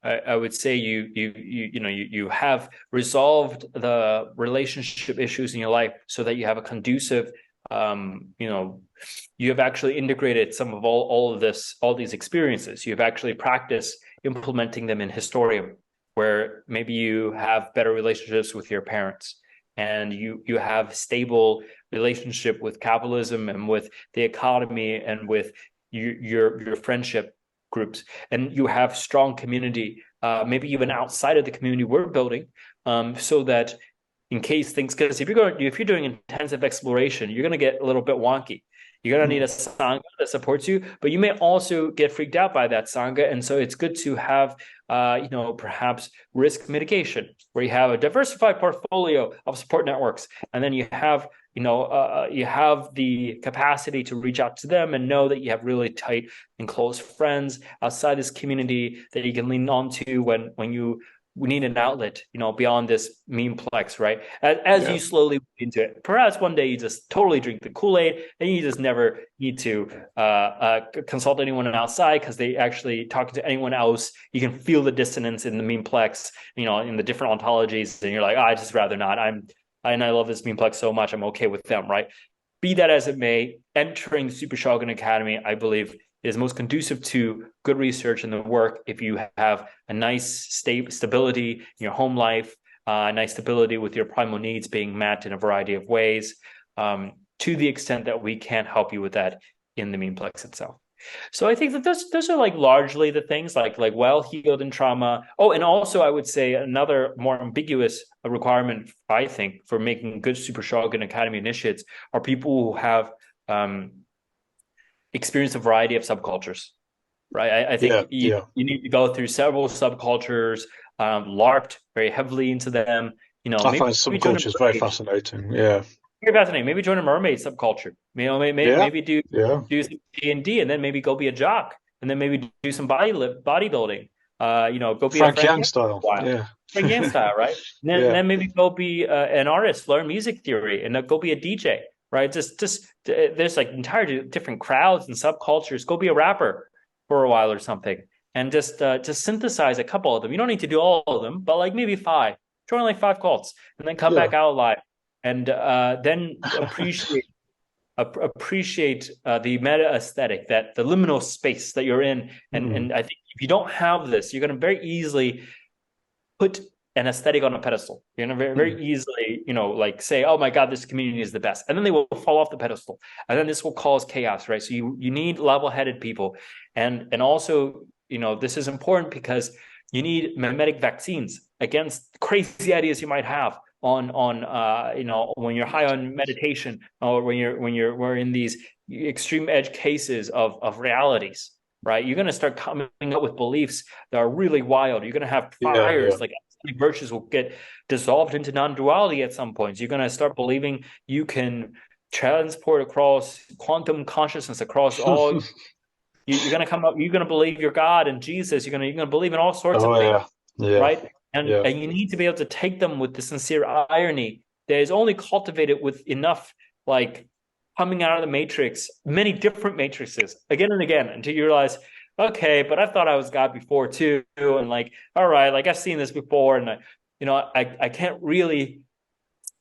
I would say you have resolved the relationship issues in your life so that you have a conducive, you have actually integrated some of all these experiences. You've actually practiced implementing them in Historium, where maybe you have better relationships with your parents, and you have stable relationship with capitalism and with the economy and with your friendship groups, and you have strong community, maybe even outside of the community we're building, so that in case things, because if you're doing intensive exploration, you're going to get a little bit wonky. You're going to need a sangha that supports you, but you may also get freaked out by that sangha, and so it's good to have perhaps risk mitigation, where you have a diversified portfolio of support networks, and then you have the capacity to reach out to them and know that you have really tight and close friends outside this community that you can lean on to when you need an outlet, beyond this memeplex, right? As you slowly move into it, perhaps one day you just totally drink the Kool-Aid and you just never need to consult anyone outside, because they actually talking to anyone else, you can feel the dissonance in the memeplex, in the different ontologies, and you're like, I just rather not. I love this memeplex so much, I'm okay with them, right? Be that as it may, entering the Super Shogun Academy, I believe, is most conducive to good research and the work if you have a nice stability in your home life, a nice stability with your primal needs being met in a variety of ways, to the extent that we can help you with that in the memeplex itself. So I think that those are like largely the things, like well healed in trauma. Oh, and also I would say another more ambiguous requirement, I think, for making good Super Shogun Academy initiates are people who have experience a variety of subcultures, right? I think you need to go through several subcultures, LARPed very heavily into them. I find subcultures very fascinating. Yeah. Very fascinating. Maybe join a mermaid subculture. Maybe do some D&D, and then maybe go be a jock, and then maybe do some bodybuilding. Go be Frank a Yang style. Yeah. Frank Yang style, right? And then maybe go be an artist, learn music theory, and go be a DJ. Right, just there's like entirely different crowds and subcultures. Go be a rapper for a while or something, and just synthesize a couple of them. You don't need to do all of them, but like maybe 5. Join like 5 cults, and then come back out alive, and then appreciate the meta aesthetic, that the liminal space that you're in. And I think if you don't have this, you're going to very easily put an aesthetic on a pedestal. You're gonna very easily, say, oh my God, this community is the best. And then they will fall off the pedestal. And then this will cause chaos, right? So you need level-headed people. And also, this is important because you need mimetic vaccines against crazy ideas you might have on when you're high on meditation, or when we're in these extreme edge cases of realities, right? You're going to start coming up with beliefs that are really wild. You're going to have fires, like virtues will get dissolved into non-duality at some points. You're going to start believing you can transport across quantum consciousness across all. You're going to come up. You're going to believe you're God and Jesus. You're going to believe in all sorts of things, right? And you need to be able to take them with the sincere irony that is only cultivated with enough, like, coming out of the matrix, many different matrices again and again, until you realize, okay, but I thought I was God before too, and like, all right, like I've seen this before, and I can't really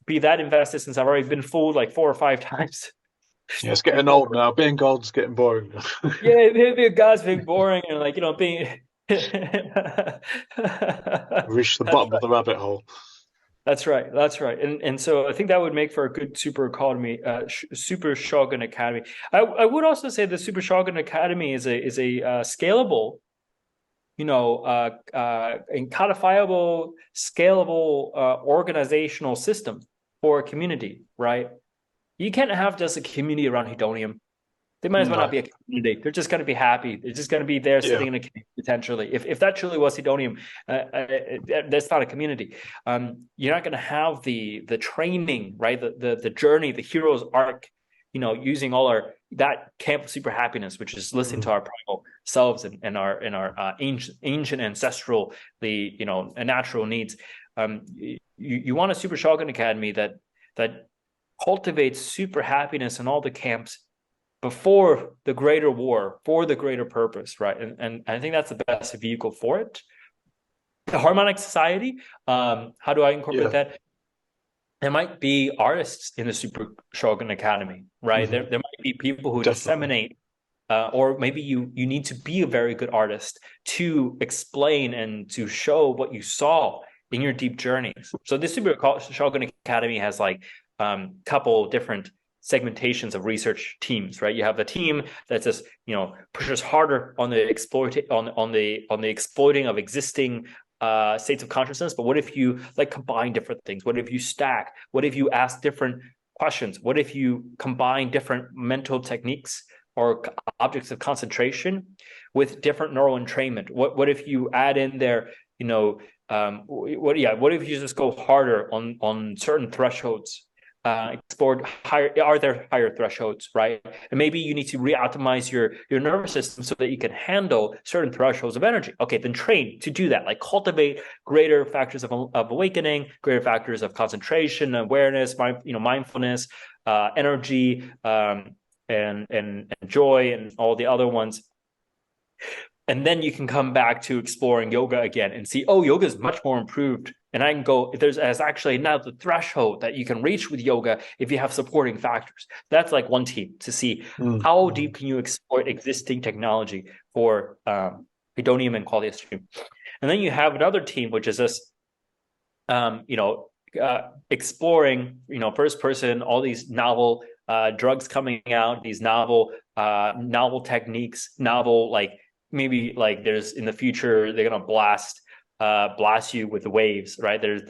be that invested since I've already been fooled like 4 or 5 times. Yeah, it's getting old now. Being God's getting boring. being God's being boring, and being reach the bottom of the rabbit hole. That's right. And so I think that would make for a good Super Shogun Academy. I would also say the Super Shogun Academy is a scalable, and codifiable, scalable organizational system for a community, right? You can't have just a community around hedonium. They might as well not be a community. They're just going to be happy. They're just going to be there sitting in a community, potentially. If that truly was hedonium, that's not a community. You're not going to have the training, right? The journey, the hero's arc, using all that camp of super happiness, which is listening to our primal selves and our ancient ancestral, natural needs. You want a Super Shogun Academy that cultivates super happiness in all the camps before the greater war, for the greater purpose, right? And I think that's the best vehicle for it. The harmonic society, how do I incorporate that? There might be artists in the Super Shogun Academy, right? There might be people who disseminate, or maybe you need to be a very good artist to explain and to show what you saw in your deep journeys. So the Super Shogun Academy has like couple different segmentations of research teams, right? You have the team that just pushes harder on the exploiting of existing states of consciousness. But what if you combine different things? What if you stack? What if you ask different questions? What if you combine different mental techniques or objects of concentration with different neural entrainment? What if you add in there, what if you just go harder on certain thresholds? Explored higher, are there higher thresholds, right? And maybe you need to re-optimize your nervous system so that you can handle certain thresholds of energy. Okay, then train to do that, like cultivate greater factors of awakening, greater factors of concentration, awareness, mindfulness, energy, and joy, and all the other ones. And then you can come back to exploring yoga again and see, oh, yoga is much more improved. And I can go, there's actually now the threshold that you can reach with yoga if you have supporting factors. That's like one team to see how deep can you exploit existing technology for hedonium and quality of stream. And then you have another team, which is this, exploring, first person, all these novel drugs coming out, these novel techniques, novel, like, maybe like there's in the future they're gonna blast you with waves, right? There's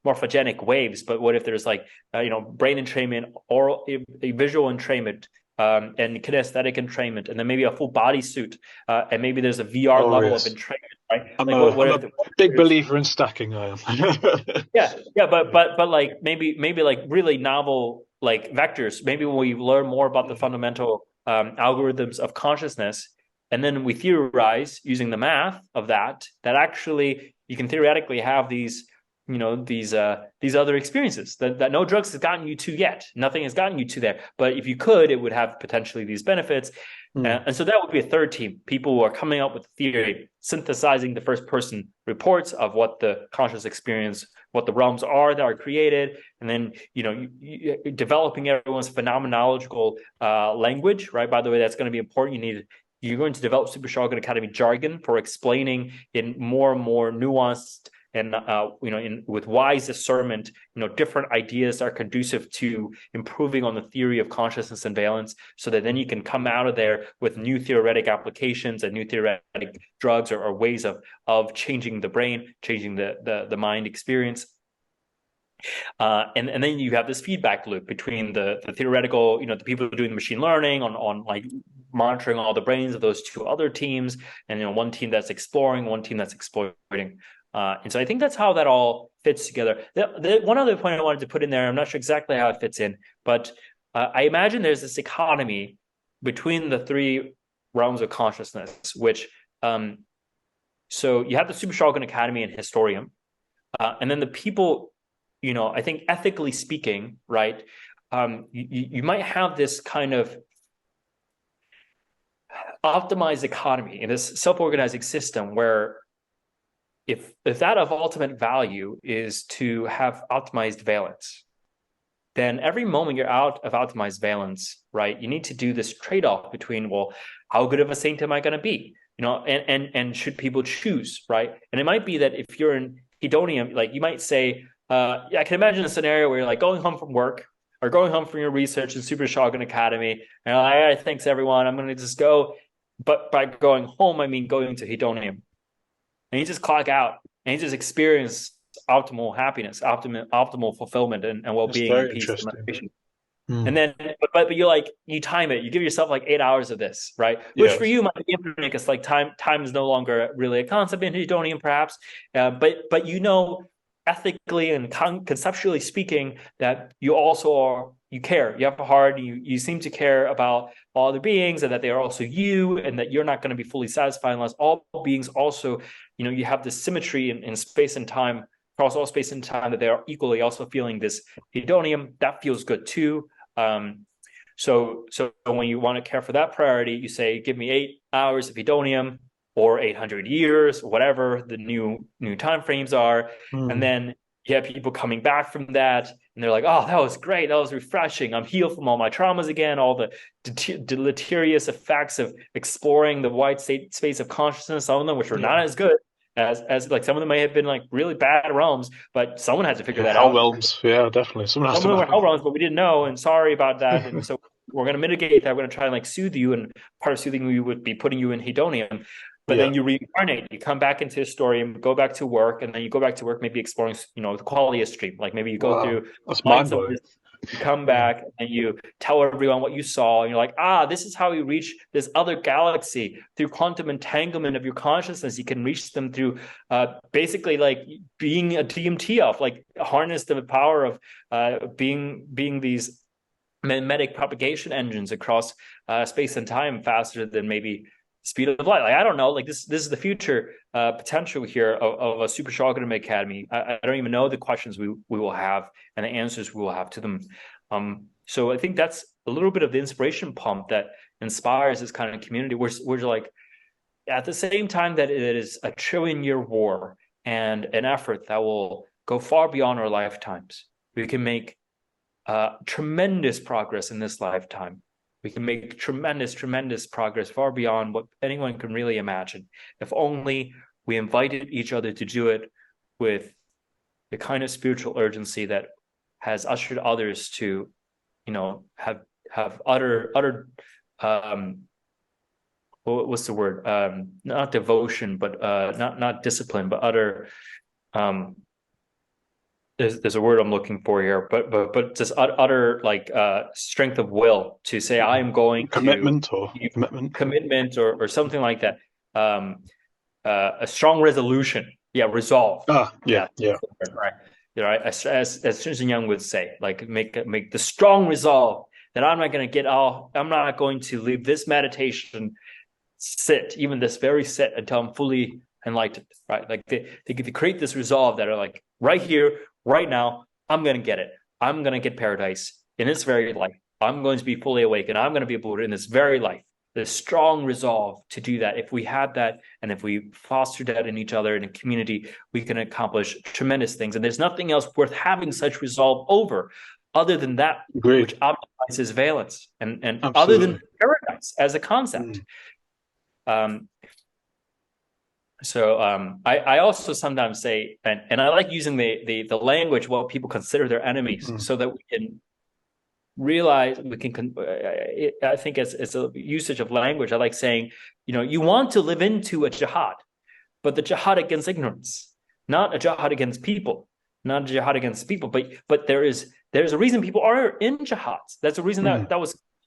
morphogenic waves, but what if there's like brain entrainment, oral, a visual entrainment, and kinesthetic entrainment, and then maybe a full body suit, and maybe there's a VR level of entrainment, right? I'm a big believer in stacking. I am. but like maybe like really novel like vectors. Maybe when we learn more about the fundamental algorithms of consciousness, and then we theorize using the math of that actually you can theoretically have these other experiences that no drugs has gotten you to yet. Nothing has gotten you to there. But if you could, it would have potentially these benefits. And so that would be a third team, people who are coming up with theory, synthesizing the first person reports of what the conscious experience, what the realms are that are created, and then developing everyone's phenomenological language, right? By the way, that's going to be important. You're going to develop Super Shogun Academy jargon for explaining in more and more nuanced and with wise discernment, different ideas that are conducive to improving on the theory of consciousness and valence, so that then you can come out of there with new theoretic applications and new theoretic drugs or ways of changing the brain, changing the mind experience. And then you have this feedback loop between the theoretical, the people doing the machine learning on like monitoring all the brains of those two other teams, and one team that's exploring, one team that's exploiting. And so I think that's how that all fits together. One other point I wanted to put in there, I'm not sure exactly how it fits in, but I imagine there's this economy between the three realms of consciousness, which so you have the Super Shogun Academy and Historium, and then the people, I think ethically speaking, right, you might have this kind of optimized economy in this self-organizing system where if that of ultimate value is to have optimized valence, then every moment you're out of optimized valence, right, you need to do this trade-off between, well, how good of a saint am I going to be? And should people choose, right? And it might be that if you're in hedonium, like you might say, I can imagine a scenario where you're like going home from work or going home from your research in Super Shogun Academy, and you're like, all right, thanks everyone, I'm going to just go. But by going home, I mean going to hedonium. And you just clock out and you just experience optimal happiness, optimal fulfillment and well-being and peace and motivation. And then, but you time it. You give yourself like 8 hours of this, right? Which for you might be infinite because like time is no longer really a concept in hedonium, perhaps. But ethically and conceptually speaking, that you also you care. You have a heart. You seem to care about all other beings, and that they are also you, and that you're not going to be fully satisfied unless all beings also, you have this symmetry in space and time, across all space and time, that they are equally also feeling this hedonium. That feels good too. So when you want to care for that priority, you say, give me 8 hours of hedonium or 800 years, whatever the new time frames are. And then you have people coming back from that, and they're like, oh, that was great. That was refreshing. I'm healed from all my traumas again, all the deleterious effects of exploring the wide space of consciousness, some of them which were not as good as like some of them may have been like really bad realms, but someone had to figure that hell out. realms, yeah, definitely. Some of them were hell realms, but we didn't know, and sorry about that. And so we're going to mitigate that. We're going to try and like soothe you, and part of soothing you would be putting you in hedonium. But then you reincarnate, you come back into Historium, go back to work, and then you go back to work maybe exploring, the quality of stream. Like maybe you go through. That's mind-blowing. You come back and you tell everyone what you saw, and you're like, this is how you reach this other galaxy through quantum entanglement of your consciousness. You can reach them through basically like being a DMT of, like, harness the power of being these mimetic propagation engines across space and time faster than maybe speed of light. Like, I don't know, like this is the future potential here of a super Shogunum Academy. I don't even know the questions we will have and the answers we will have to them. So I think that's a little bit of the inspiration pump that inspires this kind of community. We're like, at the same time that it is a trillion-year war and an effort that will go far beyond our lifetimes, we can make tremendous progress in this lifetime. We can make tremendous progress far beyond what anyone can really imagine, if only we invited each other to do it with the kind of spiritual urgency that has ushered others to, have utter what's the word? Not devotion, but not discipline, but utter. There's a word I'm looking for here, but just utter like strength of will to say I'm going commitment to or commitment or something like that. A strong resolution, resolve. Yeah. Right. As Sun Young would say, like make the strong resolve that I'm not going to leave this meditation sit, even this very sit, until I'm fully enlightened. Right, like they create this resolve that are like, right here, right now, I'm going to get it. I'm going to get paradise in this very life. I'm going to be fully awake, and I'm going to be a Buddha in this very life. The strong resolve to do that. If we had that, and if we foster that in each other in a community, we can accomplish tremendous things. And there's nothing else worth having such resolve over, other than that which optimizes valence, and other than paradise as a concept. So I also sometimes say, and I like using the language what people consider their enemies, so that we can realize I think it's a usage of language. I like saying, you want to live into a jihad, but the jihad against ignorance, not a jihad against people, but there's a reason people are in jihads. That's a reason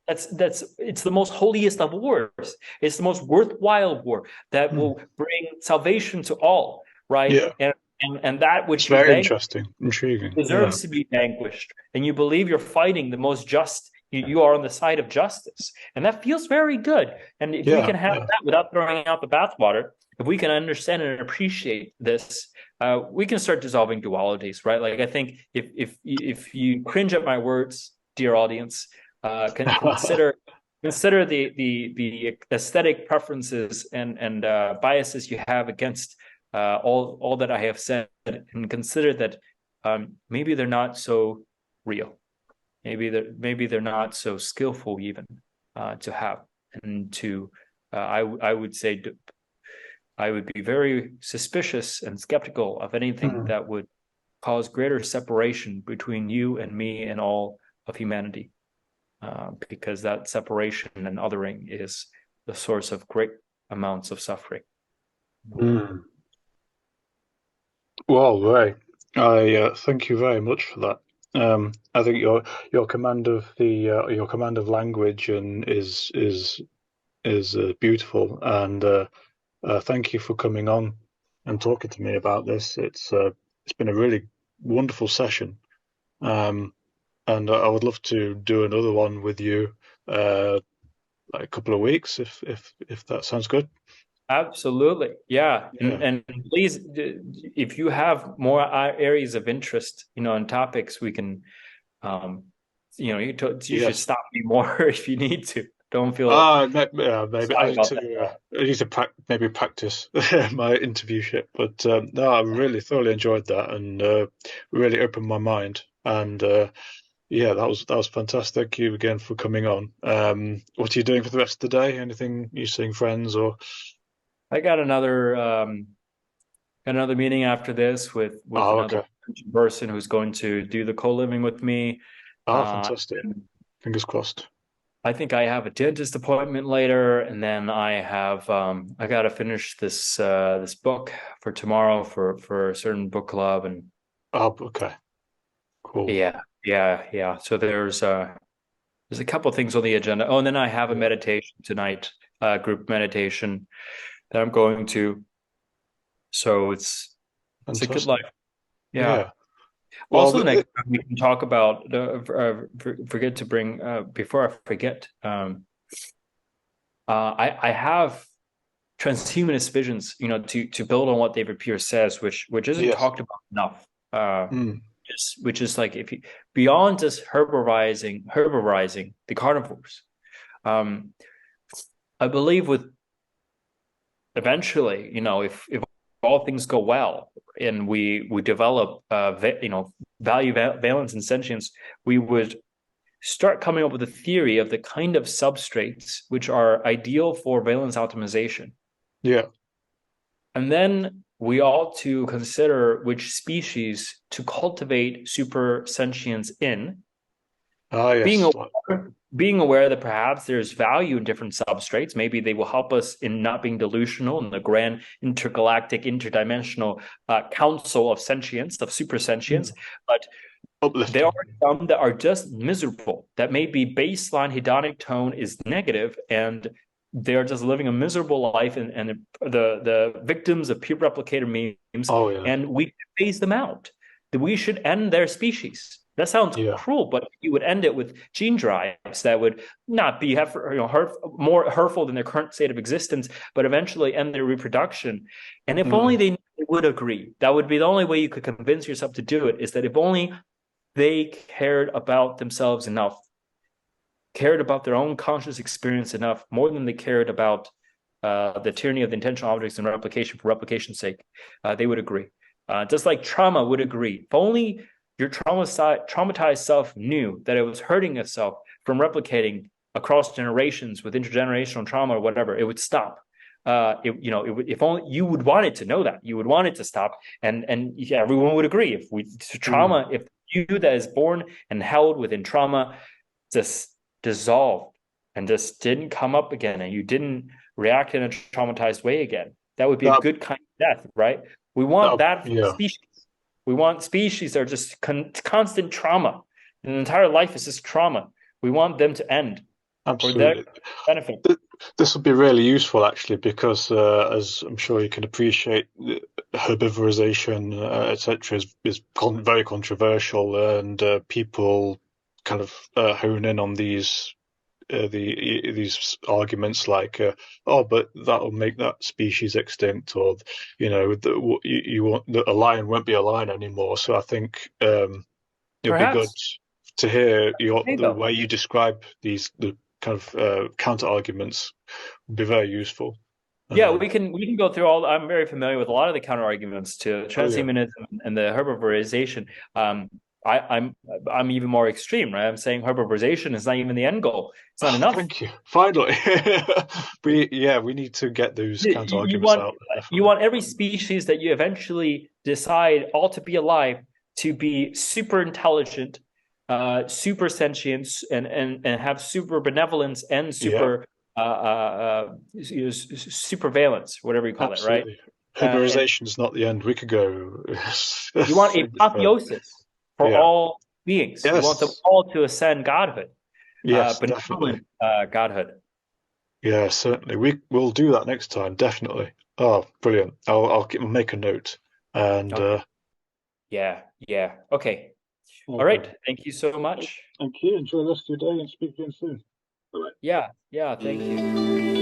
it's the most holiest of wars. It's the most worthwhile war that will bring salvation to all, right? Yeah. And that which it's very interesting, intriguing, deserves to be vanquished. And you believe you're fighting the most just. You are on the side of justice, and that feels very good. And if we can have that without throwing out the bathwater, if we can understand and appreciate this, we can start dissolving dualities, right? Like, I think if you cringe at my words, dear audience, consider the aesthetic preferences and biases you have against all that I have said, and consider that maybe they're not so real, maybe they're not so skillful even to have, and to I would say I would be very suspicious and skeptical of anything that would cause greater separation between you and me and all of humanity. Because that separation and othering is the source of great amounts of suffering. Well, Ray, I thank you very much for that. I think your command of language and is beautiful, and thank you for coming on and talking to me about this. It's been a really wonderful session. And I would love to do another one with you, like a couple of weeks, if that sounds good. Absolutely, yeah. And please, if you have more areas of interest, and topics, we can, you should stop me more if you need to. Don't feel. Maybe I need to maybe practice my interviewship, but no, I really thoroughly enjoyed that, and really opened my mind. And yeah, that was fantastic. Thank you again for coming on. What are you doing for the rest of the day? Anything? You seeing friends or? I got another meeting after this with another person who's going to do the co-living with me. Fantastic! Fingers crossed. I think I have a dentist appointment later, and then I have I got to finish this book for tomorrow for a certain book club, and okay, cool. Yeah, Yeah. So there's a couple of things on the agenda. Oh, and then I have a Yeah. meditation tonight, group meditation that I'm going to. So it's a good Fantastic. life. Yeah. Yeah. Well, Also, next time we can talk about forget to bring before I forget. I have transhumanist visions, to build on what David Pierce says, which isn't yes. talked about enough. Mm. Which is like, if you beyond just herborizing the carnivores. Um, I believe with eventually, if all things go well and we develop value, valence, and sentience, we would start coming up with a theory of the kind of substrates which are ideal for valence optimization. Yeah. And then we ought to consider which species to cultivate super sentience in, Ah, being yes. aware, being aware that perhaps there's value in different substrates. Maybe they will help us in not being delusional in the grand intergalactic, interdimensional council of sentience, of super sentience. Mm. But there Uplifting. are some that are just miserable, that maybe baseline hedonic tone is negative and they're just living a miserable life, and the victims of pure replicator memes, Oh, yeah. and we phase them out. That we should end their species. That sounds Yeah. cruel, but you would end it with gene drives that would not be more hurtful than their current state of existence, but eventually end their reproduction. And if only Mm. they would agree, that would be the only way you could convince yourself to do it, is that if only they cared about themselves enough, cared about their own conscious experience enough, more than they cared about the tyranny of the intentional objects and replication for replication's sake, they would agree. Just like trauma would agree. If only your traumatized self knew that it was hurting itself from replicating across generations with intergenerational trauma or whatever, it would stop. If only you would want it to know that, you would want it to stop, and yeah, everyone would agree. Mm. If you that is born and held within trauma just dissolved and just didn't come up again, and you didn't react in a traumatized way again, that would be a That, good kind of death, right? We want that for yeah, species. We want species that are just constant trauma. An entire life is just trauma. We want them to end for their absolutely. benefit. This would be really useful actually, because as I'm sure you can appreciate, herbivorization, etc., is very controversial, and people kind of hone in on these arguments like, oh, but that'll make that species extinct, or you want a lion won't be a lion anymore. So I think it'd be good Perhaps. to hear Hey, the though. way you describe the kind of counter arguments would be very useful. Yeah, Um, we can go through all. I'm very familiar with a lot of the counter arguments to Brilliant. transhumanism and the herbivorization. I'm even more extreme, right? I'm saying herbivorization is not even the end goal. It's not Oh, enough. thank you. Finally, we need to get those counter You arguments want out there, you definitely. want every species that you eventually decide ought to be alive to be super intelligent, super sentient, and have super benevolence and Yeah, super supervalence, whatever you call it, right? absolutely. And Herborization is not the end. We could go you want so much further. apotheosis for Yeah. all beings. You want them Yes. all to ascend godhood, Yes, definitely. benevolent godhood. Yeah, certainly. We will do that next time, definitely. Oh, brilliant. I'll make a note. And Okay. Yeah. Okay. All okay. right. Thank you so much. Thank you. Enjoy the rest of your day and speak again soon. Bye. Yeah. Thank you.